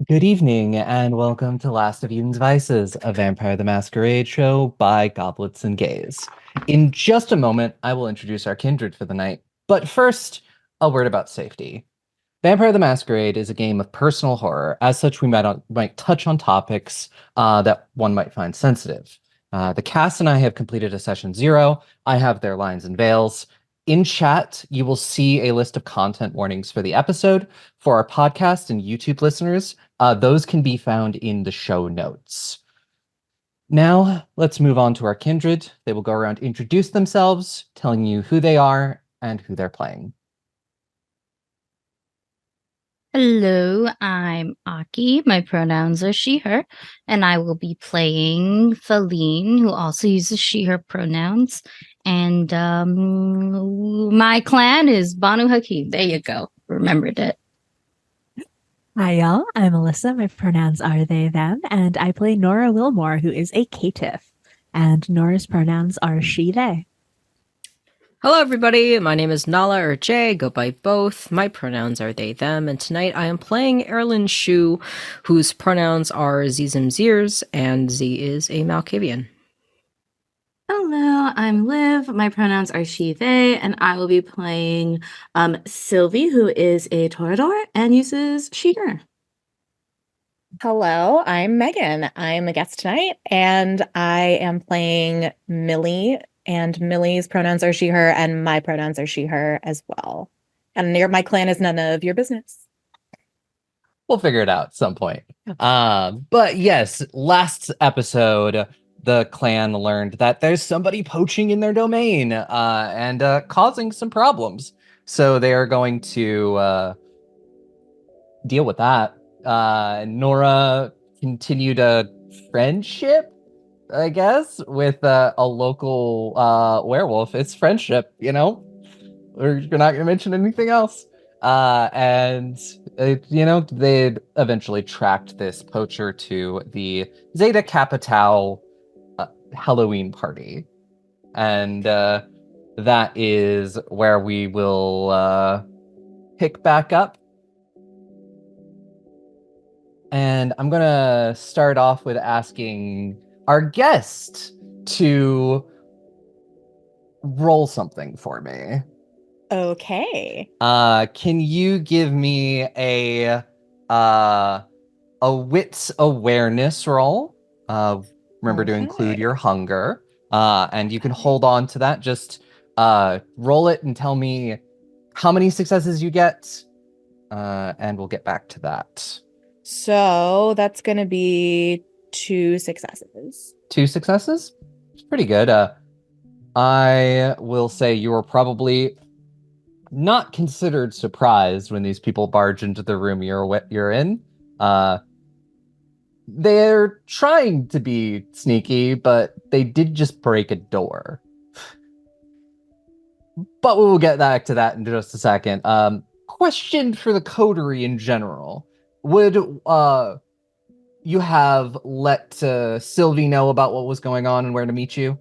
Good evening, and welcome to Last of Eden's Vices, a Vampire the Masquerade show by Goblets and Gays. In just a moment, I will introduce our kindred for the night, but first, a word about safety. Vampire the Masquerade is a game of personal horror. As such, we might touch on topics that one might find sensitive. The cast and I have completed a session 0. I have their lines and veils. In chat, you will see a list of content warnings for the episode. For our podcast and YouTube listeners, those can be found in the show notes. Now, let's move on to our kindred. They will go around, introduce themselves, telling you who they are and who they're playing. Hello, I'm Aki. My pronouns are she, her, and I will be playing Feline, who also uses she, her pronouns. And my clan is Banu Hakim. There you go. Remembered it. Hi, y'all. I'm Alyssa. My pronouns are they, them, and I play Nora Wilmore, who is a caitiff. And Nora's pronouns are she, they. Hello, everybody. My name is Nala or Jay. Go by both. My pronouns are they, them. And tonight I am playing Erlyn Shu, whose pronouns are Zizim Ziers, and Z is a Malkavian. Hello, I'm Liv. My pronouns are she, they, and I will be playing Sylvie, who is a Torador and uses she, her. Hello, I'm Megan. I'm a guest tonight, and I am playing Millie, and Millie's pronouns are she, her, and my pronouns are she, her as well. And my clan is none of your business. We'll figure it out at some point. But yes, last episode, the clan learned that there's somebody poaching in their domain and causing some problems. So they are going to deal with that. Nora continued a friendship, I guess, with a local werewolf. It's friendship, you know? Or you're not going to mention anything else. And they eventually tracked this poacher to the Zeta Capital Halloween party. And that is where we will pick back up. And I'm going to start off with asking our guest to roll something for me. Okay. Can you give me a wits awareness roll? Remember to include your hunger. And you can hold on to that. Just roll it and tell me how many successes you get. And we'll get back to that. So that's going to be 2 successes. 2 successes? It's pretty good. I will say you were probably not considered surprised when these people barge into the room you're in. They're trying to be sneaky, but they did just break a door. But we will get back to that in just a second. Question for the coterie in general. Would you have let Sylvie know about what was going on and where to meet you?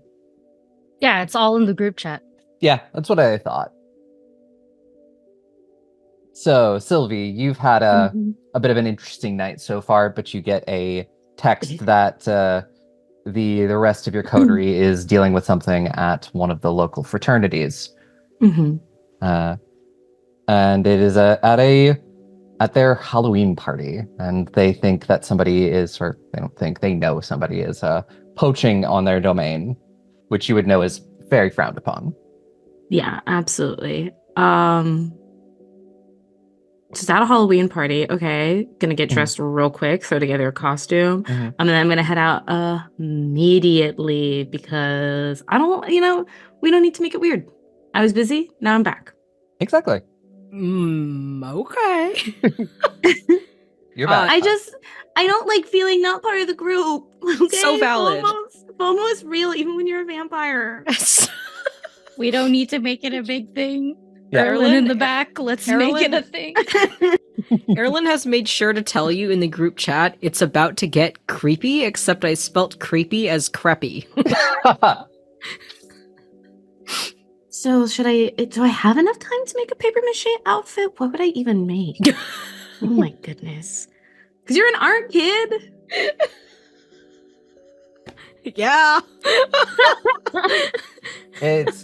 Yeah, it's all in the group chat. Yeah, that's what I thought. So, Sylvie, you've had a bit of an interesting night so far, but you get a text that the rest of your coterie is dealing with something at one of the local fraternities. Mm-hmm. And it is at their Halloween party, and they think that somebody is, or they don't think, they know somebody is poaching on their domain, which you would know is very frowned upon. Yeah, absolutely. Just at a Halloween party, okay. Gonna get dressed real quick, throw together a costume, and then I'm gonna head out immediately because I don't, we don't need to make it weird. I was busy, now I'm back. Exactly. Okay. You're back. I don't like feeling not part of the group. Okay? So valid. FOMO is real, even when you're a vampire. We don't need to make it a big thing. Yeah, Erlyn in the back, let's make it a thing. Erlyn has made sure to tell you in the group chat it's about to get creepy, except I spelt creepy as creppy. So do I have enough time to make a paper mache outfit? What would I even make? Oh my goodness. Because you're an art kid. Yeah.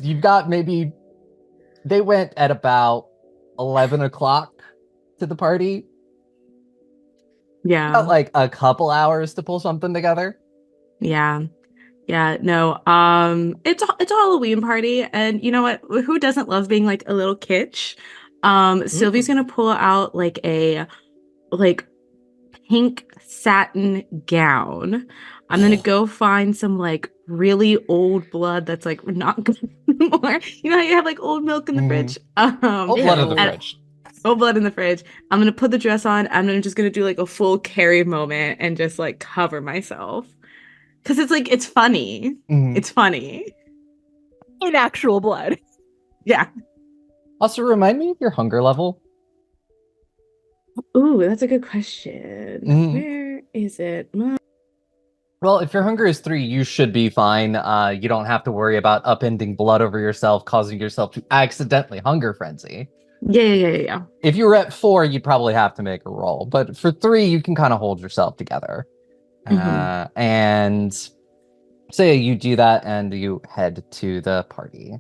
You've got maybe they went at about 11 o'clock to the party. Yeah. Got like a couple hours to pull something together. Yeah. Yeah, no. It's a Halloween party, and you know what? Who doesn't love being like a little kitsch? Sylvie's gonna pull out like a like pink satin gown. I'm gonna go find some like really old blood that's like not good anymore. You know how you have like old milk in the fridge? Old blood in the Ew. fridge. Old blood in the fridge. I'm gonna put the dress on. Just gonna do like a full Carrie moment and just like cover myself. Cause it's like it's funny. Mhm. It's funny. In actual blood. Yeah. Also, remind me of your hunger level. Ooh, that's a good question. Mhm. Where is it? Well, if your hunger is 3, you should be fine. You don't have to worry about upending blood over yourself, causing yourself to accidentally hunger frenzy. Yeah. If you were at 4, you'd probably have to make a roll. But for 3, you can kind of hold yourself together. And say you do that and you head to the party.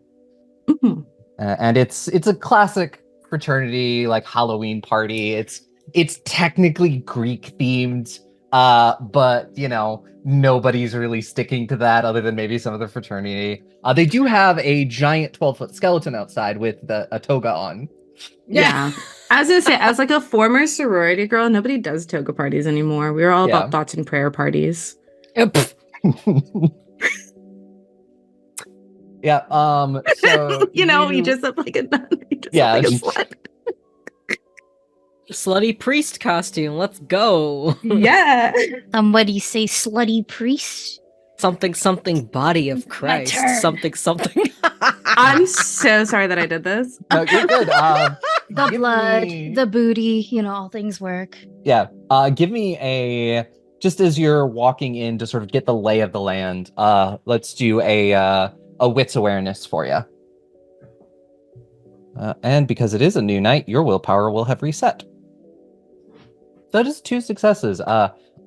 And it's a classic fraternity, like Halloween party. It's technically Greek themed, but you know, nobody's really sticking to that other than maybe some of the fraternity. They do have a giant 12-foot skeleton outside with a toga on. Yeah. I was gonna say, as like a former sorority girl, nobody does toga parties anymore. We're all about thoughts and prayer parties. Yeah. So you just look like a nun. You just look like a slut. Slutty priest costume. Let's go. Yeah. Somebody say slutty priest. Something body of Christ. Something. I'm so sorry that I did this. No, you're good. The blood, the booty, all things work. Yeah. Give me just as you're walking in to sort of get the lay of the land. Let's do a wits awareness for you. And because it is a new night, your willpower will have reset. That is 2 successes.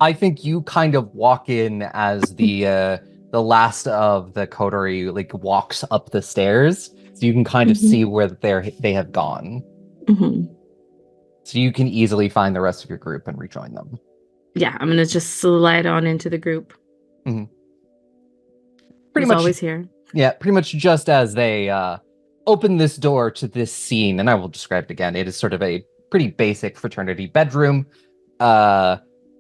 I think you kind of walk in as the last of the coterie like walks up the stairs, so you can kind of see where they have gone. So you can easily find the rest of your group and rejoin them. Yeah, I'm gonna just slide on into the group. Pretty much always here. Yeah, pretty much just as they open this door to this scene, and I will describe it again. It is sort of a pretty basic fraternity bedroom.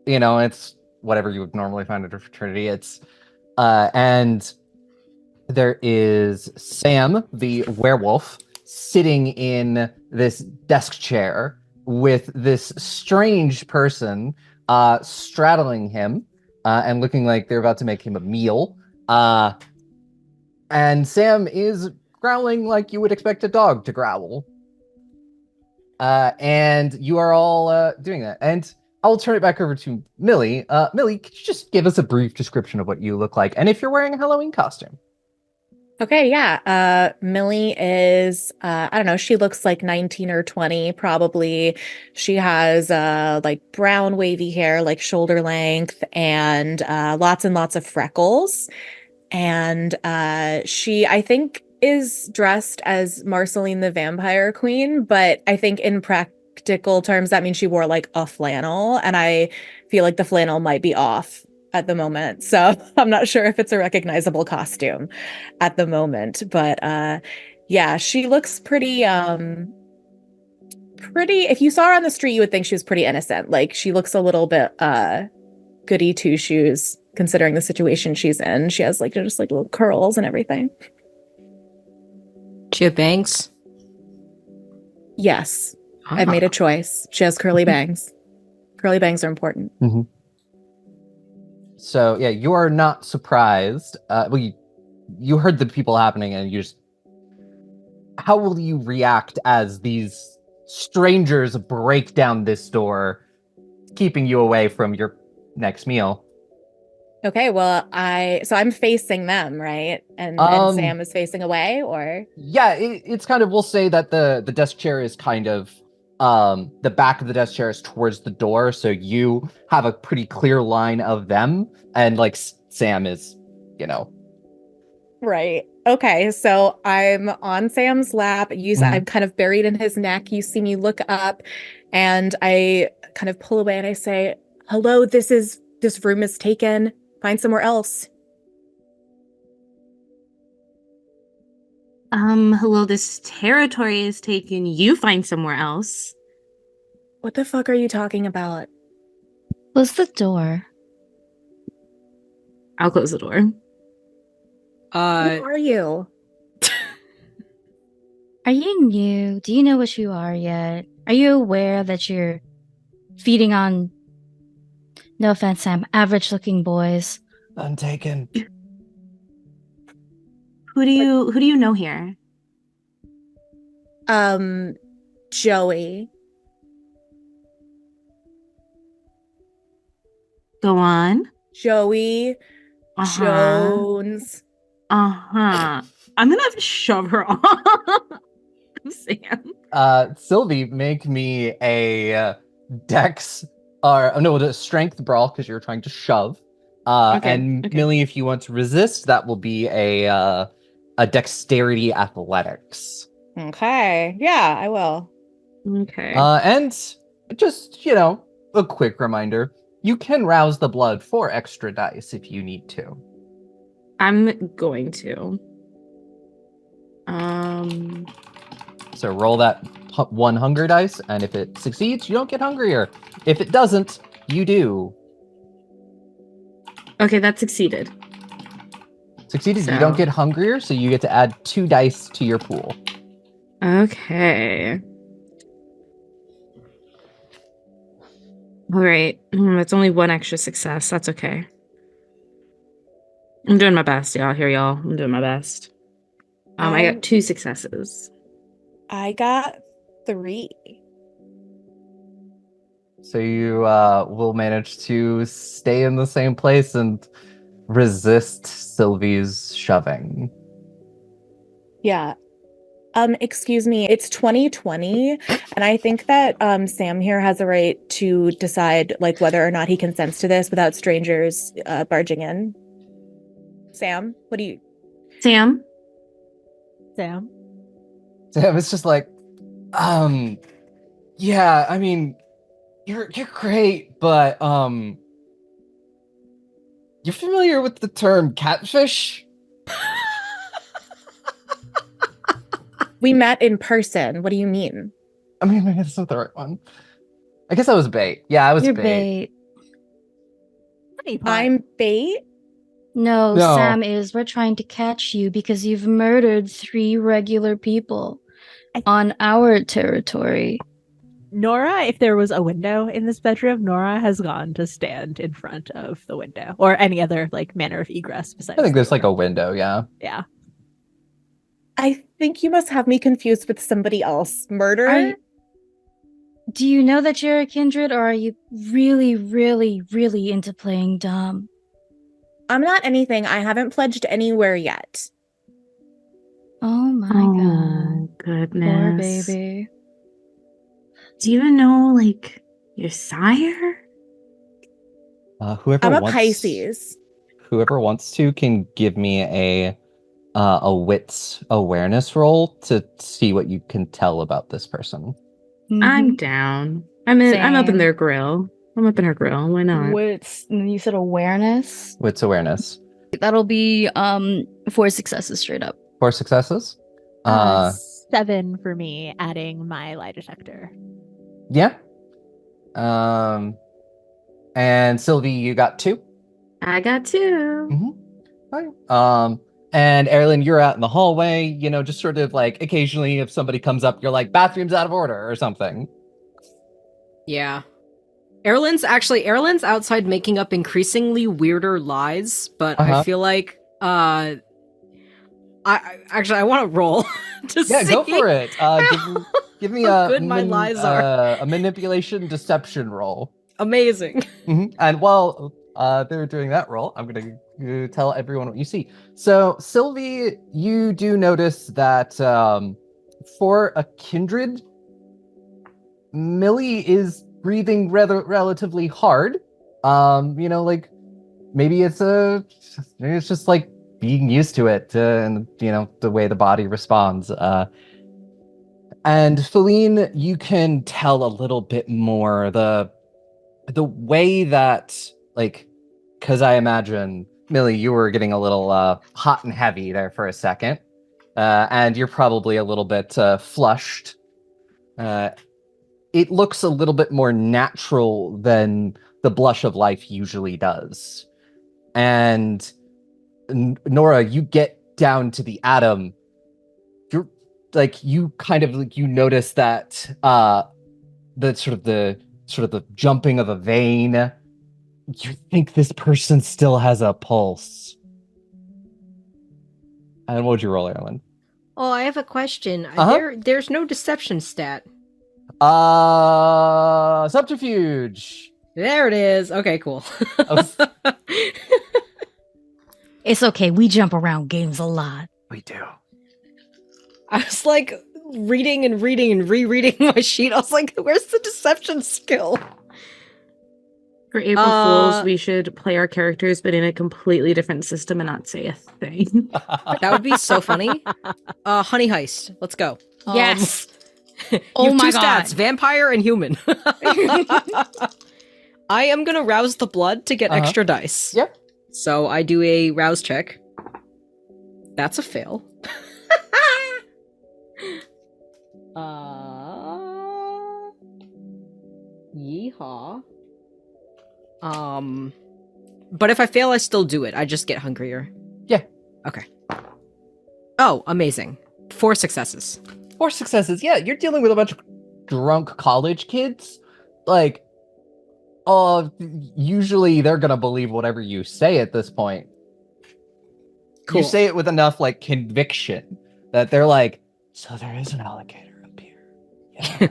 It's whatever you would normally find at a fraternity. And there is Sam, the werewolf, sitting in this desk chair with this strange person straddling him and looking like they're about to make him a meal. And Sam is growling like you would expect a dog to growl. And you are all doing that. And I'll turn it back over to Millie. Millie, could you just give us a brief description of what you look like? And if you're wearing a Halloween costume. Okay, yeah. Millie is, I don't know, she looks like 19 or 20, probably. She has like brown wavy hair, like shoulder length, and lots and lots of freckles. And she, I think, is dressed as Marceline the Vampire Queen, but I think in practical terms, that means she wore like a flannel, and I feel like the flannel might be off at the moment. So I'm not sure if it's a recognizable costume at the moment, but yeah, she looks pretty, if you saw her on the street, you would think she was pretty innocent. Like she looks a little bit goody two shoes considering the situation she's in. She has like just like little curls and everything. She have bangs? Yes. I've made a choice. She has curly bangs. Curly bangs are important. So yeah, you are not surprised. You heard the people happening, and how will you react as these strangers break down this door, keeping you away from your next meal? Okay, well, I'm facing them, right? And Sam is facing away, or? Yeah, it's kind of, we'll say that the desk chair is kind of the back of the desk chair is towards the door, so you have a pretty clear line of them, and like Sam is, Right. Okay. So I'm on Sam's lap. I'm kind of buried in his neck. You see me look up and I kind of pull away and I say, hello, this room is taken. Find somewhere else. Hello, this territory is taken. You find somewhere else. What the fuck are you talking about? Close the door. I'll close the door. Who are you? Are you new? Do you know what you are yet? Are you aware that you're feeding on, no offense, Sam, average looking boys? I'm taken. Who do you know here? Joey. Go on. Joey Jones. I'm gonna have to shove her off. Sam. Sylvie, make me a dex or no, the strength brawl because you're trying to shove. And Millie, if you want to resist, that will be a dexterity athletics. Okay. Yeah, I will. Okay. And just, a quick reminder, you can rouse the blood for extra dice if you need to. I'm going to. So roll that one hunger dice, and if it succeeds, you don't get hungrier. If it doesn't, you do. Okay, that succeeded. Succeeded, you don't get hungrier, so you get to add 2 dice to your pool. Okay. All right. That's only 1 extra success. That's okay. I'm doing my best, y'all. Here, y'all. I'm doing my best. I got 2 successes. I got 3. So you will manage to stay in the same place and resist Sylvie's shoving. Yeah. Excuse me, it's 2020, and I think that Sam here has a right to decide like whether or not he consents to this without strangers barging in. Sam, what do you? Sam? Sam? Sam is just like, yeah, I mean, you're great, but you're familiar with the term catfish? We met in person. What do you mean? I mean, maybe that's not the right one. I guess I was bait. Yeah, I was You're bait. I'm bait? No, No. Sam is. We're trying to catch you because you've murdered 3 regular people on our territory. Nora, if there was a window in this bedroom, Nora has gone to stand in front of the window or any other like manner of egress besides. I think there's the like a window, yeah. Yeah. I think you must have me confused with somebody else. Murder? Do you know that you're a kindred, or are you really, really, really into playing dumb? I'm not anything. I haven't pledged anywhere yet. Oh my god. Goodness. Poor baby. Do you even know, like, your sire? Whoever I'm a wants, Pisces. Whoever wants to can give me a wits awareness roll to see what you can tell about this person. I'm down. I'm up in their grill. I'm up in her grill. Why not? Wits, you said awareness? Wits awareness. That'll be 4 successes straight up. 4 successes? 7 for me, adding my lie detector. Yeah. And Sylvie, you got 2? I got 2. Mm-hmm. Right. And Erilyn, you're out in the hallway, just sort of like occasionally if somebody comes up, you're like, bathroom's out of order or something. Yeah. Erilyn's outside making up increasingly weirder lies, but I feel like I want to roll to see. Yeah, go for it. Give me how good my lies are. A manipulation deception roll. Amazing. Mm-hmm. And while they're doing that roll, I'm going to tell everyone what you see. So, Sylvie, you do notice that for a kindred, Millie is breathing rather relatively hard. Like maybe it's just like being used to it, and the way the body responds. And Feline, you can tell a little bit more the way that, like, because I imagine, Millie, you were getting a little hot and heavy there for a second, and you're probably a little bit flushed. It looks a little bit more natural than the blush of life usually does. And Nora, you get down to the atom. You're like, you kind of like, you notice that the jumping of a vein. You think this person still has a pulse. And what would you roll, Erlen? Oh, I have a question. There's no deception stat. Subterfuge. There it is. Okay, cool. It's okay. We jump around games a lot. We do. I was like reading and rereading my sheet. I was like, where's the deception skill? For April Fools, we should play our characters, but in a completely different system and not say a thing. That would be so funny. Honey Heist. Let's go. Yes. Oh my two God. stats, vampire and human. I am going to rouse the blood to get extra dice. Yep. So I do a rouse check. That's a fail. Yeehaw. But if I fail, I still do it. I just get hungrier. Yeah. Okay. Oh, amazing. 4 successes. 4 successes. Yeah, you're dealing with a bunch of drunk college kids. Like, usually they're gonna believe whatever you say at this point. Cool. You say it with enough like conviction that they're like, so there is an alligator up here. Yeah.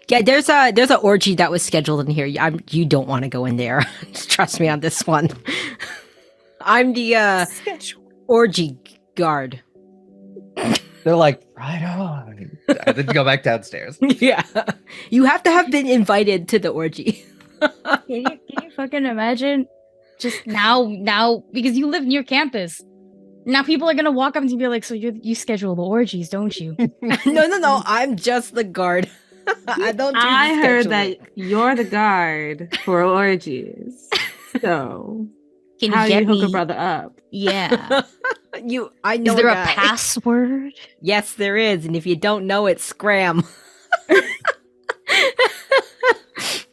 Yeah, there's a orgy that was scheduled in here. You don't want to go in there. Trust me on this one. I'm the orgy guard. They're like, right on. And then you go back downstairs. Yeah, you have to have been invited to the orgy. Can you fucking imagine? Just now, because you live near campus. Now people are gonna walk up to you and be like, so you schedule the orgies, don't you? No. I'm just the guard. I don't. I heard that you're the guard for orgies. So Can how you do get you hook me? a brother up? Yeah. I know. Is there a guy. password? Yes, there is, and if you don't know it, scram.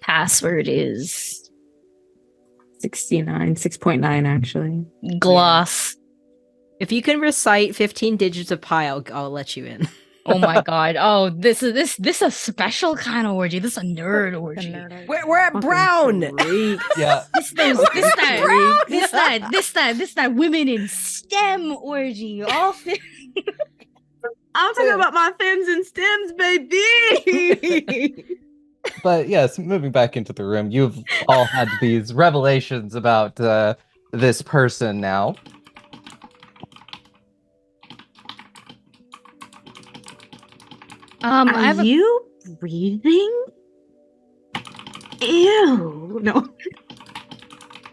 Password is 69, 6.9 actually. gloss. If you can recite 15 digits of pi, I'll let you in. Oh my god. Oh, this is a special kind of orgy. This is a nerd orgy. We're at Brown. Yeah. This that women in STEM orgy. All I'm talking about my fins and stems, baby. But yes, moving back into the room, you've all had these revelations about this person now. Are you breathing? Ew. No.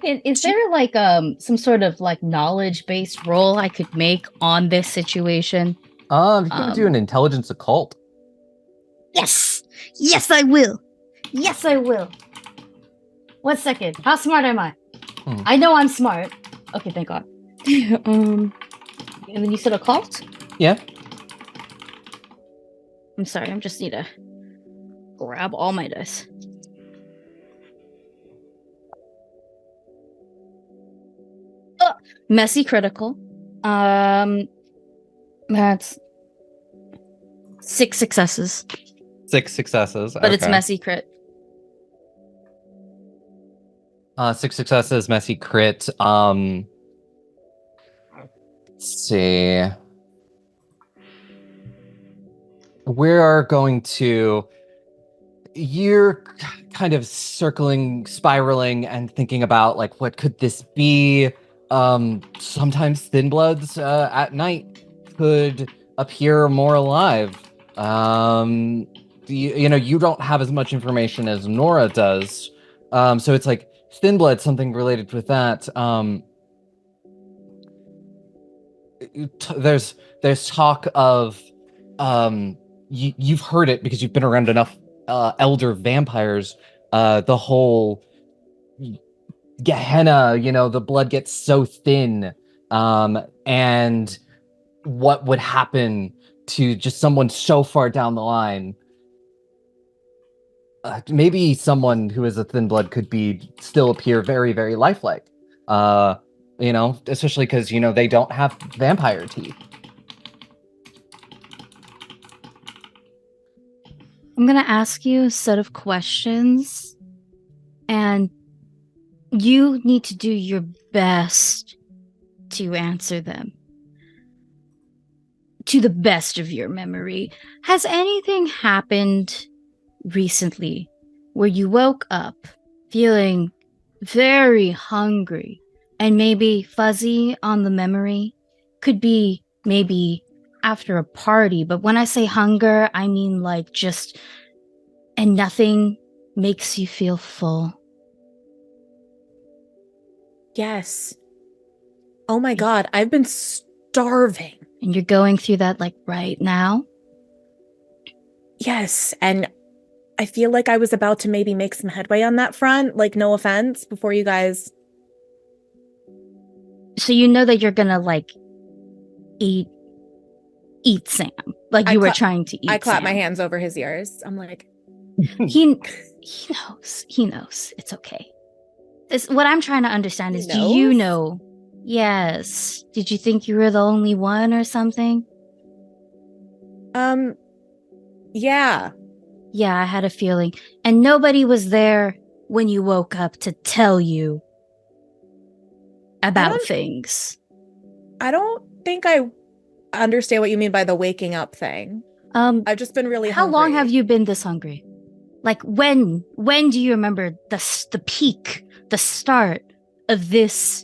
Is there like some sort of like knowledge based roll I could make on this situation? You could do an intelligence occult. Yes, I will. 1 second. How smart am I? I know I'm smart. Okay, thank God. And then you said occult? Yeah. I'm sorry. I just need to grab all my dice. Messy critical. That's 6 successes, 6 successes. but it's messy crit. 6 successes, messy crit. Let's see. We are going to. You're kind of circling, spiraling, and thinking about like what could this be? Sometimes thin bloods at night could appear more alive. you don't have as much information as Nora does. So it's like thin blood, something related with that. There's talk of you've heard it because you've been around enough elder vampires. The whole Gehenna, the blood gets so thin, and what would happen to just someone so far down the line. Maybe someone who is a thin blood could still appear very, very lifelike. Especially because, they don't have vampire teeth. I'm going to ask you a set of questions, and you need to do your best to answer them to the best of your memory. Has anything happened recently where you woke up feeling very hungry and maybe fuzzy on the memory? Could be maybe after a party, but when I say hunger, I mean like just, and nothing makes you feel full. Yes. Oh my God, I've been starving. And you're going through that like right now? Yes, and I feel like I was about to maybe make some headway on that front, like no offense, before you guys. So you know that you're gonna like eat Sam, like you were trying to eat. I clap Sam. my hands over his ears. I'm like, he knows. It's okay. What I'm trying to understand is, do you know? Yes. Did you think you were the only one or something? Yeah. Yeah, I had a feeling. And nobody was there when you woke up to tell you about things. I don't think I understand what you mean by the waking up thing. I've just been really hungry. How long have you been this hungry? Like when do you remember the peak, the start of this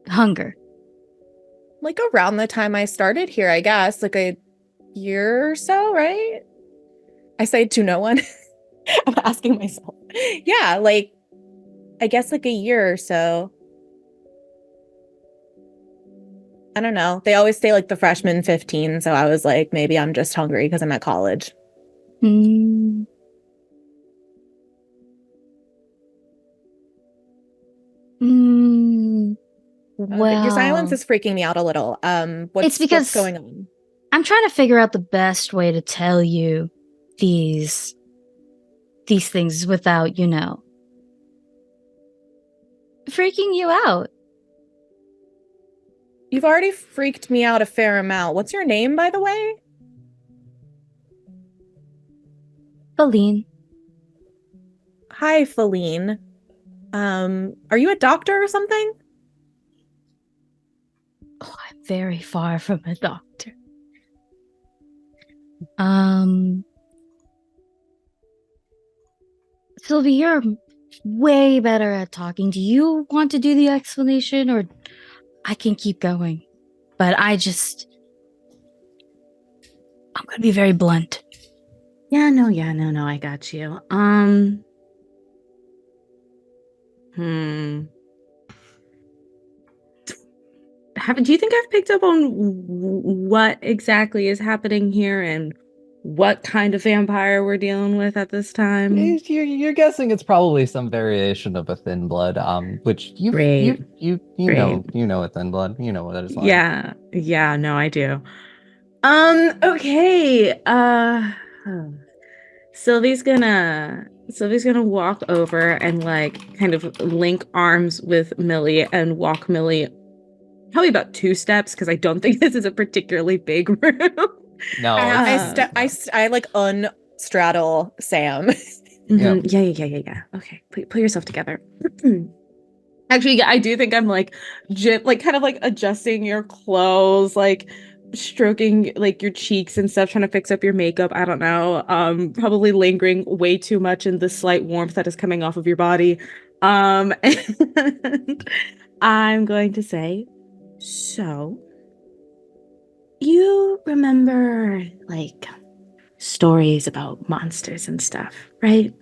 hunger? Like around the time I started here, I guess, like a year or so, right? I say to no one. I'm asking myself. Yeah, like I guess like a year or so. I don't know. They always say like the freshman 15, so I was like, maybe I'm just hungry because I'm at college. Well, your silence is freaking me out a little. What's going on? I'm trying to figure out the best way to tell you these things without, freaking you out. You've already freaked me out a fair amount. What's your name, by the way? Feline. Hi, Feline. Are you a doctor or something? Oh, I'm very far from a doctor. Sylvie, you're way better at talking. Do you want to do the explanation, or I can keep going? But I'm going to be very blunt. No, I got you. Do you think I've picked up on what exactly is happening here and what kind of vampire we're dealing with at this time? You're guessing it's probably some variation of a thin blood, which you know a thin blood. You know what it is like. Yeah, no, I do. Okay. Sylvie's gonna walk over and like kind of link arms with Millie and walk Millie probably about 2 steps, because I don't think this is a particularly big room. No, I like unstraddle Sam. Yeah. Okay, pull yourself together. Actually, yeah, I do think I'm like kind of like adjusting your clothes, like stroking like your cheeks and stuff, trying to fix up your makeup. I don't know. Probably lingering way too much in the slight warmth that is coming off of your body. And I'm going to say, so you remember like stories about monsters and stuff, right?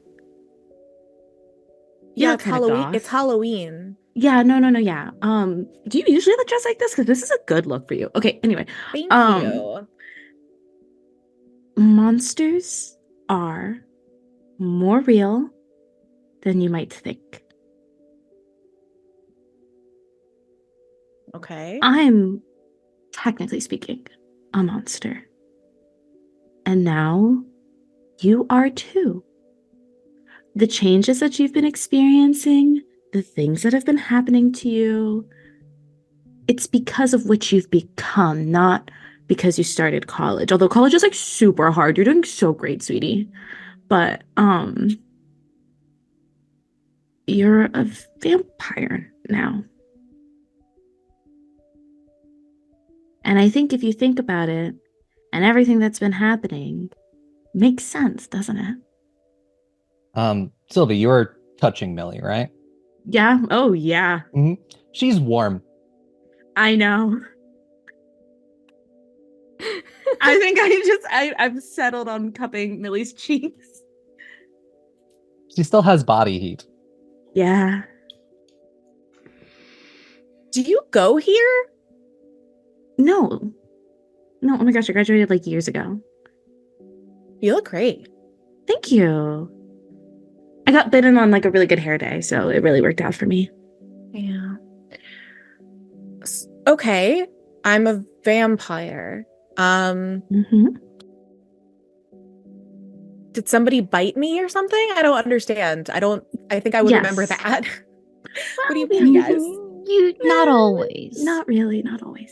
Yeah, look it's kinda Halloween. goth. It's Halloween. Yeah, no, yeah. Do you usually look dressed like this? Because this is a good look for you. Okay, anyway. Thank you. Monsters are more real than you might think. Okay. I'm, technically speaking, a monster. And now you are too. The changes that you've been experiencing, the things that have been happening to you, it's because of what you've become, not because you started college. Although college is like super hard. You're doing so great, sweetie. But you're a vampire now. And I think if you think about it, and everything that's been happening, makes sense, doesn't it? Sylvie, you're touching Millie, right? Yeah. Oh, yeah. She's warm. I know. I think I've settled on cupping Millie's cheeks. She still has body heat. Yeah. Do you go here? No. No, oh my gosh, I graduated like years ago. You look great. Thank you. I got bitten on like a really good hair day, so it really worked out for me. Yeah. Okay. I'm a vampire. Did somebody bite me or something? I don't understand. I think I would remember Yes. that. What do you Well, mean, yes? You not always. Not really, not always.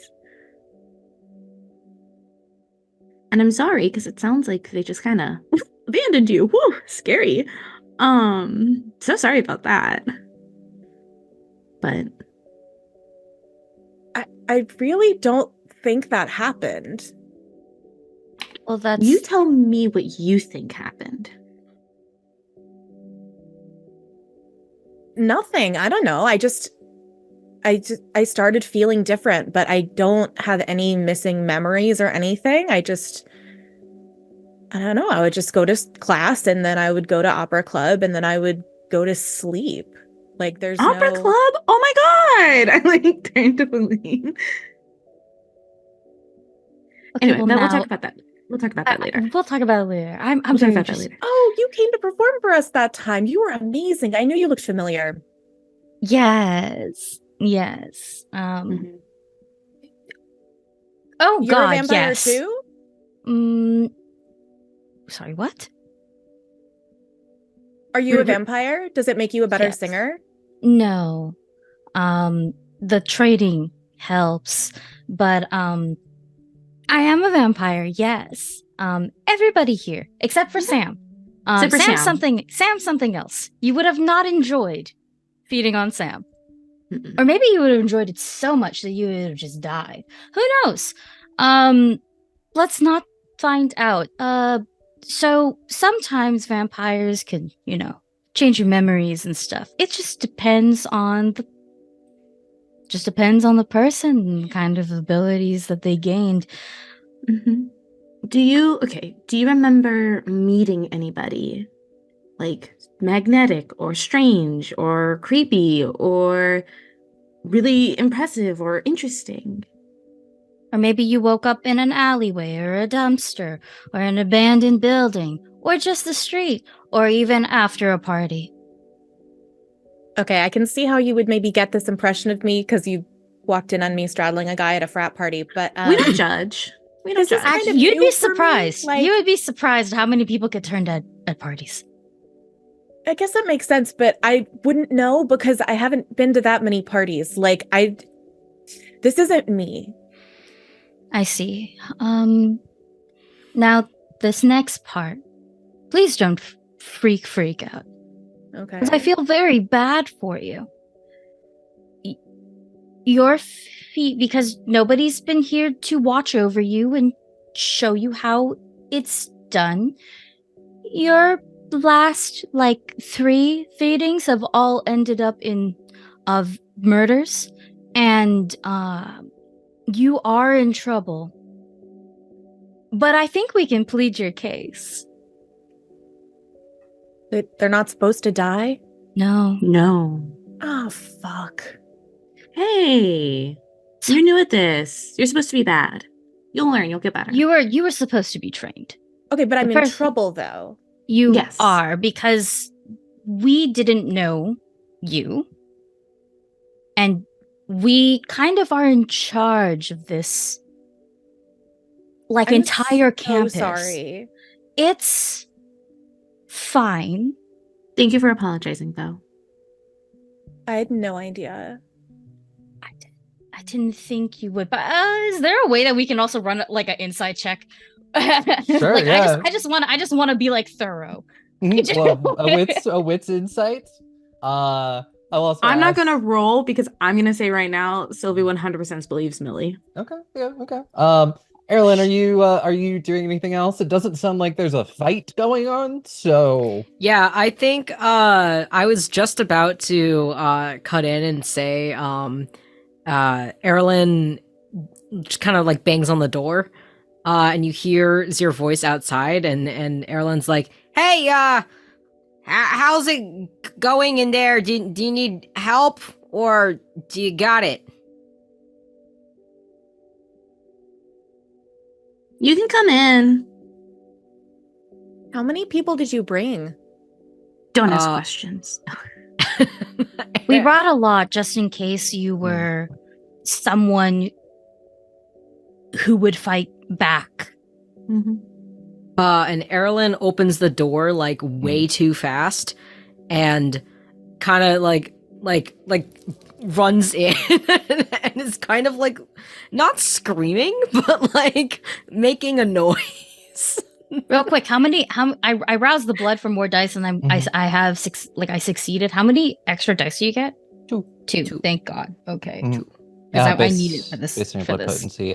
And I'm sorry, because it sounds like they just kind of abandoned you. Whew, scary. So sorry about that. But I really don't think that happened. Well, that's you tell me what you think happened. Nothing. I don't know. I started feeling different, but I don't have any missing memories or anything. I don't know. I would just go to class, and then I would go to opera club, and then I would go to sleep. Like there's Opera no club? Oh my god! I like turned to Feline. okay. Anyway, Well, we'll now talk about that. We'll talk about that later. we'll talk about it later. I'm We'll talk very about that interested. later. Oh, you came to perform for us that time. You were amazing. I knew you looked familiar. Yes. Mhm. Oh You're a God, vampire yes. too? Sorry, what? Are you a vampire? Does it make you a better Yes. singer? No. The trading helps, but I am a vampire, yes. Everybody here, except for Sam. Except for Sam. Sam's something else. You would have not enjoyed feeding on Sam. Mm-mm. Or maybe you would have enjoyed it so much that you would have just died. Who knows? Let's not find out. So sometimes vampires can, change your memories and stuff. It just depends on the person and kind of abilities that they gained. Mm-hmm. Do you remember meeting anybody like magnetic or strange or creepy or really impressive or interesting? Or maybe you woke up in an alleyway or a dumpster or an abandoned building or just the street or even after a party. Okay, I can see how you would maybe get this impression of me because you walked in on me straddling a guy at a frat party, but We don't judge. We don't this is judge. kind of You'd new be for me, surprised. like- You would be surprised how many people get turned at parties. I guess that makes sense, but I wouldn't know because I haven't been to that many parties. This isn't me. I see. Now this next part, please don't freak out. Okay. Because I feel very bad for you. Your feet, because nobody's been here to watch over you and show you how it's done. Your last, 3 feedings have all ended up of murders, and you are in trouble But I think we can plead your case. They're not supposed to die? No. No. Oh, fuck. Hey, you're new at this. You're supposed to be bad. You'll learn. You'll get better. You were supposed to be trained. Okay, but I'm The in person- trouble, though. You Yes. are, because we didn't know you. And we kind of are in charge of this, like, I'm entire so campus. sorry. It's fine. Thank you for apologizing, though. I had no idea. I didn't think you would, but is there a way that we can also run like an inside check? Sure, like, yeah. I just want to be like thorough. Well, a wits insight. I will also I'm not ask- gonna roll because I'm gonna say right now, Sylvie 100% believes Millie. Okay, yeah, okay. Erlen, are you doing anything else? It doesn't sound like there's a fight going on, so Yeah, I think I was just about to cut in and say Erlen just kind of like bangs on the door. And you hear your voice outside, and Erlen's like, "Hey, how's it going in there? Do you need help, or do you got it?" You can come in. How many people did you bring? Don't ask Uh, questions. We brought a lot just in case you were someone who would fight back. Mhm. And Erlen opens the door like way too fast, and kind of like runs in and is kind of like not screaming, but like making a noise. Real quick, I roused the blood for more dice, and I have 6. Like, I succeeded. How many extra dice do you get? Two. Two. Thank God. Okay. Mhm. Because I based- need it for this. based on your For blood this. potency.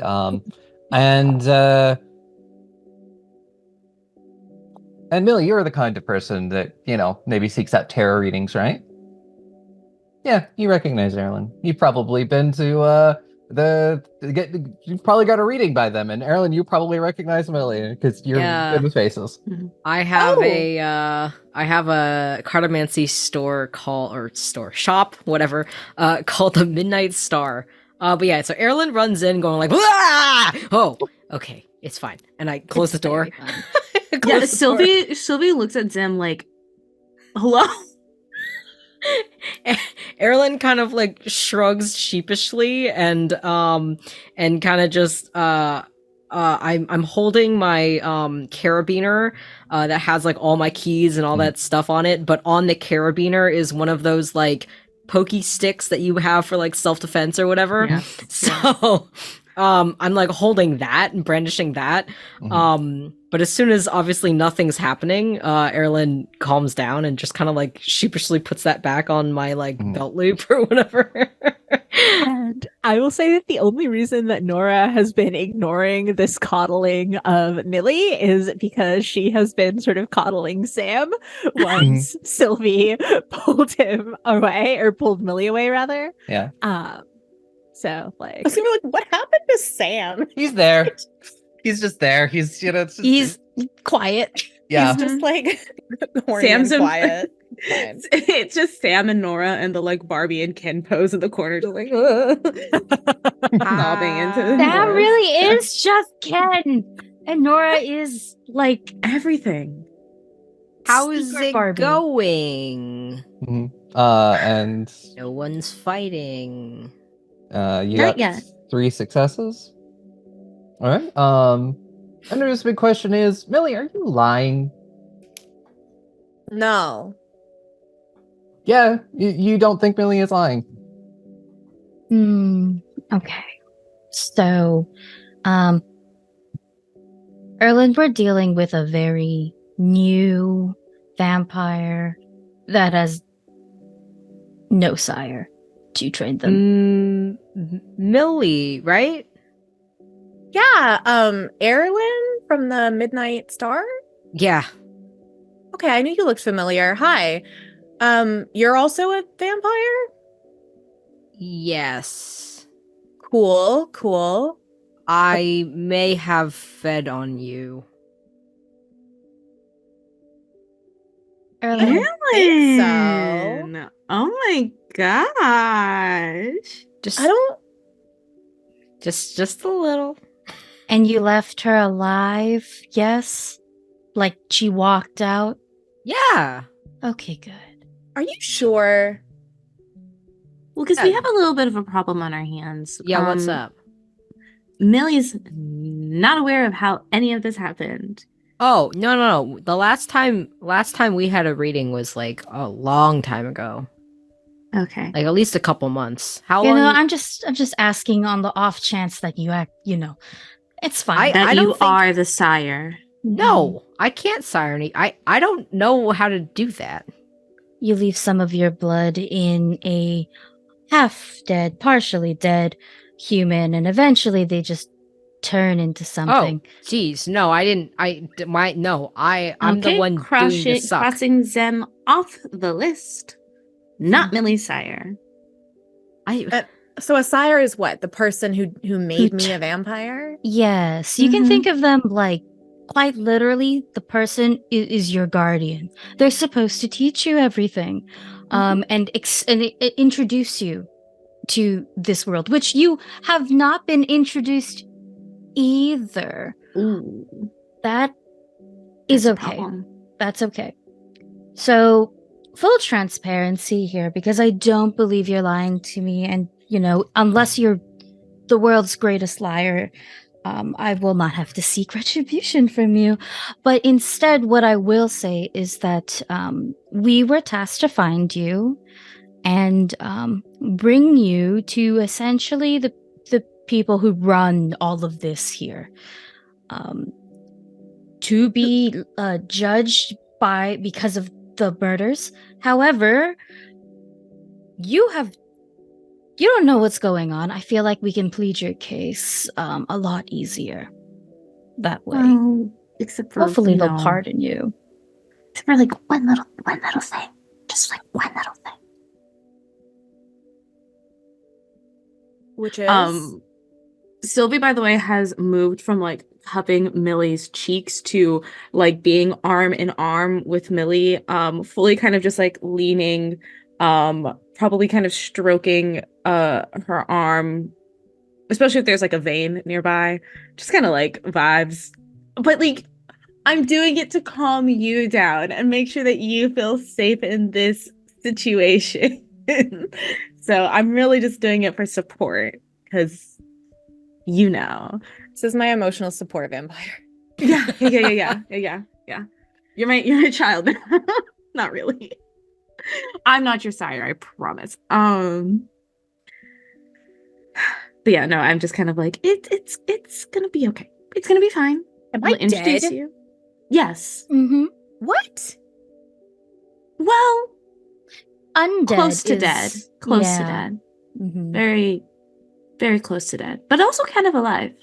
And Millie, you're the kind of person that, maybe seeks out tarot readings, right? Yeah, you recognize Erlen. You've probably been to you've probably got a reading by them, and Erlen, you probably recognize Millie because you're Yeah. good with faces. I have Oh. I have a cartomancy shop, whatever, called the Midnight Star. But yeah, so Erlen runs in going like, "Wah!" Oh, okay, it's fine. And I close the door. Very fun. Close Yeah, the door. Sylvie looks at Zim like, hello? Erlen kind of like shrugs sheepishly and kind of just I'm holding my carabiner that has like all my keys and all that stuff on it, but on the carabiner is one of those like pokey sticks that you have for like self-defense or whatever. Yeah. So I'm like holding that and brandishing that. But as soon as obviously nothing's happening, Erlen calms down and just kind of like sheepishly puts that back on my like belt loop or whatever. And I will say that the only reason that Nora has been ignoring this coddling of Millie is because she has been sort of coddling Sam once Sylvie pulled him away, or pulled Millie away rather. Yeah. So like I was gonna be like, what happened to Sam? He's there. He's just there. He's, it's just, He's quiet. yeah. He's just like horny Sam's and in- quiet. Fine. It's just Sam and Nora and the like Barbie and Ken pose in the corner, just like sobbing into the That noise. really is just Ken. And Nora is like everything. How is secret it Barbie. going? And No one's fighting. you Not got yet. 3 successes. All right. And the big question is, Millie, are you lying? No. Yeah, you don't think Millie is lying. Okay. So, Erland, we're dealing with a very new vampire that has no sire to train them. Millie, right? Yeah, Erlen from the Midnight Star? Yeah. Okay, I knew you looked familiar. Hi. You're also a vampire? Yes. Cool. I may have fed on you. Erlen, think so. Ellen! Oh my gosh. Just I don't. just a little. and you left her alive, yes? Like she walked out? Yeah. Okay, good. Are you sure? Well, because we have a little bit of a problem on our hands. Yeah, what's up? Millie's not aware of how any of this happened. Oh, no. The last time we had a reading was like a long time ago. Okay. Like at least a couple months. How You long? know, I'm just asking on the off chance that you act, it's fine. That I don't you think- are the sire. No, I can't sire any. I don't know how to do that. You leave some of your blood in a half-dead, partially dead human, and eventually they just turn into something. Oh, geez, no, I didn't. I'm Okay, the one doing the suck. crossing them off the list. Not Millie's sire. So a sire is what? The person who made me t- a vampire? Yes, you can think of them like quite literally. The person is your guardian. They're supposed to teach you everything, and introduce you to this world, which you have not been introduced either. Ooh. That is That's a okay. problem. That's okay. So, full transparency here, because I don't believe you're lying to me, and unless you're the world's greatest liar, I will not have to seek retribution from you. But instead, what I will say is that we were tasked to find you and bring you to essentially the people who run all of this here, to be judged because of the murders. However, you don't know what's going on. I feel like we can plead your case a lot easier that way. Well, except for Hopefully they'll pardon you. Except for like one little thing. Just like one little thing. Which is Sylvie, by the way, has moved from like cupping Millie's cheeks to like being arm in arm with Millie, fully kind of just like leaning, probably kind of stroking her arm, especially if there's like a vein nearby, just kind of like vibes. But like I'm doing it to calm you down and make sure that you feel safe in this situation. So I'm really just doing it for support because this is my emotional support vampire. Yeah. You're my child. Not really. I'm not your sire, I promise. But yeah, no, I'm just kind of like it's gonna be okay. It's gonna be fine. Am I'll I introduce dead? you. Yes. Mm-hmm. What? Well, Undead close to is- dead. Close to yeah. dead. Mhm. Very, very close to dead. But also kind of alive.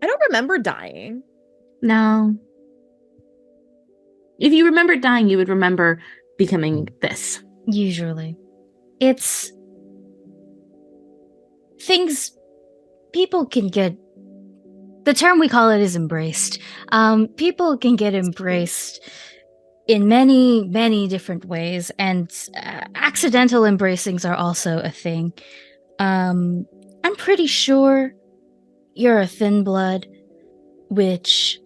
I don't remember dying. No. If you remember dying, you would remember becoming this. Usually. It's things people can get. The term we call it is embraced. People can get embraced in many, many different ways, and accidental embracings are also a thing. I'm pretty sure you're a thin blood, which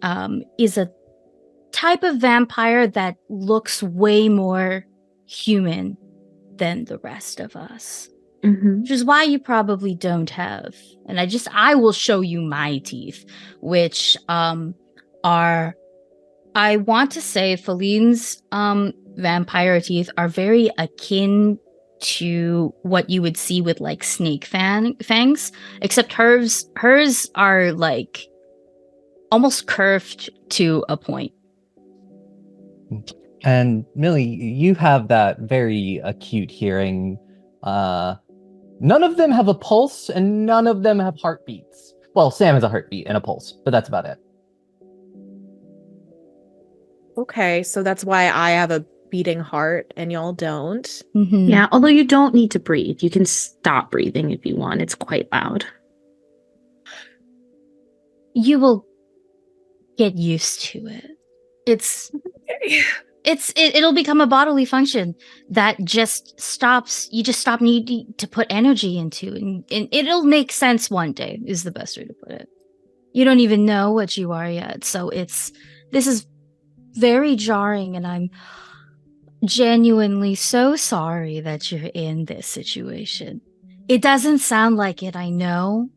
is a type of vampire that looks way more human than the rest of us. Mm-hmm. Which is why you probably don't have. And I will show you my teeth, which are, I want to say Feline's vampire teeth are very akin to what you would see with like snake fangs, except hers are like almost curved to a point. And Millie, you have that very acute hearing. None of them have a pulse, and none of them have heartbeats. Well, Sam has a heartbeat and a pulse, but that's about it. Okay, so that's why I have a beating heart and y'all don't. Mm-hmm. Yeah, although you don't need to breathe. You can stop breathing if you want. It's quite loud. You will get used to it. It'll become a bodily function that just stops. You just stop needing to put energy into, and it'll make sense one day. Is the best way to put it. You don't even know what you are yet, so this is very jarring, and I'm genuinely so sorry that you're in this situation. It doesn't sound like it, I know.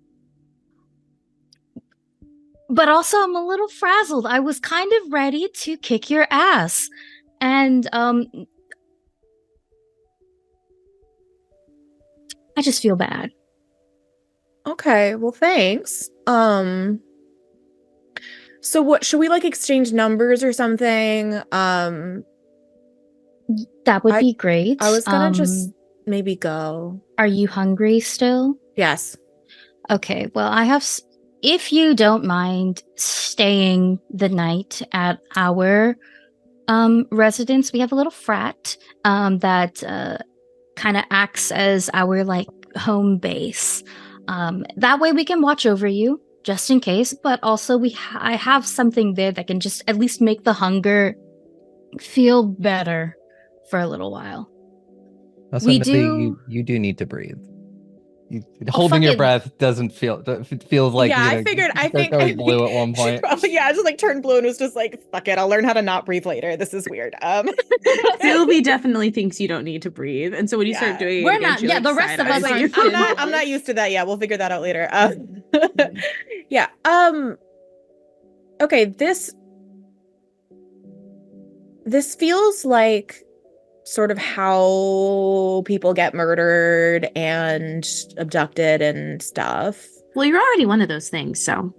But also, I'm a little frazzled. I was kind of ready to kick your ass. And, I just feel bad. Okay, well, thanks. So what, should we like exchange numbers or something? That would be great. I was gonna just maybe go. Are you hungry still? Yes. Okay, well, I have... If you don't mind staying the night at our residence, we have a little frat that kind of acts as our like home base. That way we can watch over you just in case, but also I have something there that can just at least make the hunger feel better for a little while. Also, We Millie, you do need to breathe. Holding your breath doesn't feel. It feels like I figured. I think going blue at one point. Probably, I just like turned blue and was just like, "Fuck it, I'll learn how to not breathe later." This is weird. Sylvie definitely thinks you don't need to breathe, and so when you start doing it, we're again, not. she, Yeah, like, the rest of us side-eyes are. you. I'm not used to that yet. We'll figure that out later. Yeah. Okay. This feels like sort of how people get murdered and abducted and stuff. Well, you're already one of those things, so.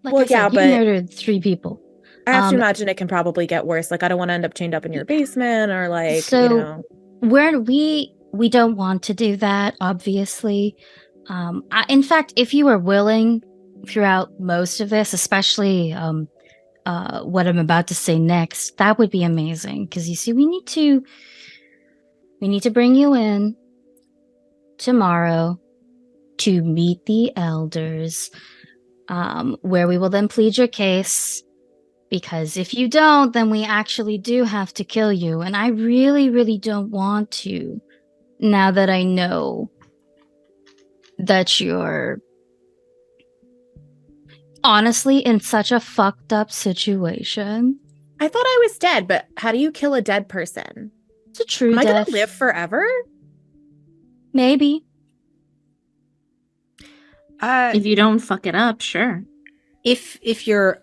Like I said, you but murdered 3 people. I have to imagine it can probably get worse. Like, I don't want to end up chained up in your basement or like, so we don't want to do that, obviously. In fact, if you were willing throughout most of this, especially what I'm about to say next, that would be amazing. Because you see, we need to bring you in tomorrow to meet the elders, where we will then plead your case. Because if you don't, then we actually do have to kill you. And I really, really don't want to, now that I know that you're honestly in such a fucked up situation. I thought I was dead, but how do you kill a dead person? It's a true Am I death. gonna live forever? Maybe. If you don't fuck it up, sure. If you're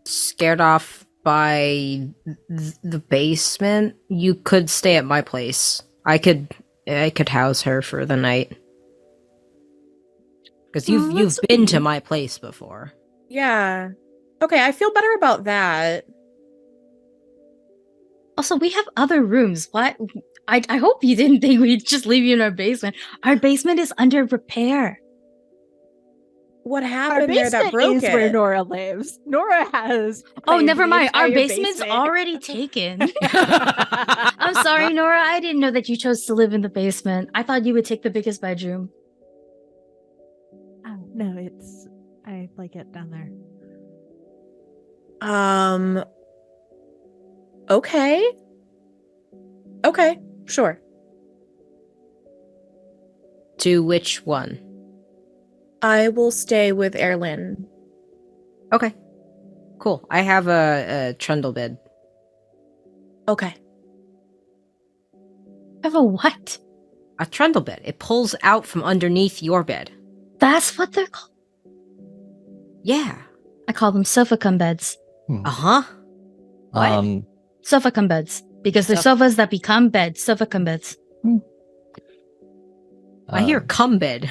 scared off by the basement, you could stay at my place. I could house her for the night. Because you've been to my place before. Yeah. Okay, I feel better about that. Also, we have other rooms. What? I hope you didn't think we'd just leave you in our basement. Our basement is under repair. What Our happened there that basement broke is it? where Nora lives. Nora has. Oh, claimed never the mind. Our entire basement's basement. already taken. I'm sorry, Nora. I didn't know that you chose to live in the basement. I thought you would take the biggest bedroom. Oh, no, I like it down there. Okay. Okay, sure. To which one? I will stay with Erlyn. Okay. Cool. I have a trundle bed. Okay. Have a what? A trundle bed. It pulls out from underneath your bed. That's what they're called. Yeah. I call them sofa cum beds. Uh-huh. What? Sofa cum beds. Because they're sofas that become beds. Sofa cum beds. I hear cum bed.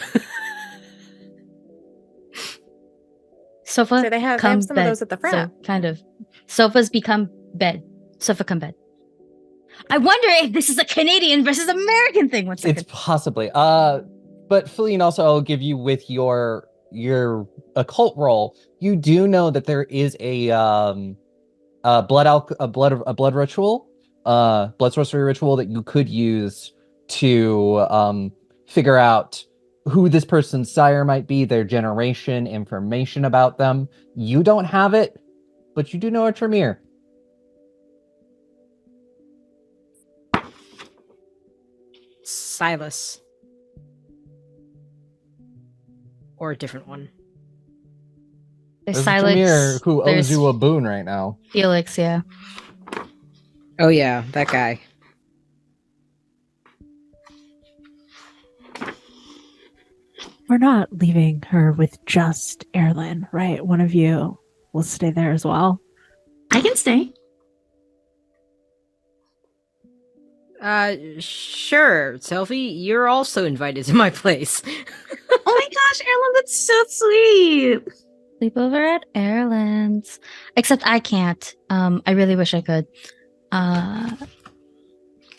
Sofa So they have cum some bed. of those at the front. So, kind of. Sofas become bed. Sofa cum bed. I wonder if this is a Canadian versus American thing. One second. It's possibly. But Feline, also, I'll give you with your occult roll. You do know that there is a blood ritual, blood sorcery ritual that you could use to figure out who this person's sire might be, their generation, information about them. You don't have it, but you do know a Tremere. Silas. Or a different one. There's There's a Tremere Silex. who owes There's you a boon right now. Felix, yeah. Oh yeah, that guy. We're not leaving her with just Erlyn, right? One of you will stay there as well. I can stay. Sure, Selfie, you're also invited to my place. Oh my gosh, Erlen, that's so sweet. Sleep over at Erlen's. Except I can't. I really wish I could.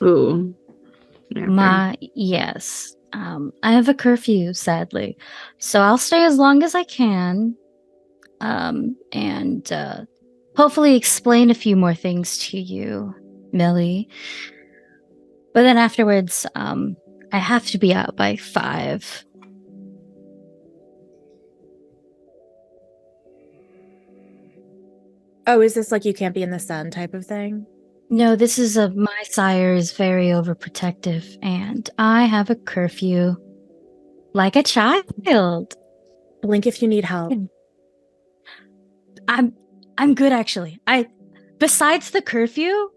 Ooh. Yeah, Yes. I have a curfew, sadly. So I'll stay as long as I can. And hopefully explain a few more things to you, Millie. But then afterwards, I have to be out by 5. Oh, is this like you can't be in the sun type of thing? No, this is my sire is very overprotective, and I have a curfew. Like a child. Blink if you need help. I'm good actually. Besides the curfew,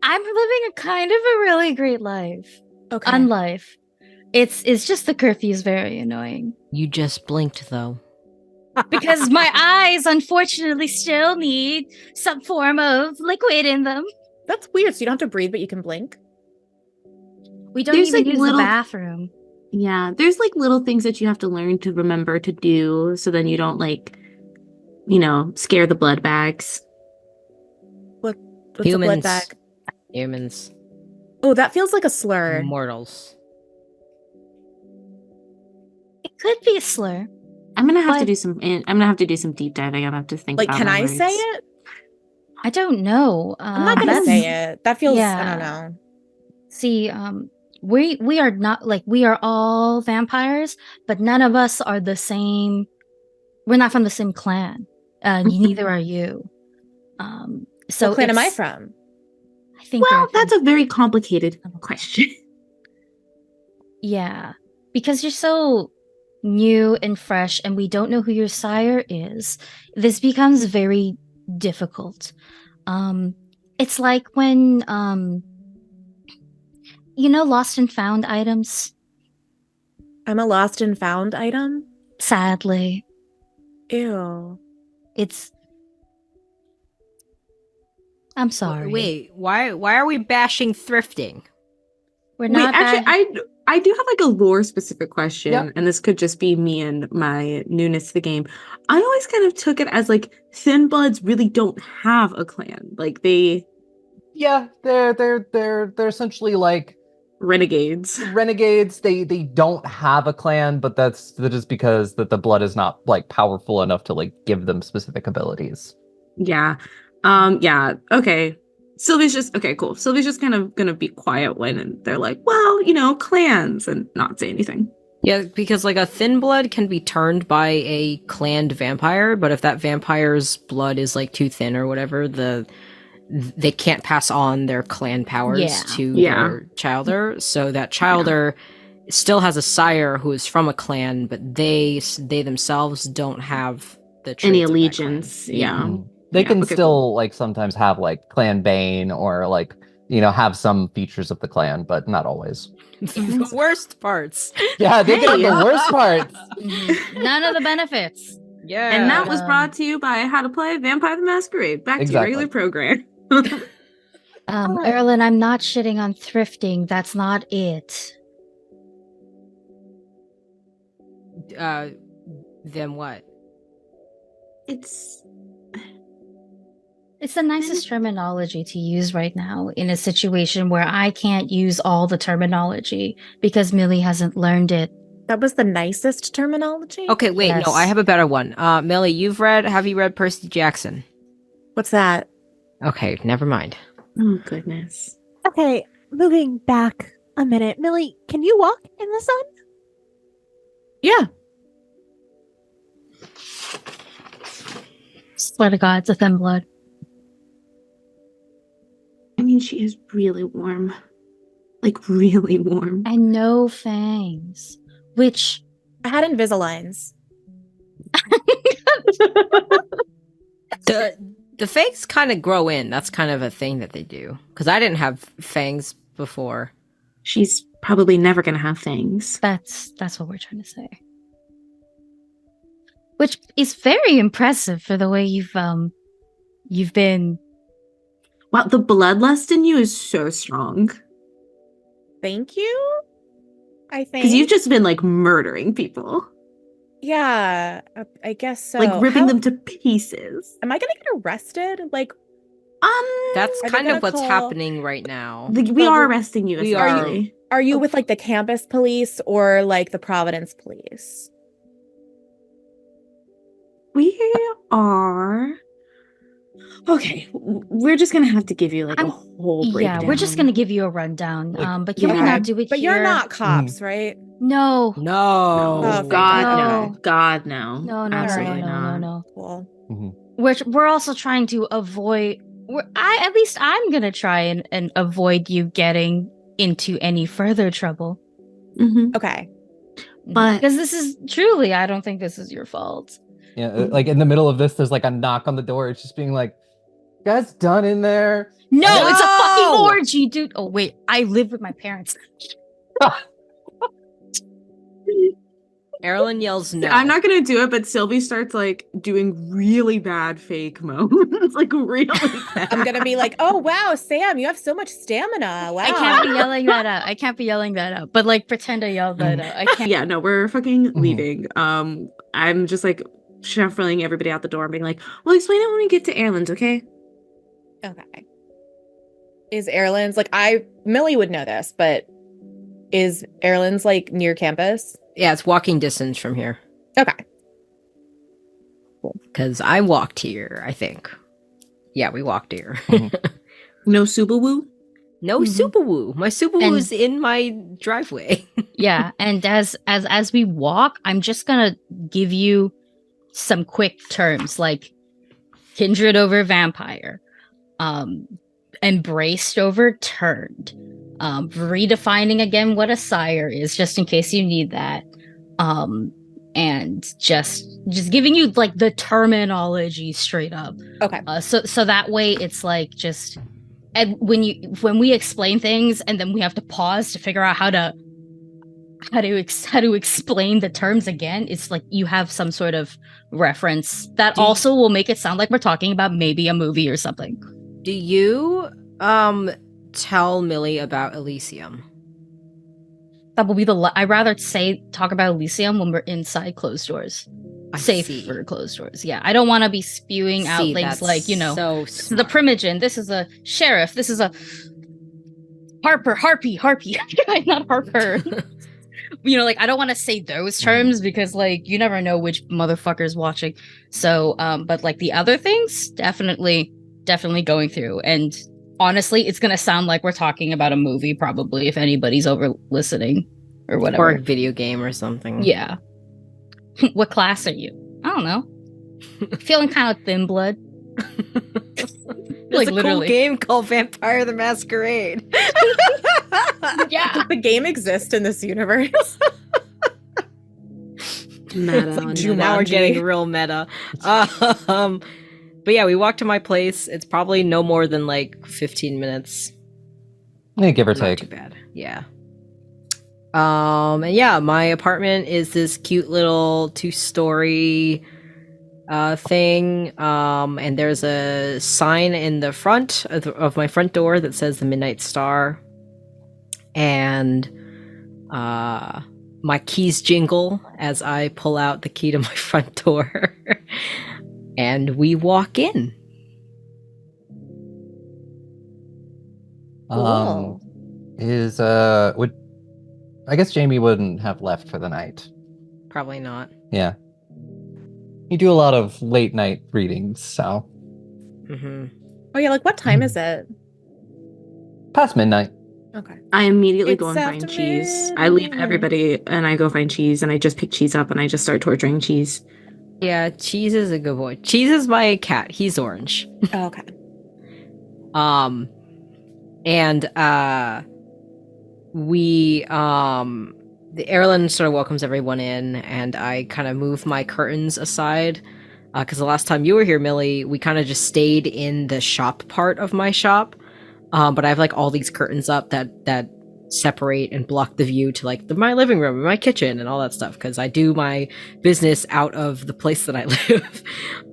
I'm living a kind of a really great life. Okay. On life. It's just the curfew is very annoying. You just blinked, though. Because my eyes unfortunately still need some form of liquid in them. That's weird. So you don't have to breathe, but you can blink. We don't There's, even like, use little- the bathroom. Yeah, there's like little things that you have to learn to remember to do so then you don't scare the blood bags. What's a blood Humans. bag? Humans. Oh, that feels like a slur. Mortals. It could be a slur. I'm gonna have to But- do some deep diving. I'm gonna have to think Like, about can my I say words. it? I don't know. I'm not gonna that's- say it. That feels, I yeah. don't know. See, we are not like we are all vampires, but none of us are the same. We're not from the same clan. Neither are you. So What clan am I it's- from? I think. Well, you're that's from- a very complicated question. yeah, because you're so new and fresh, and we don't know who your sire is. This becomes very difficult. It's like when lost and found items. I'm a lost and found item? Sadly, Ew. I'm sorry. Wait, why are we bashing thrifting? We're Wait, not actually, I do have like a lore specific question, Yep. and this could just be me and my newness to the game. I always kind of took it as like Thin Bloods really don't have a clan. Like they're essentially like renegades. renegades. They don't have a clan, but that is because that the blood is not like powerful enough to like give them specific abilities. Yeah. Yeah. Okay. Sylvie's just okay, cool. Sylvie's just kind of gonna be quiet when they're like, well, clans, and not say anything. Yeah, because like a thin blood can be turned by a clanned vampire, but if that vampire's blood is like too thin or whatever, they can't pass on their clan powers to their childer. So that childer still has a sire who is from a clan, but they themselves don't have the traits Any of that allegiance. clan. Yeah. Mhm. They Yeah, can okay, still cool. like sometimes have like clan bane or like have some features of the clan, but not always. The worst parts. Yeah, they can Hey. have the worst parts. None of the benefits. Yeah. And that was Um, brought to you by How to Play Vampire the Masquerade. Back to your Exactly. regular program. Erlen, I'm not shitting on thrifting. That's not it. Then what? It's the nicest terminology to use right now in a situation where I can't use all the terminology because Millie hasn't learned it. That was the nicest terminology? Okay, wait, Yes. no, I have a better one. Millie, have you read Percy Jackson? What's that? Okay, never mind. Oh, goodness. Okay, moving back a minute. Millie, can you walk in the sun? Yeah. Swear to God, it's a thin blood. I mean, she is really warm. Like, really warm. And no fangs. Which I had Invisaligns. The fangs kind of grow in. That's kind of a thing that they do. Because I didn't have fangs before. She's probably never gonna have things. that's what we're trying to say. Which is very impressive for the way you've been. Wow, the bloodlust in you is so strong. Thank you. I think Because you've just been like murdering people. Yeah, I guess so. Like ripping them to pieces. Am I gonna get arrested? Like, That's Are they kind of gonna what's call- happening right now. We are arresting you. We are. essentially. are you with like the campus police or like the Providence police? We are. Okay, we're just gonna have to give you like a whole breakdown. Yeah, we're just gonna give you a rundown. Like, But can we yeah. not do it But here? you're not cops, right? No. No. Oh, No, thank God, God. no. God, no. No, no, Absolutely no, no, no, not. no. Cool. We're also trying to avoid. At least I'm gonna try and avoid you getting into any further trouble. Mhm. Okay. But- because this is truly, I don't think this is your fault. Yeah, like in the middle of this, there's like a knock on the door. It's just being like, "You guys done in there?" No, it's a fucking No! orgy, dude. Oh wait, I live with my parents. Erilyn yells no. I'm not gonna do it, but Sylvie starts like doing really bad fake moans, like really bad. I'm gonna be like, oh wow, Sam, you have so much stamina. Wow. I can't be yelling that out. I can't be yelling that out. But like, pretend I yelled that out. I can't. Yeah, no, we're fucking Mhm. leaving. I'm just like shuffling everybody out the door and being like, "We'll explain it when we get to Airlands, okay?" Okay. Is Airlands like Millie would know this, but is Airlands like near campus? Yeah, it's walking distance from here. Okay. Because I walked here, I think. Yeah, we walked here. No Subaru. No Mhm. Subaru. My Subaru And- is in my driveway. Yeah, and as we walk, I'm just gonna give you some quick terms like kindred over vampire, embraced over turned, redefining again what a sire is, just in case you need that, and just giving you like the terminology straight up. Okay. So that way it's like just, and when we explain things and then we have to pause to figure out how to explain the terms again, it's like you have some sort of reference that also will make it sound like we're talking about maybe a movie or something. Do you tell Millie about Elysium? That will be I'd rather talk about Elysium when we're inside closed doors. I Safe see. for closed doors. Yeah, I don't want to be spewing out See, things that's like, so this is the primogen, this is a sheriff, this is a harpy, not Harper. Like, I don't want to say those terms because, like, you never know which motherfucker's watching. So, but like the other things, definitely going through. And honestly, it's gonna sound like we're talking about a movie, probably, if anybody's over listening or whatever. Or a video game or something. Yeah. What class are you? I don't know. Feeling kind of thin blood. There's Like, a literally. cool game called Vampire the Masquerade. Yeah. Does the game exist in this universe? Meta It's like on Jumanji. meta. Now we're getting real meta. But yeah, we walked to my place. It's probably no more than like 15 minutes. Yeah, give or Not take. too bad. Yeah. And yeah, my apartment is this cute little 2-story thing. And there's a sign in the front of my front door that says the Midnight Star. And my keys jingle as I pull out the key to my front door. And we walk in. Cool. Would I guess Jamie wouldn't have left for the night. Probably not. Yeah. You do a lot of late night readings, so Mm-hmm. Oh yeah, like what time is it? past midnight. Okay. I immediately go It's and find cheese. I leave everybody and I go find cheese and I just pick cheese up and I just start torturing cheese. Yeah, Cheese is a good boy. Cheese is my cat. He's orange. Okay. And the Erlen sort of welcomes everyone in, and I kind of move my curtains aside because the last time you were here, Millie, we kind of just stayed in the shop part of my shop. But I have like all these curtains up that separate and block the view to like my living room and my kitchen and all that stuff because I do my business out of the place that I live.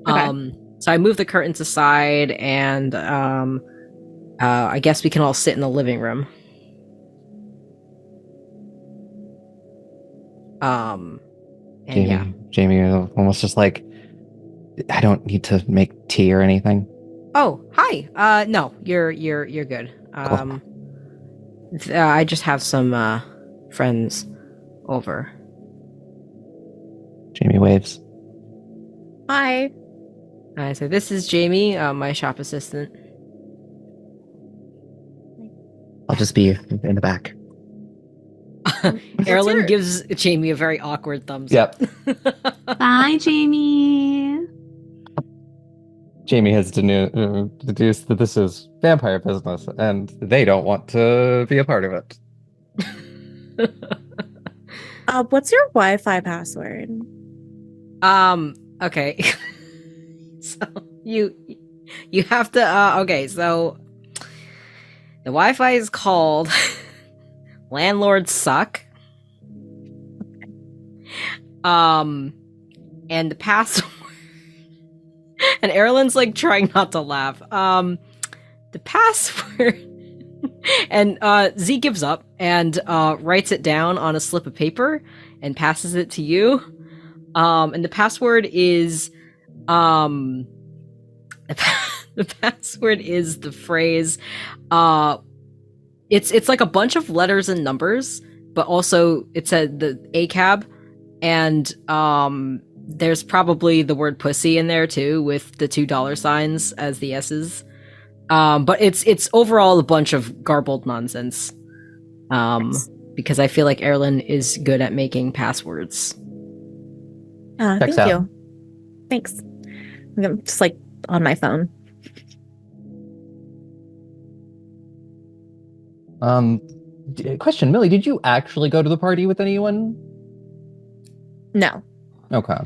Okay. So I move the curtains aside, and I guess we can all sit in the living room. And Jamie, yeah. Jamie almost just like, I don't need to make tea or anything. Oh, hi. No, you're good. Cool. I just have some friends over. Jamie waves. Hi. I say, this is Jamie, my shop assistant. I'll just be in the back. Erlen gives Jamie a very awkward thumbs Yep. up. Bye, Jamie. Jamie has deduced that this is vampire business, and they don't want to be a part of it. What's your Wi-Fi password? Okay. So you have to okay, so the Wi-Fi is called Landlords Suck. And the password and Erlen's like trying not to laugh. The password and Z gives up and writes it down on a slip of paper and passes it to you. And the password is the password is the phrase it's like a bunch of letters and numbers, but also it said the ACAB, and there's probably the word pussy in there too with the $2 as the S's. But it's overall a bunch of garbled nonsense. Because I feel like Erlen is good at making passwords. Thank you. Thanks. I'm just like on my phone. Question, Millie, did you actually go to the party with anyone? No. Okay.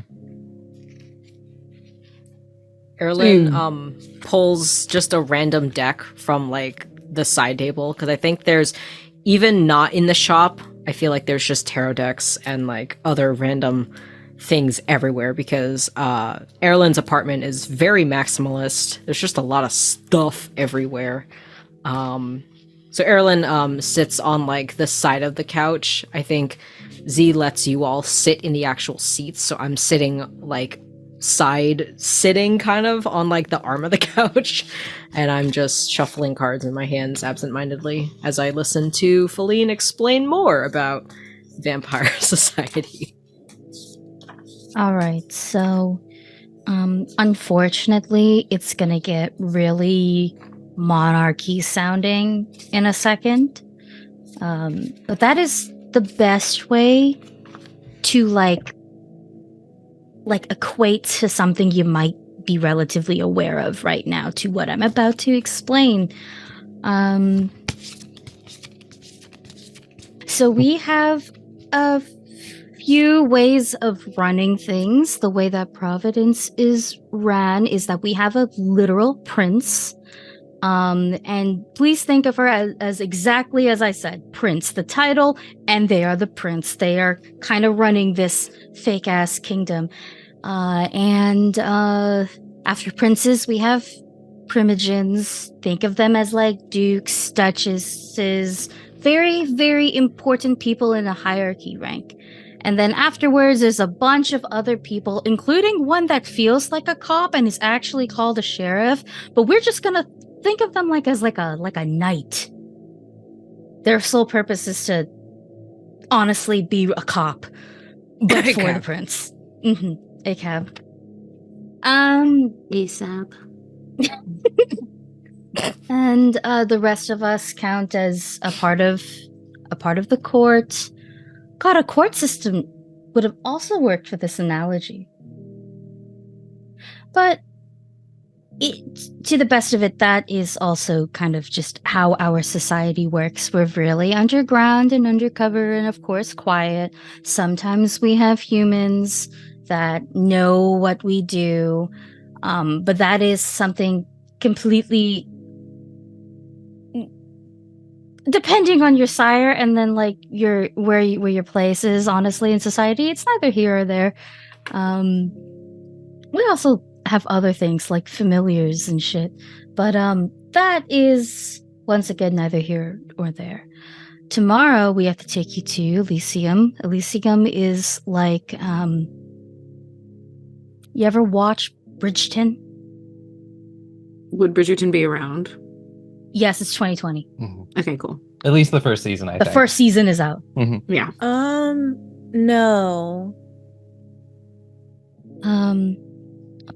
Erlen pulls just a random deck from like the side table because I think there's even not in the shop. I feel like there's just tarot decks and like other random things everywhere because Erlen's apartment is very maximalist. There's just a lot of stuff everywhere. So Erlen sits on like the side of the couch. I think Z lets you all sit in the actual seats, so I'm sitting like side sitting kind of on like the arm of the couch, and I'm just shuffling cards in my hands absentmindedly as I listen to Feline explain more about Vampire Society. All right, so unfortunately, it's gonna get really monarchy sounding in a second. But that is the best way to like equate to something you might be relatively aware of right now to what I'm about to explain. So we have a few ways of running things. The way that Providence is ran is that we have a literal prince. And please think of her as exactly as I said, Prince, the title, and they are the prince. They are kind of running this fake ass kingdom. And after princes, we have primogens. Think of them as like dukes, duchesses, very, very important people in a hierarchy rank. And then afterwards, there's a bunch of other people, including one that feels like a cop and is actually called a sheriff. But we're just gonna think of them like as like a knight. Their sole purpose is to honestly be a cop, but for the prince. A cab. ASAP. And the rest of us count as a part of the court. God, a court system would have also worked for this analogy. But to the best of it, that is also kind of just how our society works. We're really underground and undercover and, of course, quiet. Sometimes we have humans that know what we do, but that is something completely depending on your sire and then like where your place is. Honestly, in society, it's neither here or there. We also have other things like familiars and shit, but that is once again neither here or there. Tomorrow we have to take you to Elysium. Elysium is like you ever watch Bridgerton? Would Bridgerton be around? Yes, it's 2020. Mhm. Okay, cool. At least the first season, I The think. first season is out. Yeah. No.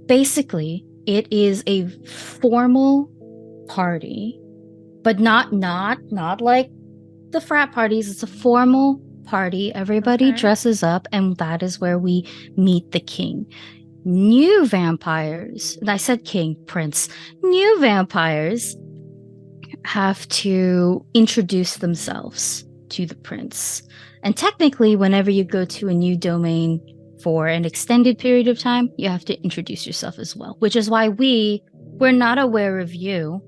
Basically, it is a formal party, but not like the frat parties. It's a formal party. Everybody Okay. dresses up, and that is where we meet the king. New vampires, and I said king, prince. New vampires have to introduce themselves to the prince. And technically, whenever you go to a new domain for an extended period of time, you have to introduce yourself as well, which is why we're not aware of you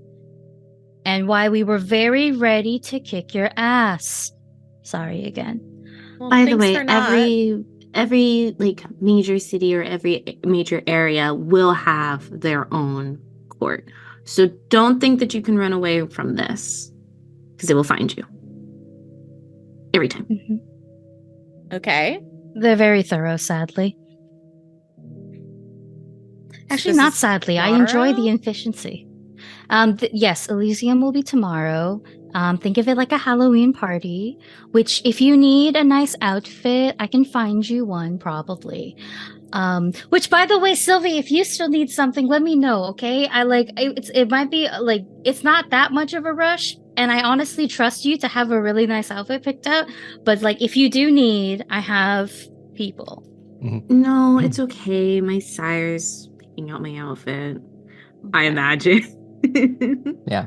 and why we were very ready to kick your ass. Sorry again. Well, By the thanks way, for not. every like major city or every major area will have their own court. So don't think that you can run away from this, because it will find you every time. Okay. They're very thorough, sadly. Actually, this not is sadly. I enjoy the tomorrow? efficiency. Yes, Elysium will be tomorrow. Think of it like a Halloween party, which if you need a nice outfit, I can find you one probably. Which by the way, Sylvie, if you still need something, let me know, okay? It might be like it's not that much of a rush, and I honestly trust you to have a really nice outfit picked out, but like if you do need, I have people. No, it's okay. My sire's picking out my outfit. I imagine. Yeah.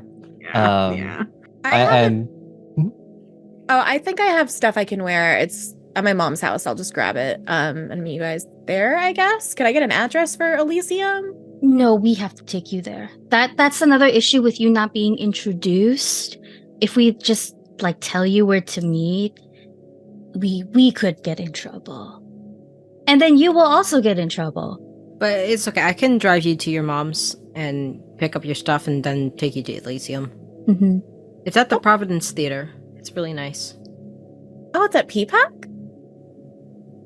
Yeah. I have And I think I have stuff I can wear. It's at my mom's house. I'll just grab it and meet you guys there, I guess. Can I get an address for Elysium? No, we have to take you there. That's another issue with you not being introduced. If we just like tell you where to meet, we could get in trouble. And then you will also get in trouble. But it's okay. I can drive you to your mom's and pick up your stuff and then take you to Elysium. Mm-hmm. It's at the Providence Theater. It's really nice. Oh, it's at Peacock?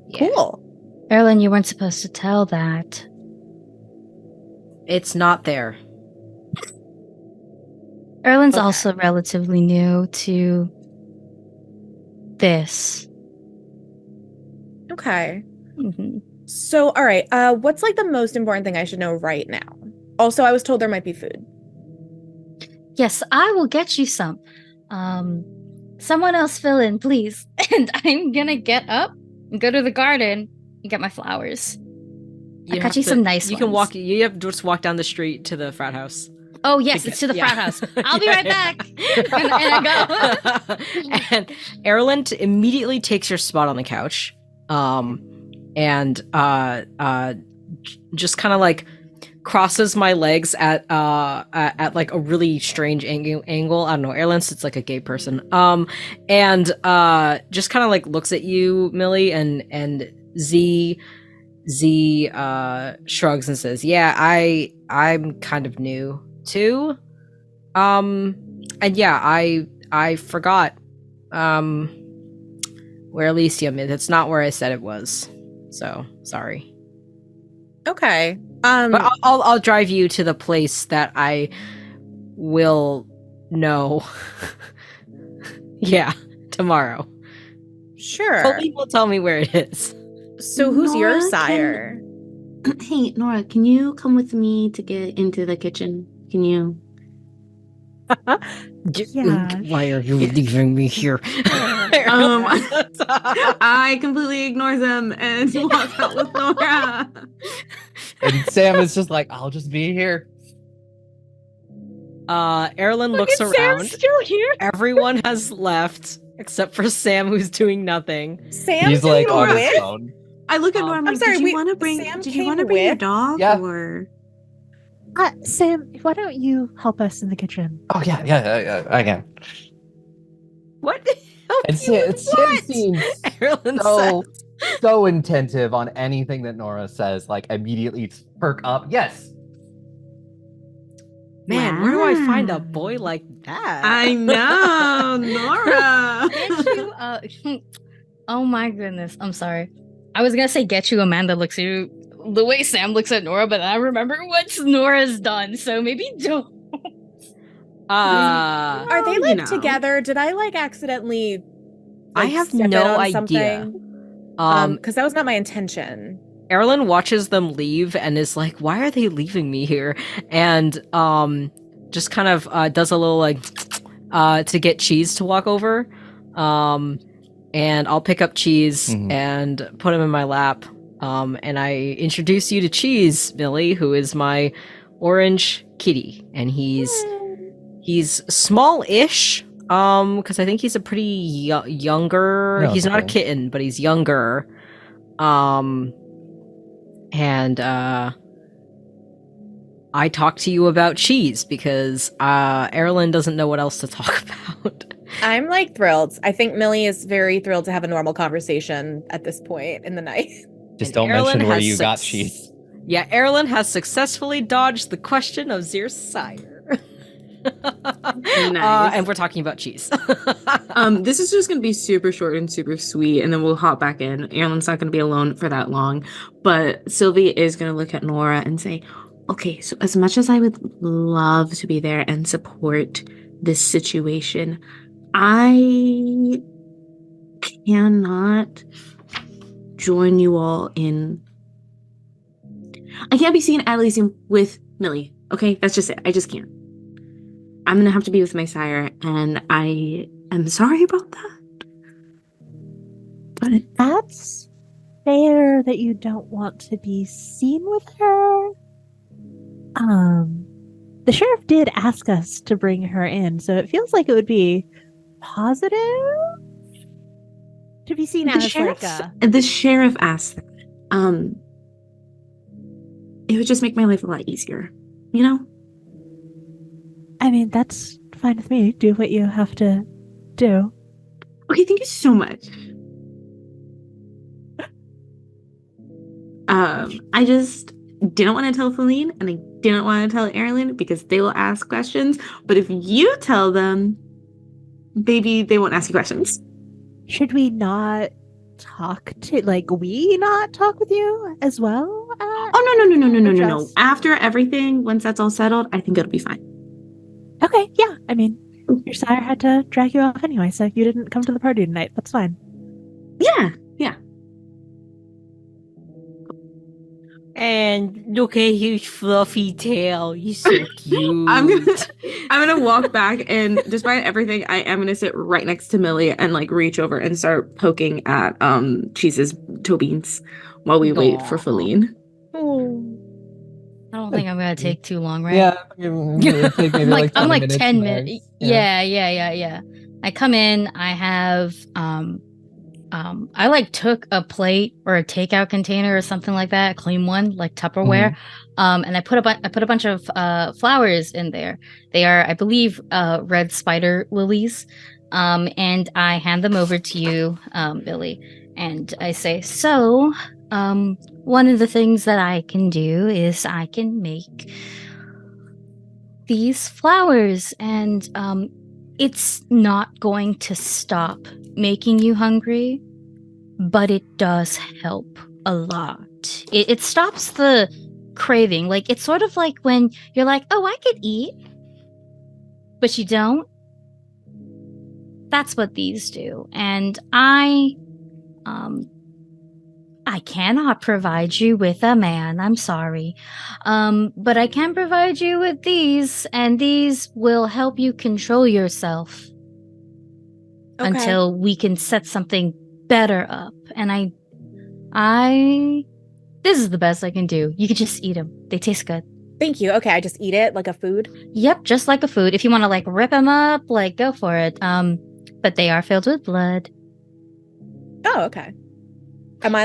Yeah. Cool. Erlen, you weren't supposed to tell that. It's not there. Erlen's Okay. also relatively new to this. Okay. Mm-hmm. So, all right. What's like the most important thing I should know right now? Also, I was told there might be food. Yes, I will get you some. Someone else fill in, please. And I'm gonna get up and go to the garden and get my flowers. I got you some nice You ones. can walk. You have to just walk down the street to the frat house. Oh yes, it's to the frat house. I'll be right back. and I go. And Erland immediately takes your spot on the couch, and just kind of like crosses my legs at like a really strange angle. I don't know. Erland sits like a gay person. And just kind of like looks at you, Millie, and Z shrugs and says, "Yeah, I'm kind of new too. And yeah, I forgot where Elysium is. It's not where I said it was. So sorry. Okay. But I'll drive you to the place that I will know. Yeah, tomorrow. Sure. Colby will tell me where it is. So who's your Nora, sire? Hey, Nora, can you come with me to get into the kitchen? Can you? Yeah. Why are you leaving me here? I completely ignore them and walk out with Nora. And Sam is just like, I'll just be here. Erlen Look looks at around. Sam's still here. Everyone has left except for Sam, who's doing nothing. Sam He's like came on his with. phone. I look at Nora. I'm I'm like, sorry, did you want to bring? Sam Did you came want to bring your with- dog? Yeah. Or Sam, why don't you help us in the kitchen? Oh yeah, I can. What? And Sam seems Erlen so attentive on anything that Nora says, like immediately perk up. Yes. Man, where do I find a Wow. boy like that? I know, Nora. Get you oh my goodness. I'm sorry. I was gonna say get you a man that looks at you the way Sam looks at Nora, but I remember what Nora's done, so maybe don't. Are they Well, like you know. together? Did I like accidentally? I like, have step in no on idea. something? Because that was not my intention. Erlen watches them leave and is like, why are they leaving me here? And just kind of does a little like to get Cheese to walk over. And I'll pick up Cheese and put him in my lap. And I introduce you to Cheese, Millie, who is my orange kitty. And he's small-ish. Because I think he's a pretty younger. He's not a Okay. kitten, but he's younger. And I talk to you about Cheese because Erlen doesn't know what else to talk about. I'm like thrilled. I think Millie is very thrilled to have a normal conversation at this point in the night. Just And don't mention Erlen where has you got Cheese. Yeah, Erlen has successfully dodged the question of Zir's sire. Nice. And we're talking about Cheese. This is just gonna be super short and super sweet, and then we'll hop back in. Aaron's not gonna be alone for that long, but Sylvie is gonna look at Nora and say, "Okay, so as much as I would love to be there and support this situation, I cannot join you all in. I can't be seen at Elysium with Millie. Okay, that's just it. I just can't. I'm gonna have to be with my sire, and I am sorry about that. But That's fair that you don't want to be seen with her. The sheriff did ask us to bring her in, so it feels like it would be positive to be seen as like a. the sheriff asked that. It would just make my life a lot easier, you know? I mean, that's fine with me. Do what you have to do. Okay, thank you so much. I just didn't want to tell Feline, and I didn't want to tell Erlen because they will ask questions. But if you tell them, maybe they won't ask you questions. Should we not talk to we not talk with you as well? Oh no. Just- After everything, once that's all settled, I think it'll be fine. Okay, yeah. I mean, your sire had to drag you off anyway, so you didn't come to the party tonight. That's fine. Yeah. And look at his fluffy tail. He's so cute. I'm gonna walk back, and despite everything, I am gonna sit right next to Millie and like reach over and start poking at Cheese's toe beans while we wait for Aw. Feline. I don't think I'm gonna take too long, right? Yeah, it'll take maybe like 20 I'm like minutes 10 max. minutes. Yeah. I come in, I have I like took a plate or a takeout container or something like that, a clean one, like Tupperware. And I put a bunch of flowers in there. They are, I believe, red spider lilies. And I hand them over to you, Billy. And I say, so, one of the things that I can do is I can make these flowers, and it's not going to stop making you hungry, but it does help a lot. It stops the craving. Like, it's sort of like when you're like, oh, I could eat, but you don't. That's what these do. And I I cannot provide you with a man. I'm sorry. But I can provide you with these, and these will help you control yourself until we can set something better up. And this is the best I can do. You can just eat them. They taste good. Thank you. Okay, I just eat it like a food. Yep, just like a food. If you want to like rip them up, like go for it. But they are filled with blood. Oh, okay. Am I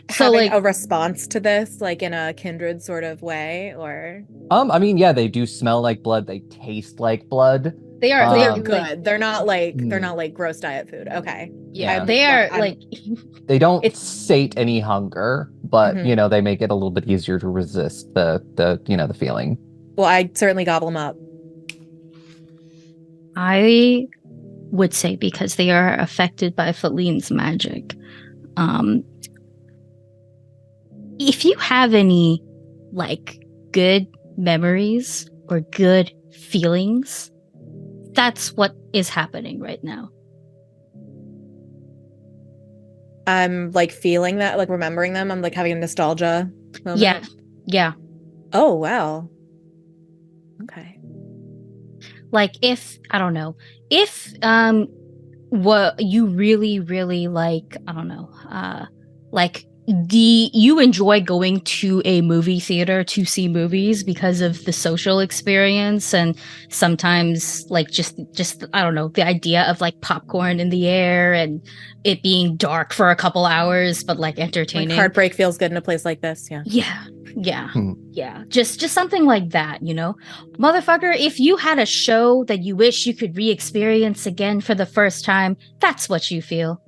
having a response to this, like in a kindred sort of way, or? I mean, yeah, they do smell like blood. They taste like blood. They are. They're good. They're not like gross diet food. Okay. Yeah, they are like. They don't sate any hunger, but they make it a little bit easier to resist the feeling. Well, I certainly gobble them up. I would say because they are affected by Feline's magic. If you have any like good memories or good feelings, that's what is happening right now. I'm like feeling that, like remembering them. I'm like having a nostalgia moment. Yeah. Oh, wow. Okay. Like if what you really, really like, I don't know, like you enjoy going to a movie theater to see movies because of the social experience, and sometimes like just I don't know, the idea of like popcorn in the air and it being dark for a couple hours but like entertaining. Like heartbreak feels good in a place like this. Yeah, just something like that, motherfucker. If you had a show that you wish you could re-experience again for the first time, that's what you feel.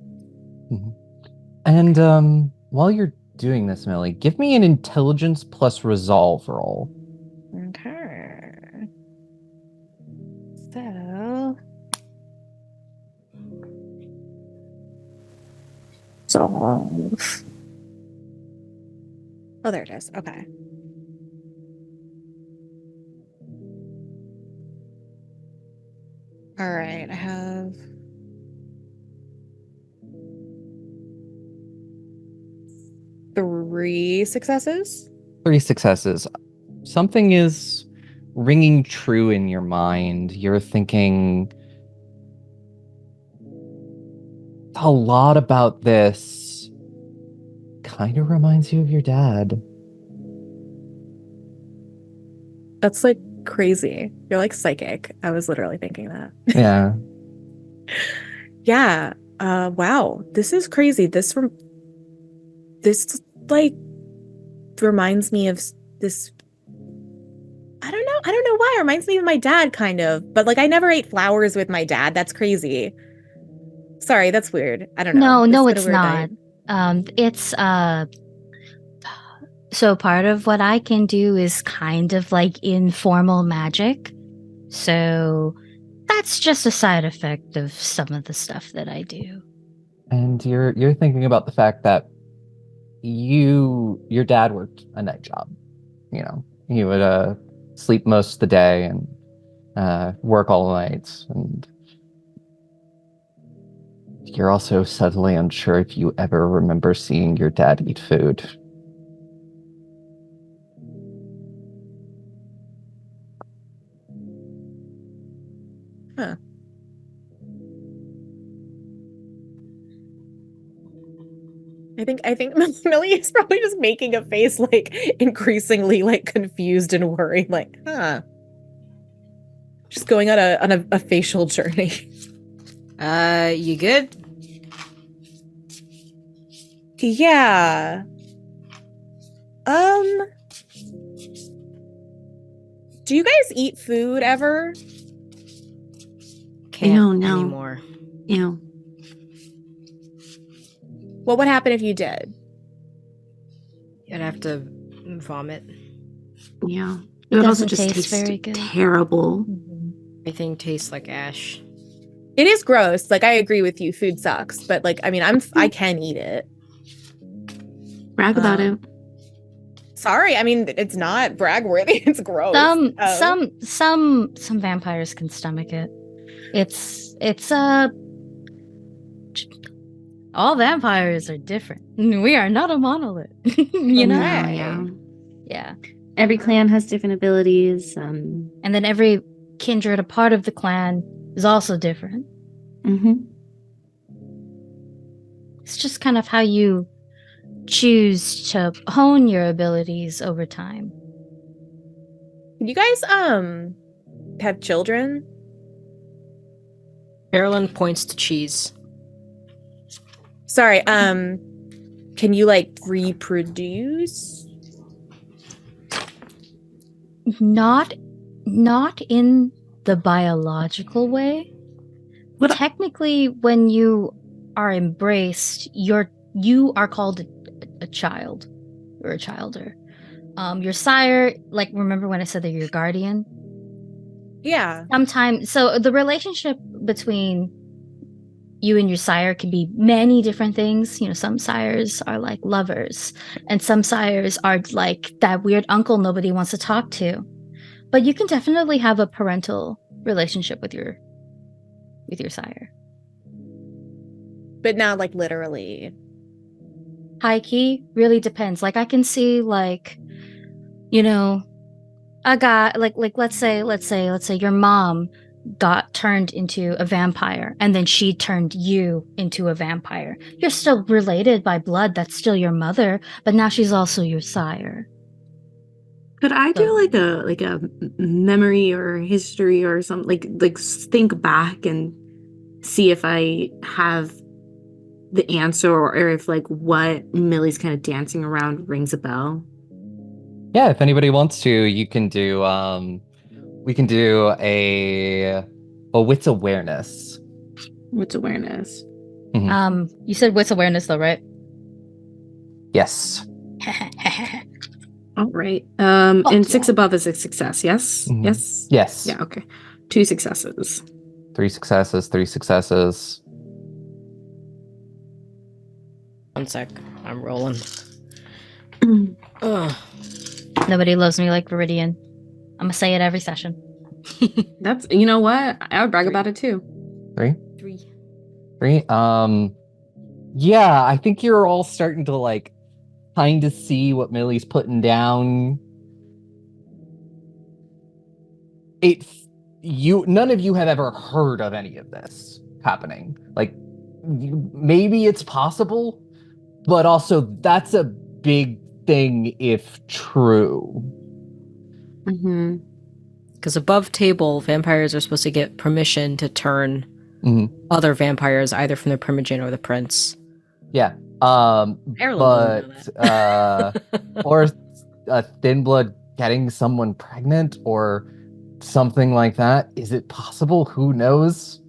And while you're doing this, Millie, give me an intelligence plus resolve roll. Okay. So. Oh, there it is. Okay. All right. I have 3 successes. 3 successes. Something is ringing true in your mind. You're thinking a lot about this. Kind of reminds you of your dad. That's like crazy. You're like psychic. I was literally thinking that. Yeah. Yeah. Wow. This is crazy. This like reminds me of this. I don't know why. It reminds me of my dad kind of. But like I never ate flowers with my dad. That's crazy. Sorry, that's weird. I don't know. No, it's not. It's so part of what I can do is kind of like informal magic. So that's just a side effect of some of the stuff that I do. And you're thinking about the fact that your dad worked a night job. He would sleep most of the day and work all the nights. And you're also suddenly unsure if you ever remember seeing your dad eat food. Huh. I think Millie is probably just making a face like increasingly like confused and worried, like, just going on a facial journey. You good? Yeah. Do you guys eat food ever? Can't anymore. Yeah. What would happen if you did? You'd have to vomit. Yeah. It would also just taste very good. Terrible. Everything tastes like ash. It is gross. Like I agree with you. Food sucks, but like I mean, I can eat it. Brag about it. Sorry, I mean it's not brag worthy. It's gross. Some vampires can stomach it. It's all vampires are different. We are not a monolith. You know? Okay. Yeah. Yeah. Every clan has different abilities. And then every kindred, a part of the clan, is also different. Mm-hmm. It's just kind of how you choose to hone your abilities over time. You guys have children? Carolyn points to cheese. Sorry, can you like reproduce? Not in the biological way. What- Technically, when you are embraced, you are called a child or a childer. Your sire, like, remember when I said that you're your guardian? Yeah. Sometimes, so the relationship between you and your sire can be many different things. You know, some sires are like lovers, and some sires are like that weird uncle nobody wants to talk to. But you can definitely have a parental relationship with your sire. But not like literally. High key really depends. Like I can see like, you know, a guy like let's say your mom got turned into a vampire and then she turned you into a vampire. You're still related by blood, that's still your mother, but now she's also your sire. Could I do So- like a memory or history or something, like think back and see if I have the answer, or if like what Millie's kind of dancing around rings a bell? Yeah, if anybody wants to, you can do we can do a wits awareness. What's awareness? You said wits awareness though, right? Yes. All right. Fuck And 6 yeah. above is a success. Yes. Mhm. Yes. Yes. Yeah. Okay. 2 successes. 3 successes, 3 successes. 1 sec. I'm rolling. Mm. Ugh. Nobody loves me like Viridian. I'm gonna say it every session. That's, you know what? I would brag about it too. 3. 3. 3. Yeah, I think you're all starting to like kind of see what Millie's putting down. None of you have ever heard of any of this happening. Like, maybe it's possible, but also that's a big thing if true. Mm-hmm. Because above table, vampires are supposed to get permission to turn other vampires, either from the primogen or the prince. Yeah. Ireland doesn't know that. Or a thin blood getting someone pregnant or something like that. Is it possible? Who knows?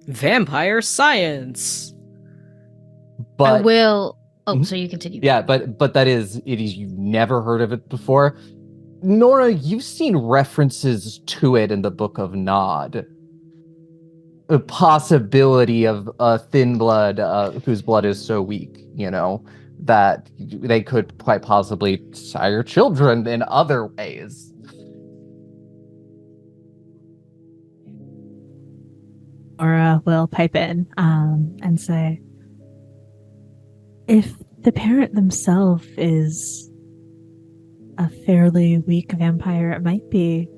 Vampire science. But I will. Oh, Mhm. so you continue. yeah, but it is you've never heard of it before. Nora, you've seen references to it in the Book of Nod. A possibility of a thin blood whose blood is so weak, that they could quite possibly sire children in other ways. Nora will pipe in and say, if the parent themselves is a fairly weak vampire, it might be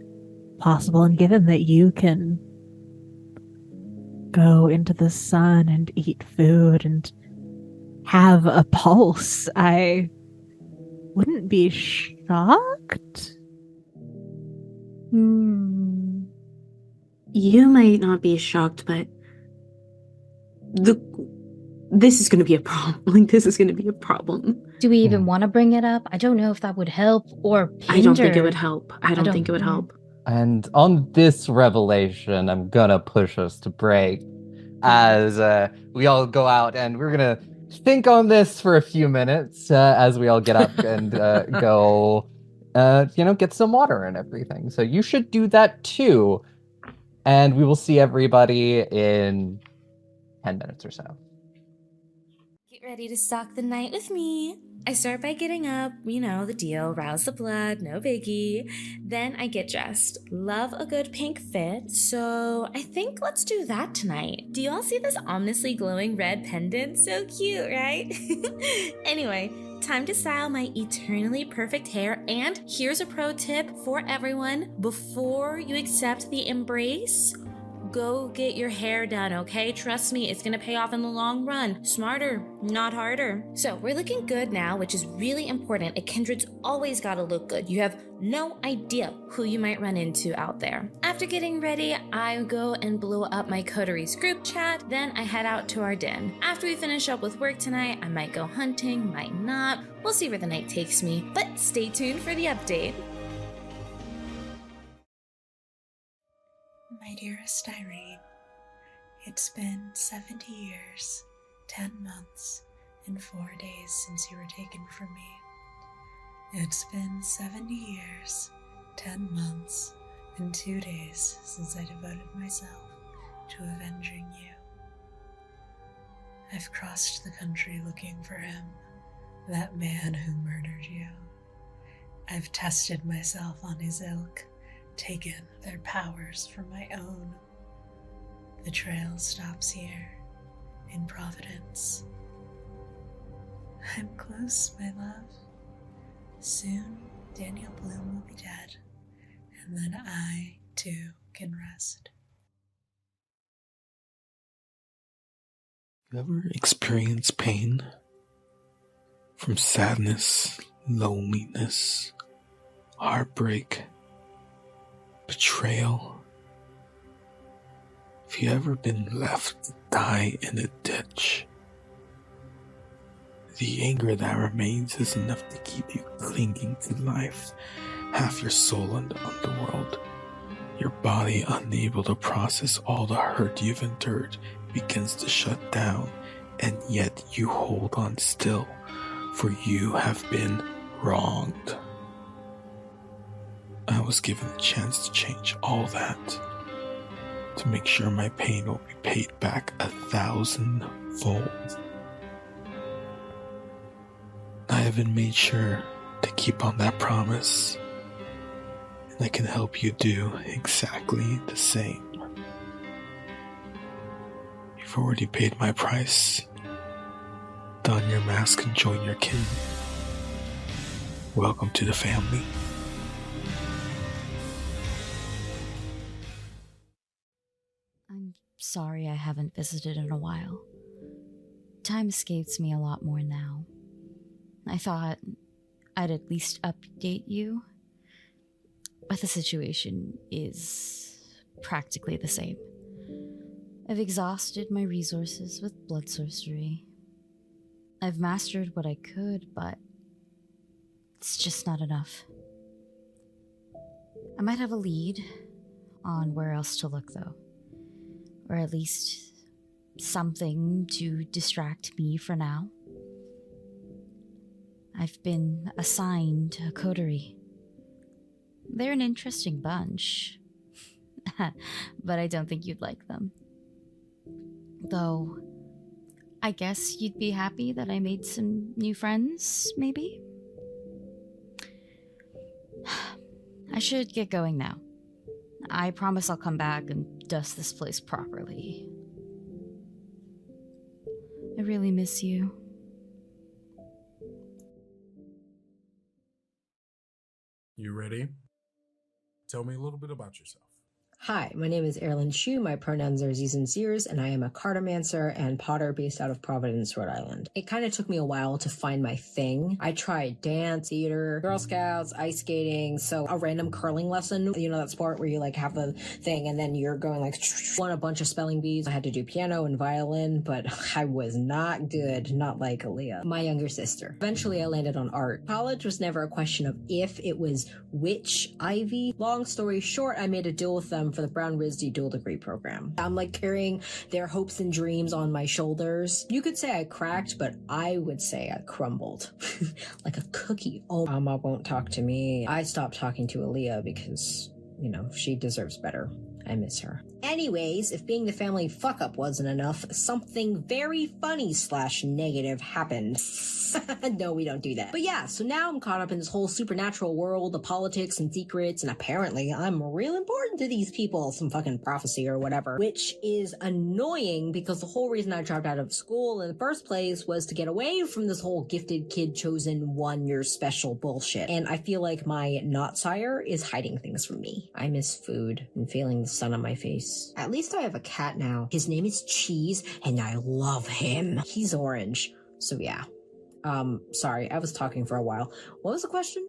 possible. And given that you can go into the sun and eat food and have a pulse, I wouldn't be shocked. You might not be shocked, but this is going to be a problem. Like, this is going to be a problem. Do we even want to bring it up? I don't know if that would help or hinder. I don't think it would help. I don't think it would help. And on this revelation, I'm gonna push us to break as we all go out, and we're gonna think on this for a few minutes as we all get up and go, get some water and everything. So you should do that too. And we will see everybody in 10 minutes or so. Get ready to stalk the night with me. I start by getting up, you know, the deal, rouse the blood, no biggie. Then I get dressed. Love a good pink fit, so I think let's do that tonight. Do you all see this ominously glowing red pendant? So cute, right? Anyway, time to style my eternally perfect hair, and here's a pro tip for everyone. Before you accept the embrace, go get your hair done, okay? Trust me, it's gonna pay off in the long run. Smarter, not harder. So we're looking good now, which is really important. A kindred's always gotta look good. You have no idea who you might run into out there. After getting ready, I go and blow up my coterie's group chat. Then I head out to our den. After we finish up with work tonight, I might go hunting, might not. We'll see where the night takes me, but stay tuned for the update. My dearest Irene, it's been 70 years, 10 months, and 4 days since you were taken from me. It's been 70 years, 10 months, and 2 days since I devoted myself to avenging you. I've crossed the country looking for him, that man who murdered you. I've tested myself on his ilk, taken their powers for my own. The trail stops here, in Providence. I'm close, my love. Soon, Daniel Bloom will be dead, and then I, too, can rest. You ever experience pain? From sadness, loneliness, heartbreak, betrayal. Have you ever been left to die in a ditch? The anger that remains is enough to keep you clinging to life, half your soul in the underworld. Your body, unable to process all the hurt you've endured, begins to shut down, and yet you hold on still, for you have been wronged. I was given a chance to change all that, to make sure my pain will be paid back 1,000-fold. I haven't made sure to keep on that promise, and I can help you do exactly the same. You've already paid my price. Don your mask and join your kin. Welcome to the family. I'm sorry I haven't visited in a while. Time escapes me a lot more now. I thought I'd at least update you, but the situation is practically the same. I've exhausted my resources with blood sorcery. I've mastered what I could, but it's just not enough. I might have a lead on where else to look, though. Or at least something to distract me for now. I've been assigned a coterie. They're an interesting bunch, but I don't think you'd like them. Though, I guess you'd be happy that I made some new friends, maybe? I should get going now. I promise I'll come back and dust this place properly. I really miss you. You ready? Tell me a little bit about yourself. Hi, my name is Erlyn Shu. My pronouns are Z's and Zers, and I am a cartomancer and potter based out of Providence, Rhode Island. It kind of took me a while to find my thing. I tried dance, theater, Girl Scouts, ice skating, so a random curling lesson, you know that sport where you like have the thing and then you're going like won a bunch of spelling bees. I had to do piano and violin, but I was not good, not like Aaliyah, my younger sister. Eventually I landed on art. College was never a question of if, it was which Ivy. Long story short, I made a deal with them for the Brown RISD dual degree program. I'm like carrying their hopes and dreams on my shoulders. You could say I cracked, but I would say I crumbled. Like a cookie. Oh, Mama won't talk to me. I stopped talking to Aaliyah because, you know, she deserves better. I miss her. Anyways, if being the family fuck-up wasn't enough, something very funny/negative happened. No, we don't do that. But yeah, so now I'm caught up in this whole supernatural world of politics and secrets, and apparently I'm real important to these people, some fucking prophecy or whatever, which is annoying because the whole reason I dropped out of school in the first place was to get away from this whole gifted kid chosen one, you're special bullshit. And I feel like my not sire is hiding things from me. I miss food and feeling the sun on my face. At least I have a cat now. His name is Cheese, and I love him. He's orange. So yeah. Sorry, I was talking for a while. What was the question?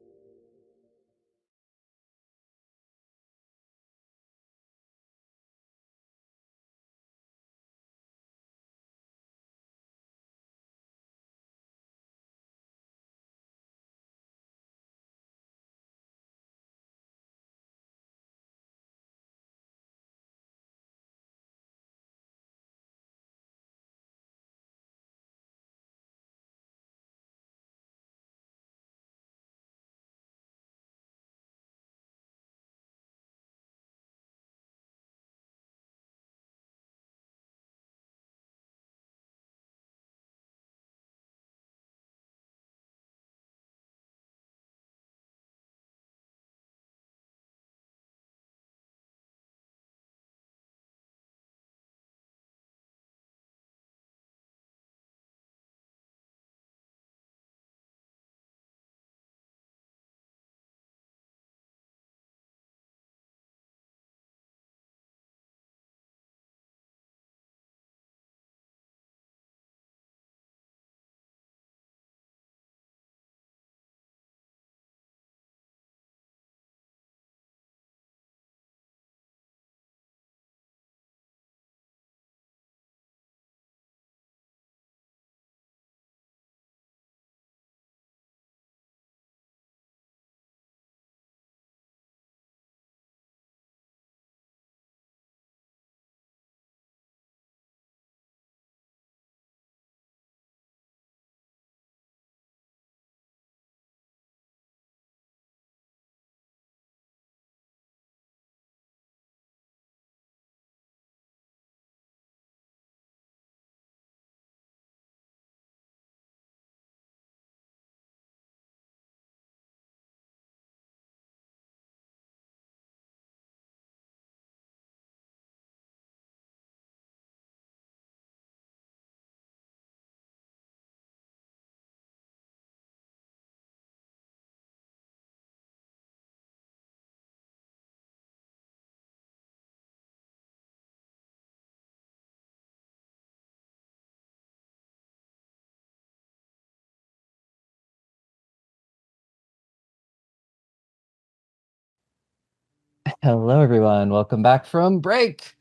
Hello, everyone. Welcome back from break.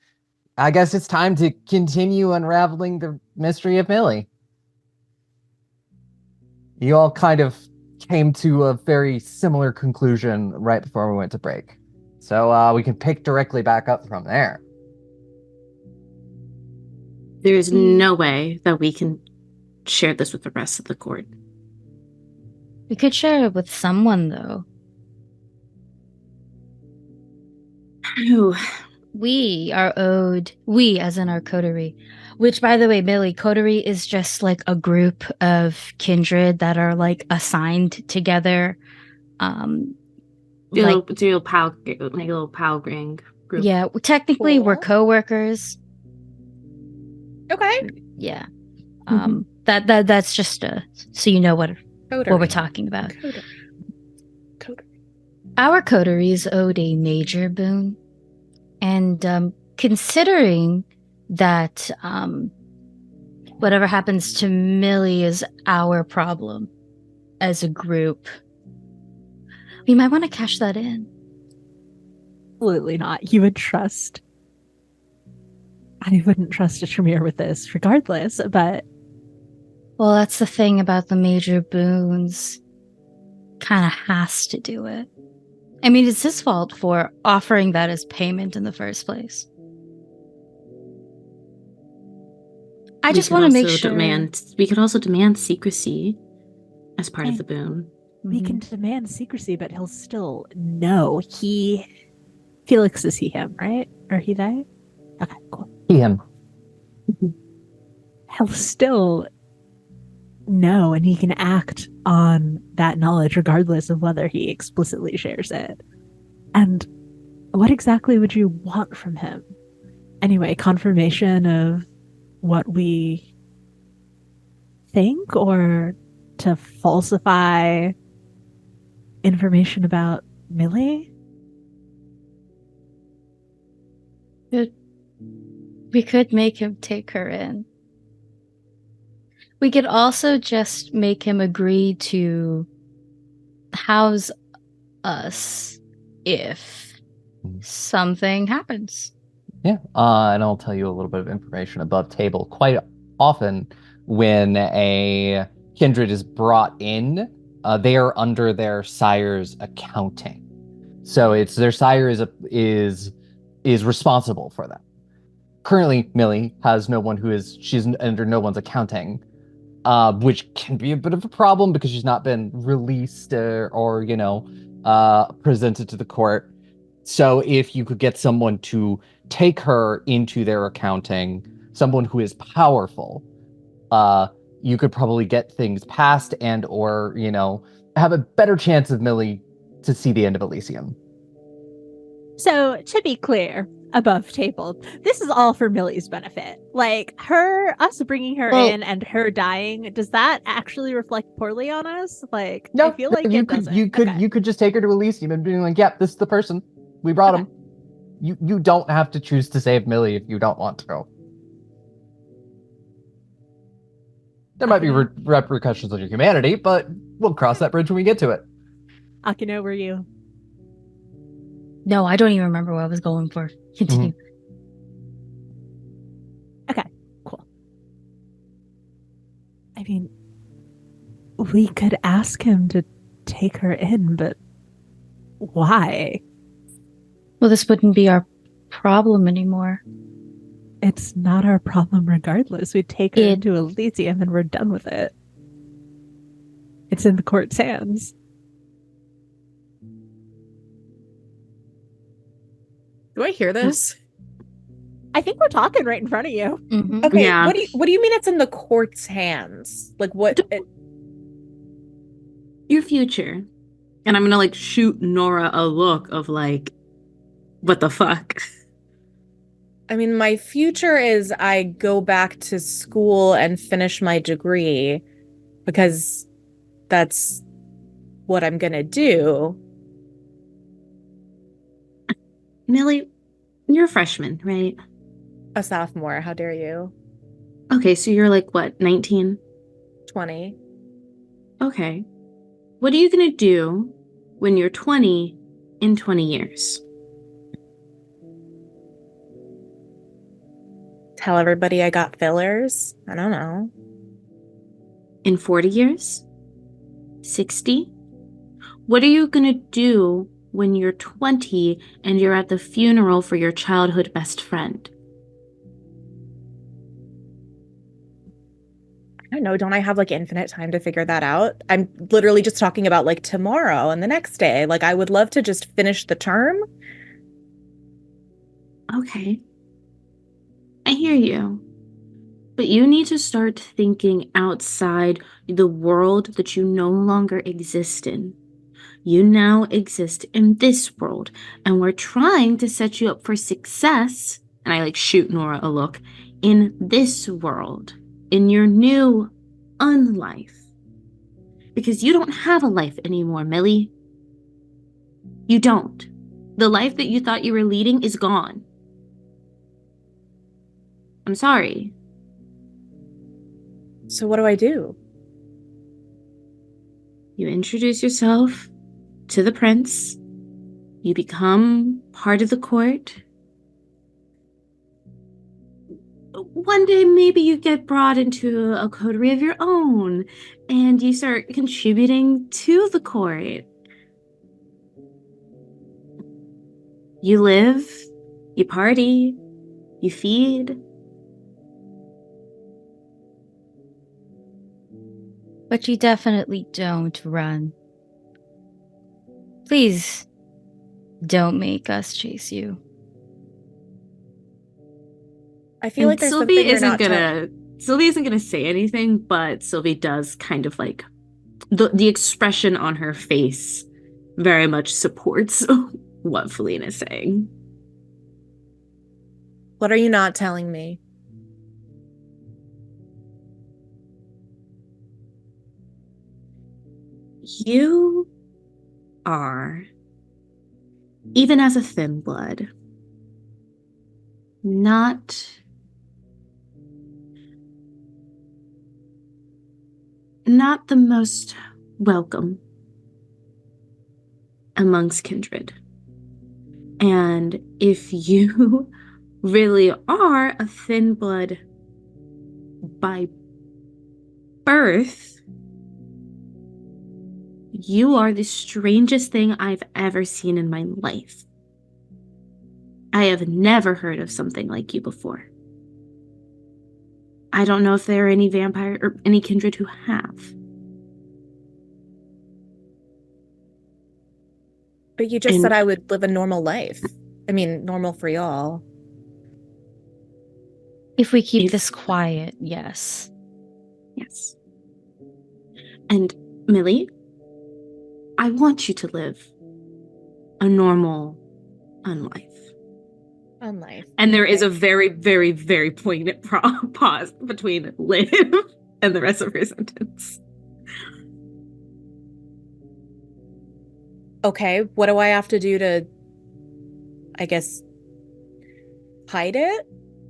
I guess it's time to continue unraveling the mystery of Millie. You all kind of came to a very similar conclusion right before we went to break. So we can pick directly back up from there. There's no way that we can share this with the rest of the court. We could share it with someone, though. Who? We are owed, we as in our coterie, which, by the way, Millie, coterie is just like a group of kindred that are like assigned together. Do a little pal gang group. Yeah, technically we're co-workers. Okay. Yeah. That's just so you know what we're talking about. Coterie. Our coterie is owed a major boon. And considering that whatever happens to Millie is our problem as a group, we might want to cash that in. Absolutely not. You would trust. I wouldn't trust a Tremere with this regardless, but. Well, that's the thing about the major boons. Kind of has to do it. I mean, it's his fault for offering that as payment in the first place. I just want to make sure. We could also demand secrecy as part of the boon. We can demand secrecy, but he'll still know. Felix is he him, right? Or he they? Okay, cool. Him. He'll still know, and he can act on that knowledge regardless of whether he explicitly shares it. And what exactly would you want from him? Anyway, confirmation of what we think, or to falsify information about Millie? We could make him take her in. We could also just make him agree to house us if something happens. Yeah, and I'll tell you a little bit of information above table. Quite often, when a kindred is brought in, they are under their sire's accounting. So it's their sire is responsible for them. Currently, Millie has no one she's under no one's accounting, which can be a bit of a problem because she's not been released or presented to the court. So if you could get someone to take her into their accounting, someone who is powerful, you could probably get things passed and or have a better chance of Millie to see the end of Elysium. So, to be clear, above table, this is all for Millie's benefit. Like, us bringing her in and her dying, does that actually reflect poorly on us? Like, no, I feel like it doesn't. You could just take her to Elysium and be like, yep, this is the person. We brought him. You don't have to choose to save Millie if you don't want to. There might be repercussions on your humanity, but we'll cross that bridge when we get to it. Akino, were you? No, I don't even remember what I was going for. Continue. Okay, cool. I mean, we could ask him to take her in, but why? Well, this wouldn't be our problem anymore. It's not our problem regardless. We take her into Elysium and we're done with it. It's in the court's hands. Do I hear this? I think we're talking right in front of you. Mm-hmm. Okay, Yeah. what do you mean it's in the court's hands? Like what? Your future. And I'm gonna shoot Nora a look of what the fuck? I mean, my future is I go back to school and finish my degree because that's what I'm gonna do. Millie, you're a freshman, right? A sophomore, how dare you? Okay, so you're what, 19? 20. Okay. What are you gonna do when you're 20 in 20 years? Tell everybody I got fillers? I don't know. In 40 years? 60? What are you gonna do when you're 20 and you're at the funeral for your childhood best friend? I don't know. Don't I have infinite time to figure that out? I'm literally just talking about tomorrow and the next day. I would love to just finish the term. Okay. I hear you. But you need to start thinking outside the world that you no longer exist in. You now exist in this world, and we're trying to set you up for success. And I shoot Nora a look in this world, in your new unlife. Because you don't have a life anymore, Millie. You don't. The life that you thought you were leading is gone. I'm sorry. So what do I do? You introduce yourself to the prince. You become part of the court. One day, maybe you get brought into a coterie of your own, and you start contributing to the court. You live, you party, you feed. But you definitely don't run. Please don't make us chase you. I feel like there's something you're not Sylvie isn't gonna say anything, but Sylvie does kind of like the expression on her face very much supports what Feline is saying. What are you not telling me? You are, even as a thin blood, not the most welcome amongst kindred. And if you really are a thin blood by birth, you are the strangest thing I've ever seen in my life. I have never heard of something like you before. I don't know if there are any vampire or any kindred who have. But you just said I would live a normal life. I mean, normal for y'all. If we keep this quiet, yes. Yes. And Millie, I want you to live a normal unlife. Unlife. And there is a very, very, very poignant pause between live and the rest of her sentence. Okay, what do I have to do to, I guess, hide it?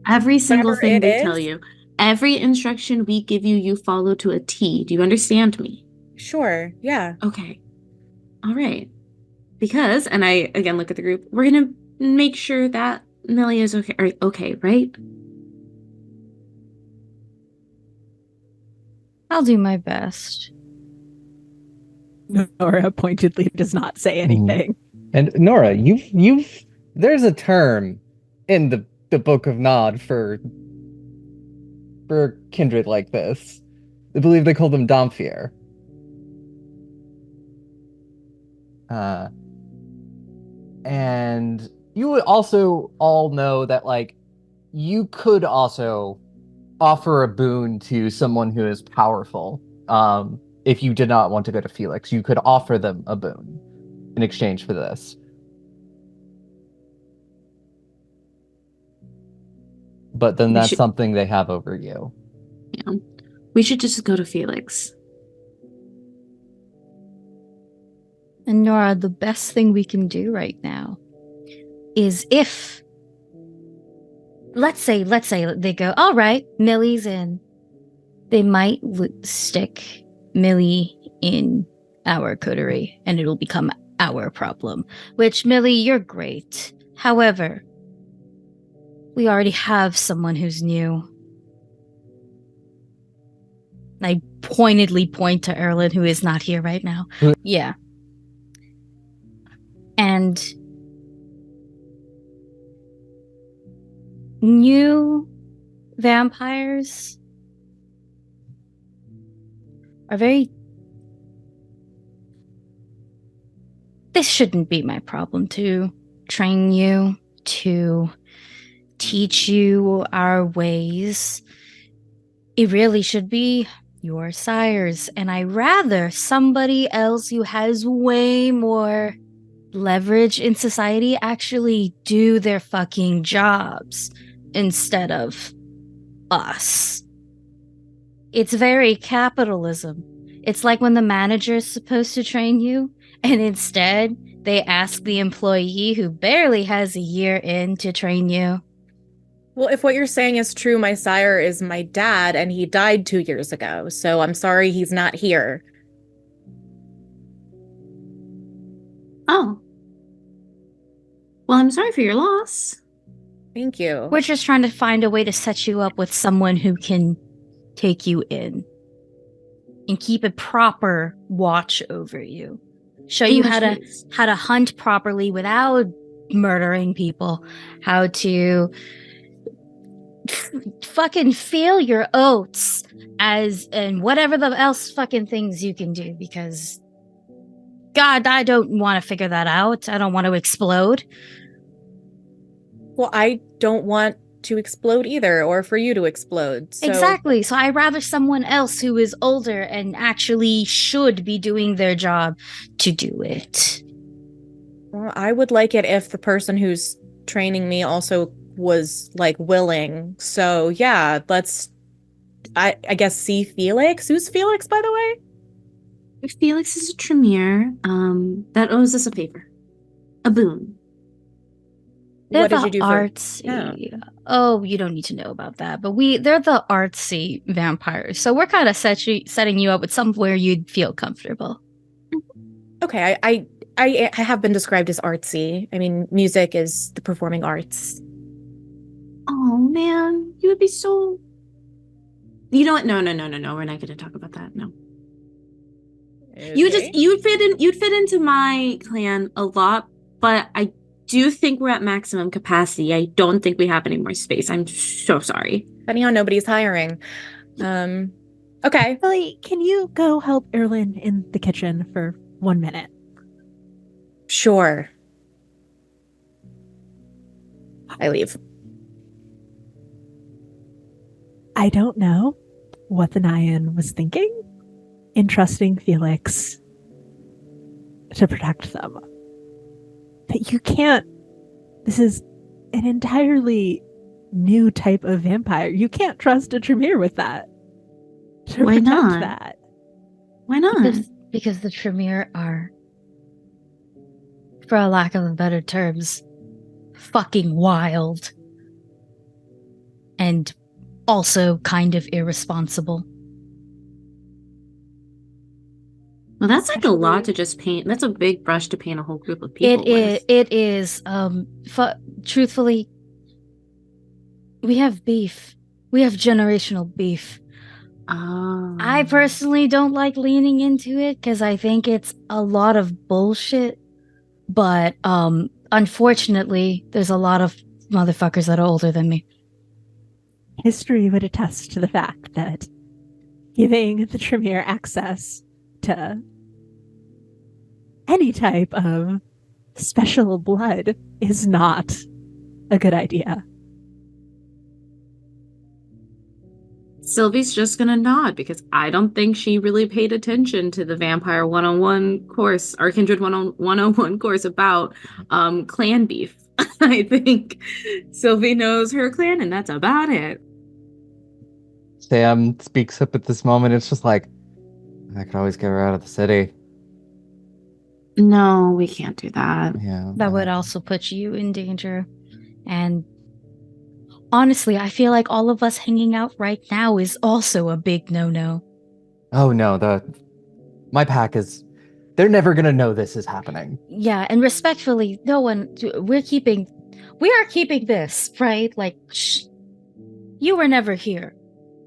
Every single thing they tell you. Every instruction we give you, you follow to a T. Do you understand me? Sure, yeah. Okay. All right. Because, and I again look at the group, we're going to make sure that Millie is okay. Okay, right? I'll do my best. Nora pointedly does not say anything. And Nora, you've there's a term in the Book of Nod for kindred like this. I believe they call them Domfier. And you would also all know that, like, you could also offer a boon to someone who is powerful. If you did not want to go to Felix, you could offer them a boon in exchange for this. But then that's something they have over you. Yeah. We should just go to Felix. And Nora, the best thing we can do right now is if, let's say they go, all right, Millie's in. They might stick Millie in our coterie and it'll become our problem. Which, Millie, you're great. However, we already have someone who's new. I pointedly point to Erlin, who is not here right now. Yeah. And new vampires are very... This shouldn't be my problem to train you, to teach you our ways. It really should be your sires, and I rather somebody else who has way more leverage in society actually do their fucking jobs instead of us. It's very capitalism. It's like when the manager is supposed to train you, and instead they ask the employee who barely has a year in to train you. Well, if what you're saying is true, my sire is my dad, and he died 2 years ago, so I'm sorry he's not here. Oh. Well, I'm sorry for your loss. Thank you. We're just trying to find a way to set you up with someone who can take you in and keep a proper watch over you. Show you how to hunt properly without murdering people, how to fucking feel your oats and whatever the else fucking things you can do, because God, I don't want to figure that out. I don't want to explode. Well, I don't want to explode either, or for you to explode. So Exactly. So I'd rather someone else who is older and actually should be doing their job to do it. well, I would like it if the person who's training me also was like willing. So yeah, let's I guess see Felix. Who's Felix, by the way? Felix is a Tremere that owes us a favor. A boon. They're What did the you do for artsy. Oh, you don't need to know about that. But they're the artsy vampires. So we're kind of setting you up with somewhere you'd feel comfortable. Okay, I have been described as artsy. I mean, music is the performing arts. Oh man, you would be so. You know what? No. We're not going to talk about that. No. Okay. You'd fit into my clan a lot, but I do think we're at maximum capacity. I don't think we have any more space. I'm so sorry. Anyhow, nobody's hiring. Okay. Millie, can you go help Erlin in the kitchen for 1 minute? Sure. I leave. I don't know what the Nyan was thinking in trusting Felix to protect them. But you can't. This is an entirely new type of vampire. You can't trust a Tremere with that. To Why protect not? that. Why not? Because the Tremere are, for a lack of better terms, fucking wild. And also kind of irresponsible. Well, that's like a lot to just paint. That's a big brush to paint a whole group of people with. It is. Truthfully, we have beef. We have generational beef. Oh. I personally don't like leaning into it because I think it's a lot of bullshit. But unfortunately, there's a lot of motherfuckers that are older than me. History would attest to the fact that giving the Tremere access to any type of special blood is not a good idea. Sylvie's just gonna nod because I don't think she really paid attention to the Vampire 101 course, or Kindred 101 course about clan beef. I think Sylvie knows her clan, and that's about it. Sam speaks up at this moment. It's just like, I could always get her out of the city. No, we can't do that. Yeah. That would also put you in danger. And honestly, I feel like all of us hanging out right now is also a big no-no. Oh no, my pack is. They're never gonna know this is happening. Yeah, and respectfully, no one. We are keeping this, right? Like, shh. You were never here.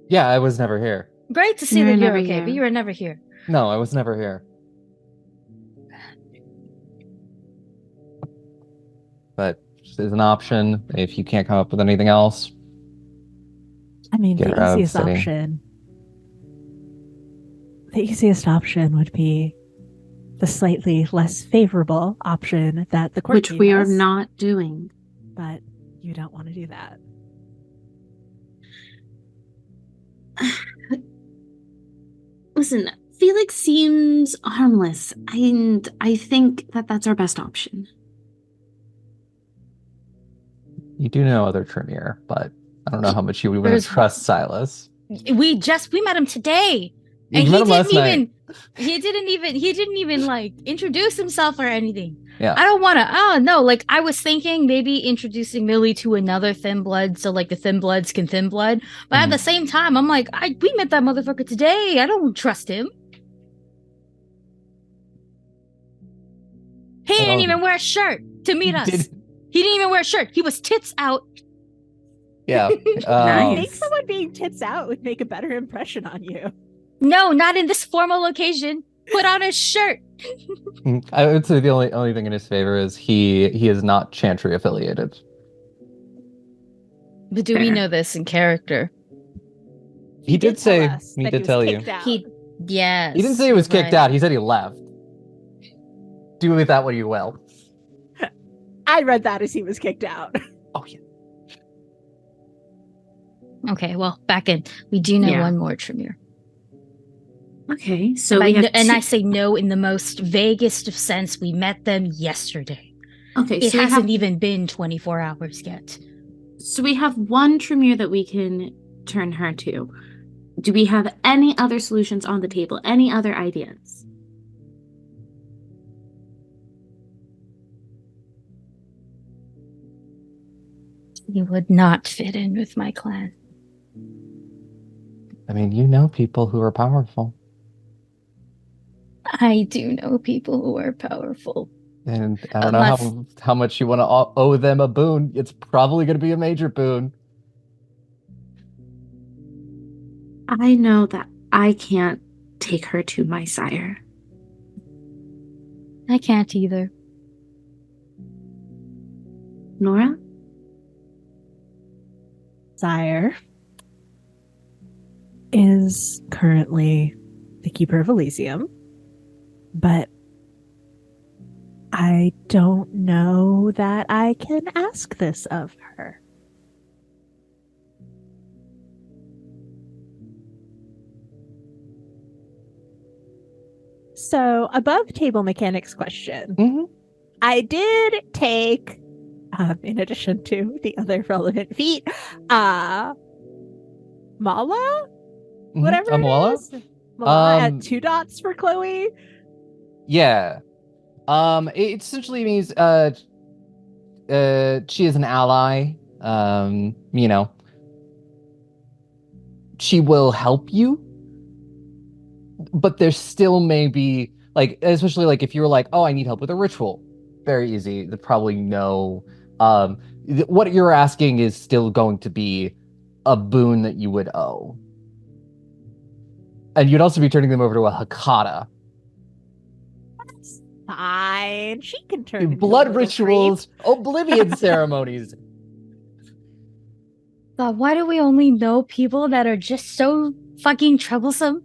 Yeah, I was never here. Great to see You were that you're never okay, here. but you were never here. No, I was never here. But this is an option if you can't come up with anything else. I mean, Get her out of the city. The easiest option would be the slightly less favorable option that the court Which gave we are us, not doing. but you don't want to do that. Listen, Felix seems harmless, and I think that that's our best option. You do know other Tremere, but I don't know how much you would want to trust Silas. We met him today. You And met him last night. he didn't even like introduce himself or anything. Yeah. I don't want to. Oh no, like I was thinking maybe introducing Millie to another thin blood, so like the thin bloods can thin blood. But at the same time, I'm like, we met that motherfucker today. I don't trust him. He didn't even wear a shirt to meet us. He didn't even wear a shirt. He was tits out. Yeah. I think someone being tits out would make a better impression on you. No, not in this formal occasion. Put on a shirt. I would say the only thing in his favor is he is not Chantry affiliated. But do we know this in character? He did say he did tell you. Yes. He didn't say he was kicked out. He said he left. Do with that what you will. I read that as he was kicked out. Oh yeah. Okay, well, back in. We do know Yeah. one more Tremere. Okay, so we have and I say no in the most vaguest of sense. We met them yesterday. Okay, It so hasn't even been 24 hours yet. So we have one Tremere that we can turn her to. Do we have any other solutions on the table? Any other ideas? You would not fit in with my clan. I mean, you know people who are powerful. I do know people who are powerful. And I don't know how much you want to owe them a boon. It's probably going to be a major boon. I know that I can't take her to my sire. I can't either. Nora? Sire is currently the Keeper of Elysium, but I don't know that I can ask this of her. So, above table mechanics question. Mm-hmm. I did take, in addition to the other relevant feat, Mala? Whatever it is. Mala at 2 dots for Chloe. Yeah. It essentially means she is an ally. You know, she will help you, but there still may be, like, especially like if you're like, oh, I need help with a ritual, very easy. Probably no. What you're asking is still going to be a boon that you would owe, and you'd also be turning them over to a Hakata. That's fine. She can turn Blood into a rituals, oblivion ceremonies. God, why do we only know people that are just so fucking troublesome?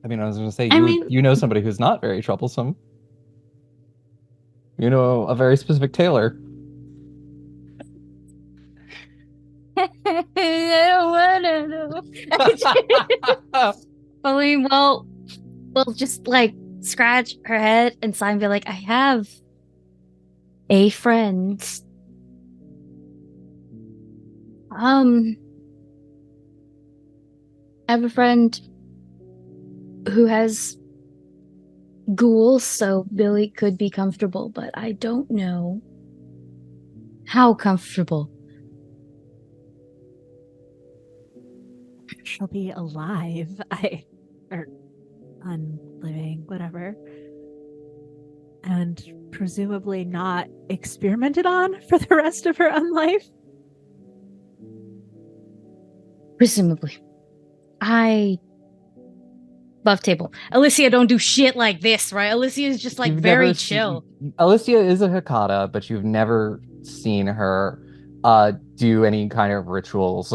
I mean, I was going to say, you know somebody who's not very troublesome. You know, a very specific tailor. I don't want to know. I mean, well, we'll just like scratch her head and sigh and be like, I have a friend. I have a friend who has ghouls, so Billy could be comfortable, but I don't know how comfortable. She'll be alive. Or unliving, whatever. And presumably not experimented on for the rest of her unlife. Presumably. Above table. Alicia don't do shit like this, right? Alicia is just like very chill. Alicia is a Hakata, but you've never seen her do any kind of rituals.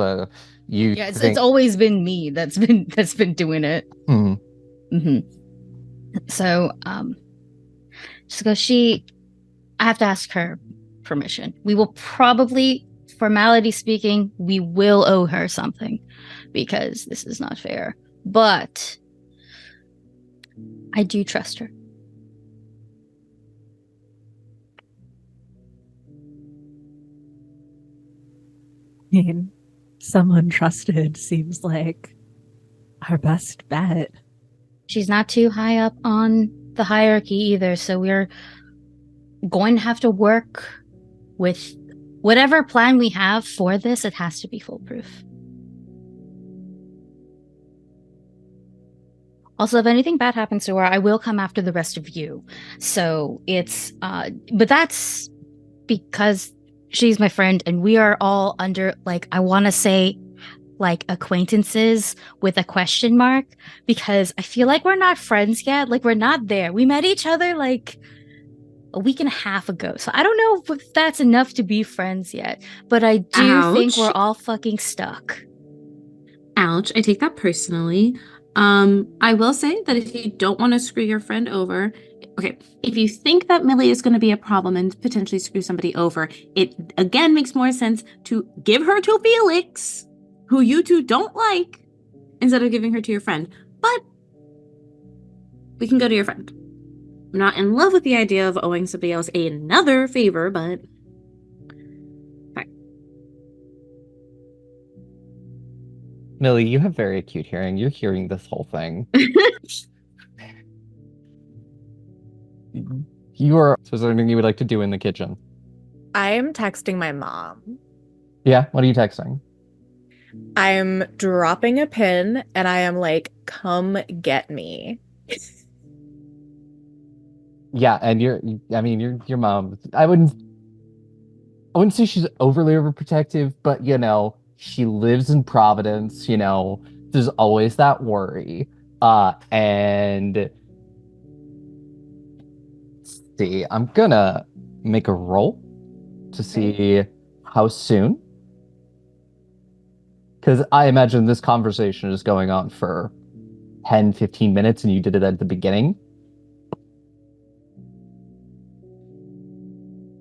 It's always been me that's been doing it. So just because I have to ask her permission. We will probably, formality speaking, we will owe her something because this is not fair. But I do trust her. I mean, someone trusted seems like our best bet. She's not too high up on the hierarchy either, so we're going to have to work with whatever plan we have for this. It has to be foolproof. Also, if anything bad happens to her, I will come after the rest of you. So it's, but that's because she's my friend and we are all under, like, I want to say, like, acquaintances with a question mark, because I feel like we're not friends yet. Like, we're not there. We met each other, like, a week and a half ago. So I don't know if that's enough to be friends yet. But I do think we're all fucking stuck. Ouch. I take that personally. I will say that if you don't want to screw your friend over, Okay, if you think that Millie is going to be a problem and potentially screw somebody over, it again makes more sense to give her to Felix, who you two don't like, instead of giving her to your friend. But we can go to your friend. I'm not in love with the idea of owing somebody else another favor, but fine. Millie, you have very acute hearing. You're hearing this whole thing. You are. So is there anything you would like to do in the kitchen? I'm texting my mom. Yeah, what are you texting? I'm dropping a pin and I am like, come get me. Yeah, and your mom. I wouldn't say she's overly overprotective, but she lives in Providence, there's always that worry. And see, I'm gonna make a roll to see how soon. Because I imagine this conversation is going on for 10, 15 minutes and you did it at the beginning.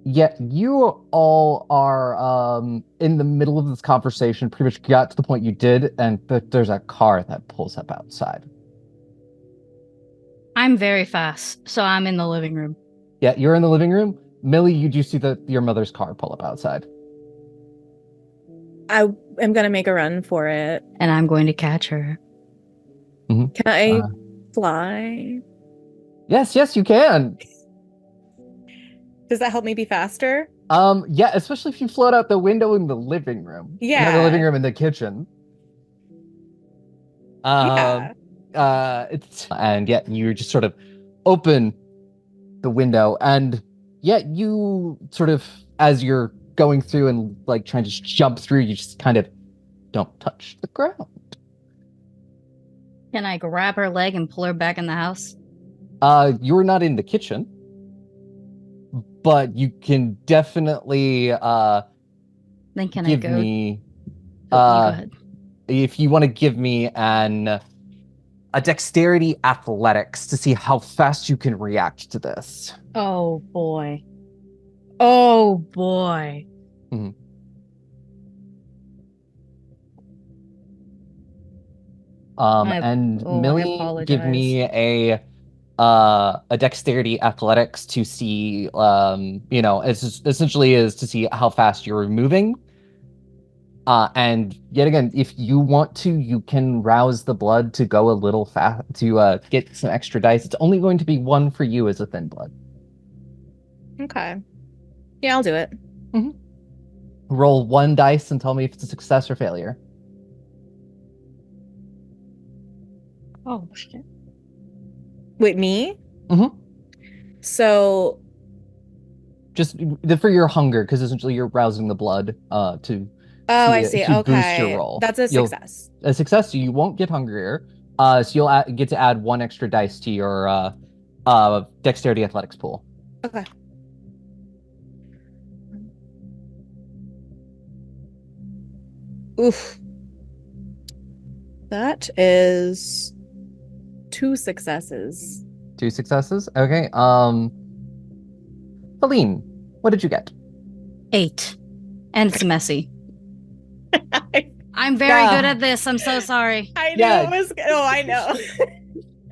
Yeah, you all are in the middle of this conversation, pretty much got to the point you did, but there's a car that pulls up outside. I'm very fast, so I'm in the living room. Yeah, you're in the living room. Millie, you do see your mother's car pull up outside. I am going to make a run for it. And I'm going to catch her. Mm-hmm. Can I fly? Yes, you can. Does that help me be faster? Yeah, especially if you float out the window in the living room. Yeah. Not the living room in the kitchen. Yeah. You just sort of open the window, and you sort of, as you're going through and like trying to jump through, you just kind of don't touch the ground. Can I grab her leg and pull her back in the house? You're not in the kitchen, but you can definitely then can give I go? Me go ahead. If you want to give me a dexterity athletics to see how fast you can react to this. Oh boy. Oh boy. Mm-hmm. Millie, give me a dexterity athletics to see, it's essentially is to see how fast you're moving. And yet again, if you want to, you can rouse the blood to go a little fast to get some extra dice. It's only going to be one for you as a thin blood. Okay. Yeah, I'll do it. Mm-hmm. Roll one dice and tell me if it's a success or failure. Oh shit. Wait, me? Mm-hmm. So just for your hunger, because essentially you're rousing the blood to I see. to Okay. boost your roll. That's a success. A success, so you won't get hungrier. So you'll get to add one extra dice to your dexterity athletics pool. Okay. Oof. That is 2 successes. 2 successes? Okay. Feline, what did you get? 8. And it's messy. I'm very good at this. I'm so sorry. I knew it was. Oh, I know.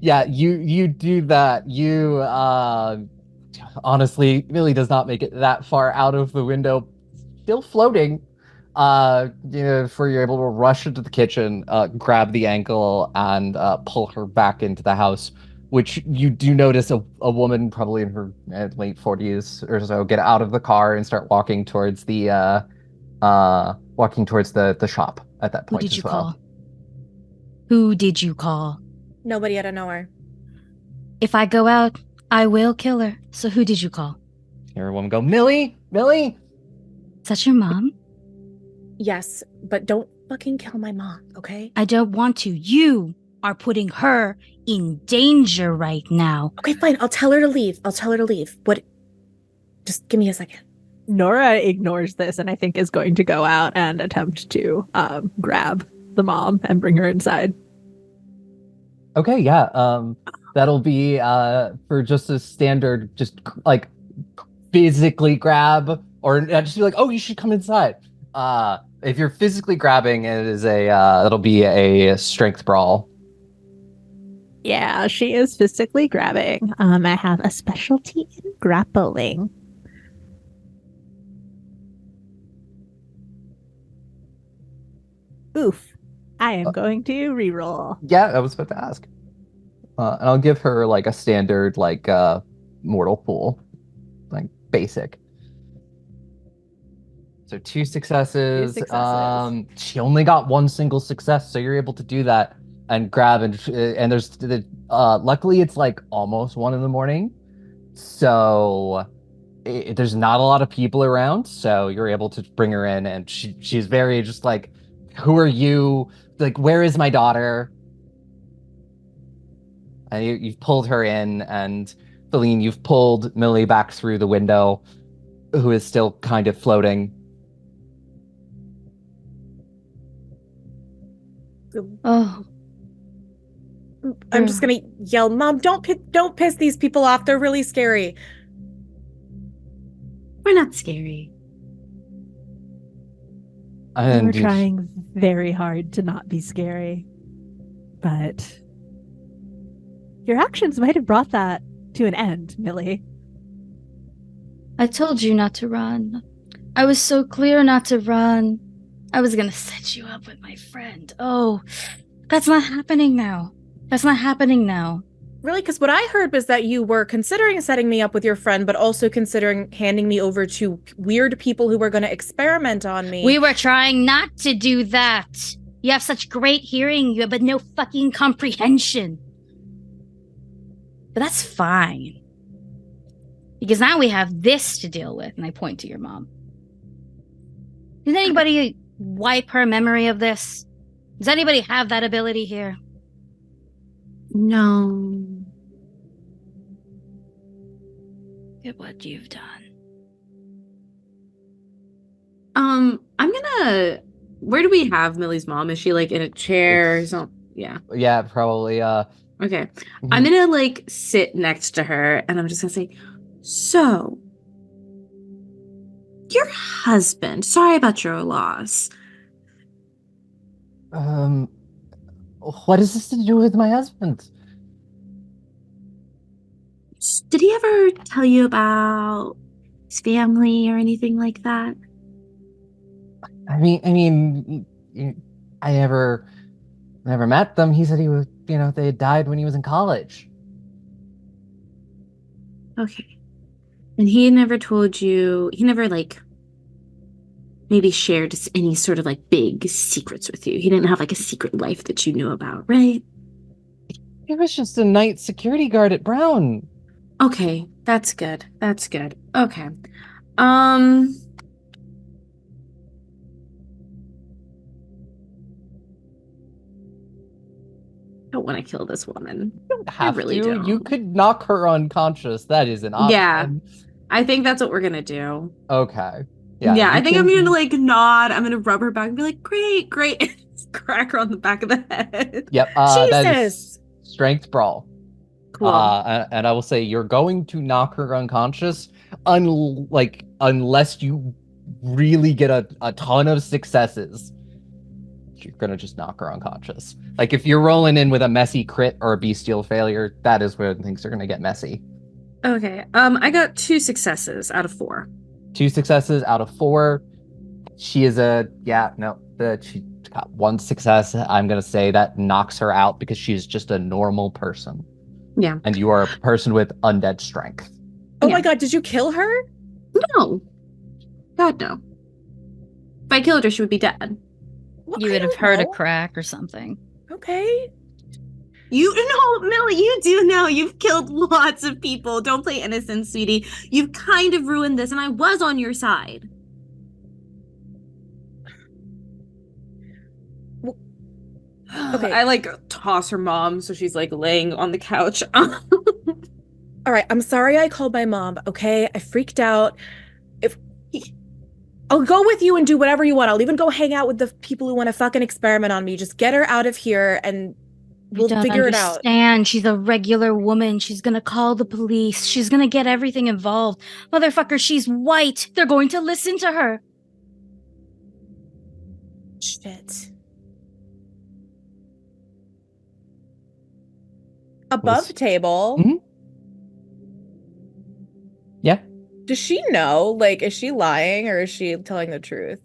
Yeah, you do that. You honestly, Millie does not make it that far out of the window, still floating. Before you're able to rush into the kitchen, grab the ankle, and pull her back into the house. Which you do notice a woman, probably in her late 40s or so, get out of the car and start walking towards the shop at that point. Who did you call? Who did you call? Nobody out of nowhere. If I go out, I will kill her. So who did you call? Hear a woman go, Millie? Millie? Is that your mom? Yes, but don't fucking kill my mom, okay? I don't want to. You are putting her in danger right now. Okay, fine. I'll tell her to leave. What? Just give me a second. Nora ignores this and I think is going to go out and attempt to grab the mom and bring her inside. Okay, yeah. That'll be for just a standard, just like physically grab, or just be like, oh, you should come inside. If you're physically grabbing, it is it'll be a strength brawl. Yeah, she is physically grabbing. I have a specialty in grappling. Oof. I am going to reroll. Yeah, I was about to ask. And I'll give her like a standard like mortal pool, like basic. So 2 successes. She only got 1 single success, so you're able to do that and grab and there's luckily it's like almost 1 a.m, so there's not a lot of people around, so you're able to bring her in, and she's very just like, who are you? Like, where is my daughter? And you've pulled her in, and Feline, you've pulled Millie back through the window, who is still kind of floating. Oh, I'm just gonna yell, Mom, don't piss these people off. They're really scary. We're not scary. We're trying very hard to not be scary. But your actions might have brought that to an end, Millie. I told you not to run. I was so clear not to run. I was gonna set you up with my friend. Oh, that's not happening now. That's not happening now. Really? Because what I heard was that you were considering setting me up with your friend, but also considering handing me over to weird people who were going to experiment on me. We were trying not to do that. You have such great hearing, but no fucking comprehension. But that's fine. Because now we have this to deal with, and I point to your mom. Did anybody wipe her memory of this? Does anybody have that ability here? No. Look at what you've done. I'm gonna. Where do we have Millie's mom? Is she like in a chair or something? Yeah. Yeah, probably. Okay. I'm gonna like sit next to her, and I'm just gonna say, so, your husband. Sorry about your loss. What is this to do with my husband? Did he ever tell you about his family or anything like that? I never met them. He said he was, they had died when he was in college. Okay. And he never told you, he never like maybe shared any sort of like big secrets with you. He didn't have like a secret life that you knew about, right? He was just a night security guard at Brown. Okay, that's good. That's good. Okay. Don't want to kill this woman. You don't have really to. don't. You could knock her unconscious. That is an option. Yeah. I think that's what we're gonna do. Okay. Yeah, I think I'm gonna like nod. I'm gonna rub her back and be like, great, great. And just crack her on the back of the head. Yep. Jesus. That is strength brawl. Cool. And I will say you're going to knock her unconscious unless you really get a ton of successes. You're gonna just knock her unconscious. Like if you're rolling in with a messy crit or a bestial failure, that is when things are gonna get messy. Okay. I got 2 successes out of 4. 2 successes out of 4. She is she got 1 success. I'm gonna say that knocks her out because she's just a normal person. Yeah. And you are a person with undead strength. Oh my god, did you kill her? No. God, no. If I killed her, she would be dead. Well, You would have heard a crack or something. Okay. You know, Millie, you do know you've killed lots of people. Don't play innocent, sweetie. You've kind of ruined this, and I was on your side. Okay. I like toss her mom so she's like laying on the couch. All right, I'm sorry I called my mom, okay? I freaked out. I'll go with you and do whatever you want. I'll even go hang out with the people who want to fucking experiment on me. Just get her out of here and We'll figure it out. And she's a regular woman. She's gonna call the police. She's gonna get everything involved. Motherfucker, she's white. They're going to listen to her. Shit. Above table. Mhm. Yeah. Does she know? Like, is she lying or is she telling the truth?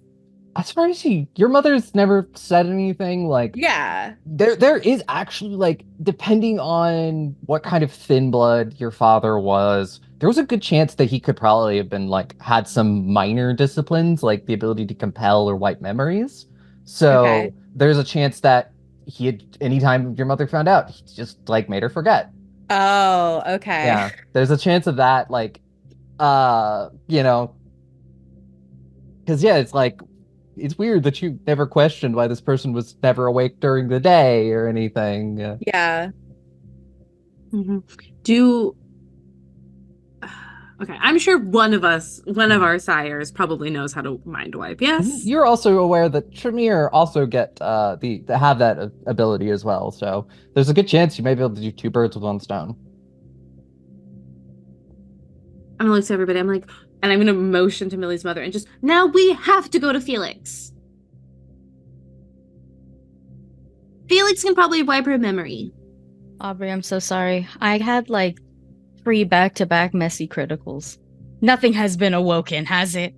As far as your mother's never said anything. Like, Yeah. there is actually, like, depending on what kind of thin blood your father was, there was a good chance that he could probably have been, like, had some minor disciplines, like the ability to compel or wipe memories. So Okay. there's a chance that he had, anytime your mother found out, he just, like, made her forget. Oh, okay. Yeah, there's a chance of that, like, you know, because, yeah, it's like, it's weird that you never questioned why this person was never awake during the day or anything. Yeah. Mm-hmm. Okay, I'm sure one of our sires probably knows how to mind wipe. Yes. You're also aware that Tremere also get have that ability as well. So there's a good chance you may be able to do two birds with one stone. I'm gonna look to everybody. I'm like, and I'm gonna motion to Millie's mother and just, now we have to go to Felix. Felix can probably wipe her memory. Aubrey, I'm so sorry. I had like 3 back-to-back messy criticals. Nothing has been awoken, has it?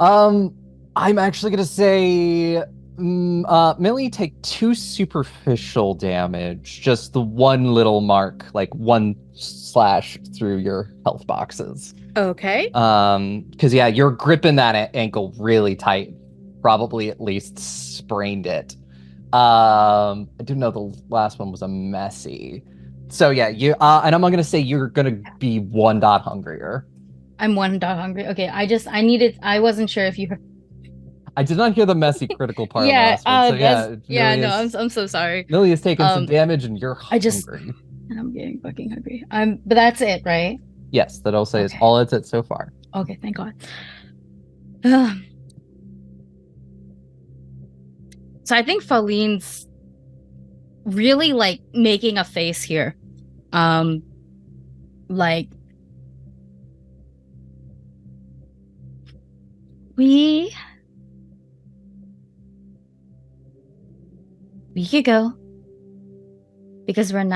I'm actually gonna say, Millie, take 2 superficial damage, just the one little mark, like 1 slash through your health boxes. Okay. Because yeah, you're gripping that ankle really tight, probably at least sprained it. I do know the last one was a messy. So yeah, you and I'm gonna say you're gonna be 1 dot hungrier. I'm 1 dot hungry. Okay, I wasn't sure if you heard. I did not hear the messy critical part Yeah, last one. So yeah, no, I'm so sorry. Millie has taken some damage and you're hungry. I'm getting fucking hungry. But that's it, right? Yes, that I'll say is all it's at so far. Okay, thank God. So I think Falene's really like making a face here. Like we could go because I'm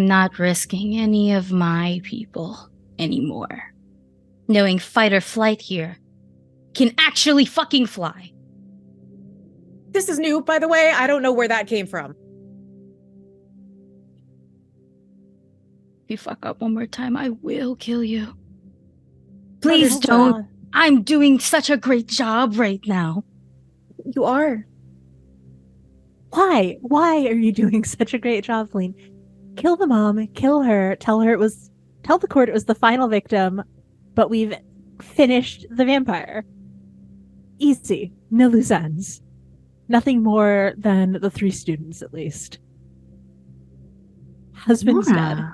not risking any of my people anymore. Knowing fight or flight here can actually fucking fly. This is new, by the way. I don't know where that came from. If you fuck up one more time, I will kill you. Please don't. I'm doing such a great job right now. You are. Why? Why are you doing such a great job, Feline? Kill the mom, kill her, tell the court it was the final victim, but we've finished the vampire. Easy. No loose ends. Nothing more than the 3 students, at least. Husband's dead.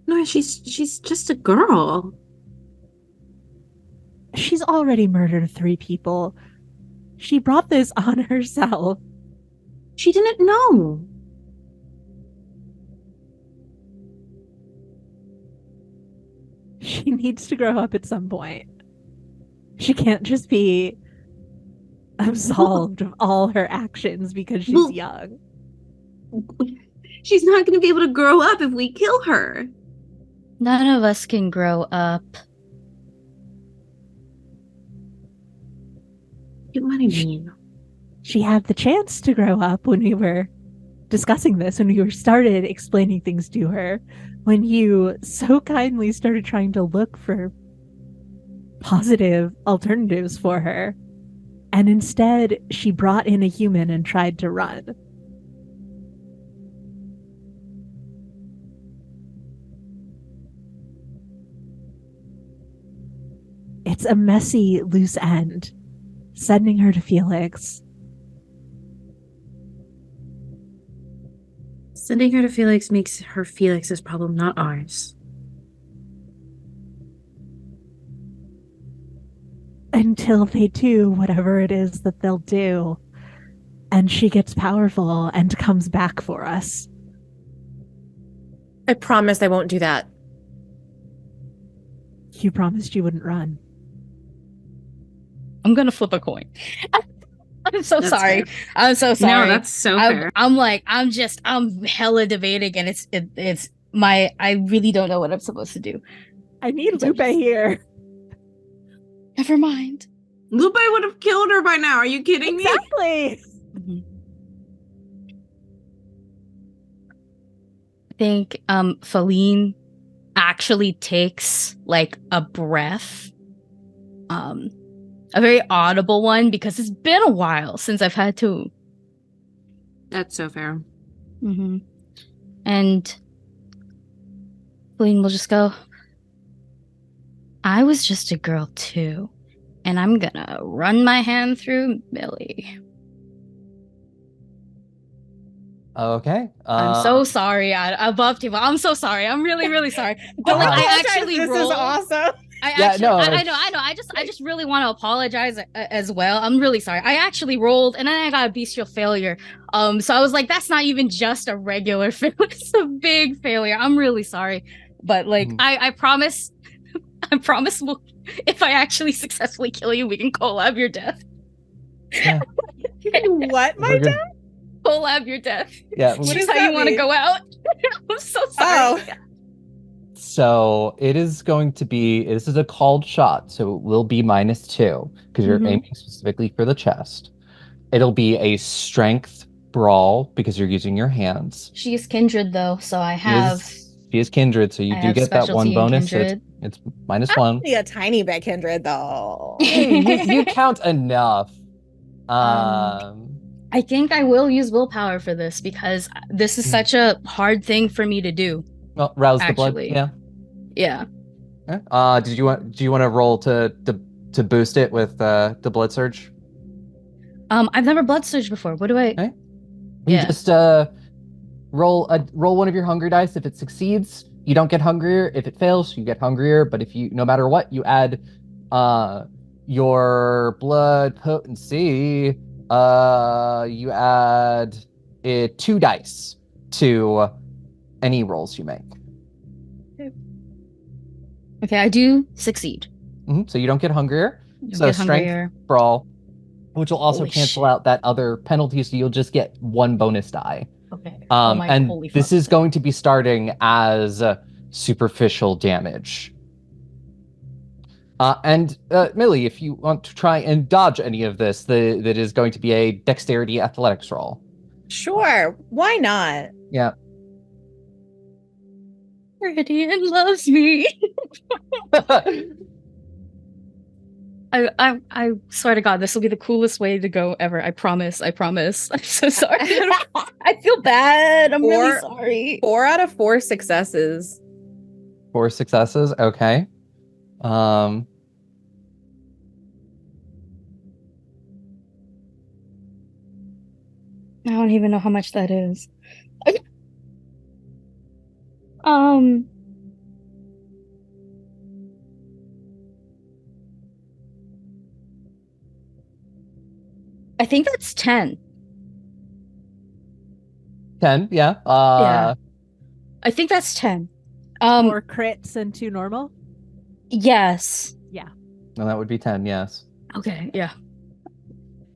No, she's just a girl. She's already murdered 3 people. She brought this on herself. She didn't know. She needs to grow up at some point. She can't just be absolved of all her actions because she's young. She's not going to be able to grow up if we kill her. None of us can grow up. What do you mean? She had the chance to grow up when we were discussing this, when we started explaining things to her, when you so kindly started trying to look for positive alternatives for her. And instead, she brought in a human and tried to run. It's a messy, loose end. Sending her to Felix. Sending her to Felix makes her Felix's problem, not ours. until they do whatever it is that they'll do. And she gets powerful and comes back for us. I promise I won't do that. You promised you wouldn't run. I'm gonna flip a coin. I'm so That's sorry. fair. I'm so sorry. No, that's so fair. I'm hella debating, and it's my. I really don't know what I'm supposed to do. I need Lupe here. Never mind. Lupe would have killed her by now. Are you kidding me? Exactly. I think Feline actually takes like a breath, a very audible one, because it's been a while since I've had to. That's so fair. And Feline will just go, I was just a girl too, and I'm gonna run my hand through Millie. Okay. I'm so sorry, above table. I'm so sorry. I'm really, really sorry. But like, I actually This rolled. is awesome. I know. I just really want to apologize as well. I'm really sorry. I actually rolled, and then I got a bestial failure. So I was like, that's not even just a regular failure. It's a big failure. I'm really sorry. But like, I promise, we'll, if I actually successfully kill you, we can collab your death. Yeah. What, my death? Collab your death. Yeah. Which is how you want to go out. I'm so sorry. So it is going to be, this is a called shot, so it will be -2 because you're aiming specifically for the chest. It'll be a strength brawl because you're using your hands. She is kindred though, so I have. She is kindred, so you do get that one bonus. So it's -1. A tiny bit kindred though. you count enough. I think I will use willpower for this because this is such a hard thing for me to do. Well, rouse the blood. Yeah. Yeah. Do you want to roll to boost it with the blood surge? I've never blood surged before. What do I? Okay. You just roll one of your hunger dice. If it succeeds, you don't get hungrier. If it fails, you get hungrier. But if you, no matter what, you add your blood potency. You add 2 dice to any rolls you make. Okay, I do succeed. So you don't get hungrier. Get strength hungrier. brawl, which will also Holy cancel shit. out that other penalty, so you'll just get 1 bonus die. Okay. And this is going to be starting as superficial damage. And Millie, if you want to try and dodge any of this, that is going to be a dexterity athletics roll. Sure, why not? Yeah. Gideon loves me. I swear to God, this will be the coolest way to go ever. I promise. I'm so sorry. I feel bad. I'm really sorry. 4 out of 4 successes. 4 successes. Okay. I don't even know how much that is. I think that's 10. 10, yeah. Yeah. I think that's 10. 4 crits and 2 normal? Yes. Yeah. And that would be 10, yes. Okay, yeah.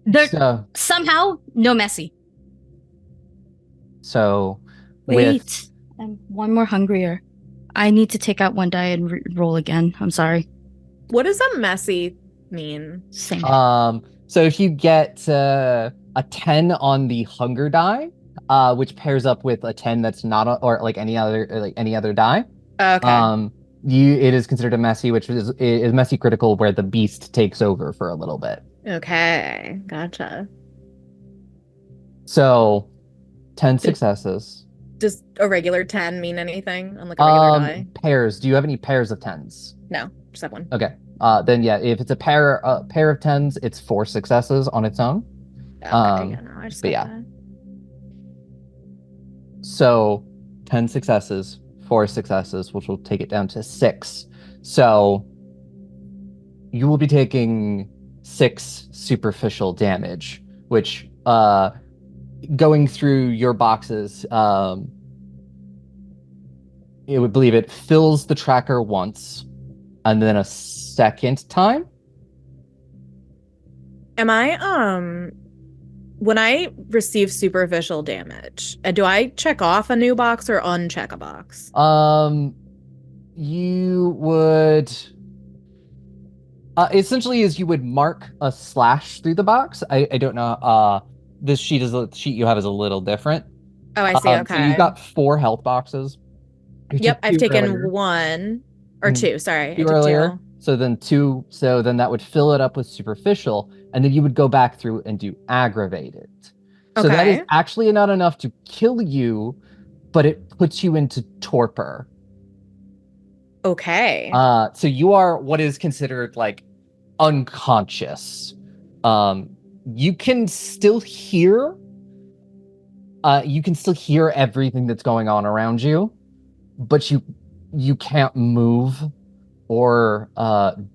There somehow no messy. So wait, I'm 1 more hungrier. I need to take out 1 die and roll again. I'm sorry. What does a messy mean? Same. So if you get a 10 on the hunger die, which pairs up with a 10 that's not or like any other die. Okay. It is considered a messy, which is messy critical, where the beast takes over for a little bit. Okay, gotcha. So 10 successes. Does a regular 10 mean anything on like a regular die? Pairs. Do you have any pairs of 10s? No, just have 1. Okay. Then yeah, if it's a pair of 10s, it's 4 successes on its own. Okay, I just got that. So 10 successes, 4 successes, which will take it down to 6. So you will be taking 6 superficial damage, which going through your boxes, it would believe it fills the tracker once, and then a second time. Am I when I receive superficial damage, do I check off a new box or uncheck a box? You would essentially is you would mark a slash through the box. I don't know. This sheet you have is a little different. Oh, I see. Okay. So you've got 4 health boxes. Yep, I've taken 1 or 2. Sorry, 2 earlier. So then 2. So then that would fill it up with superficial, and then you would go back through and do aggravated. So that is actually not enough to kill you, but it puts you into torpor. Okay. So you are what is considered like unconscious. You can still hear. You can still hear everything that's going on around you, but you can't move or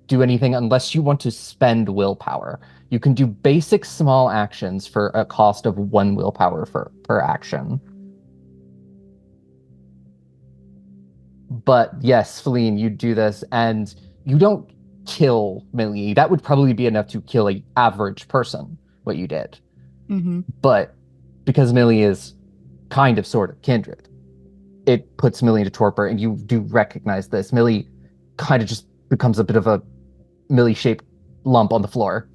do anything unless you want to spend willpower. You can do basic small actions for a cost of 1 willpower per action. But yes, Feline, you do this, and you don't kill Millie. That would probably be enough to kill an average person, what you did. Mm-hmm. But because Millie is kind of sort of kindred, it puts Millie into torpor, and you do recognize this. Millie kind of just becomes a bit of a Millie-shaped lump on the floor.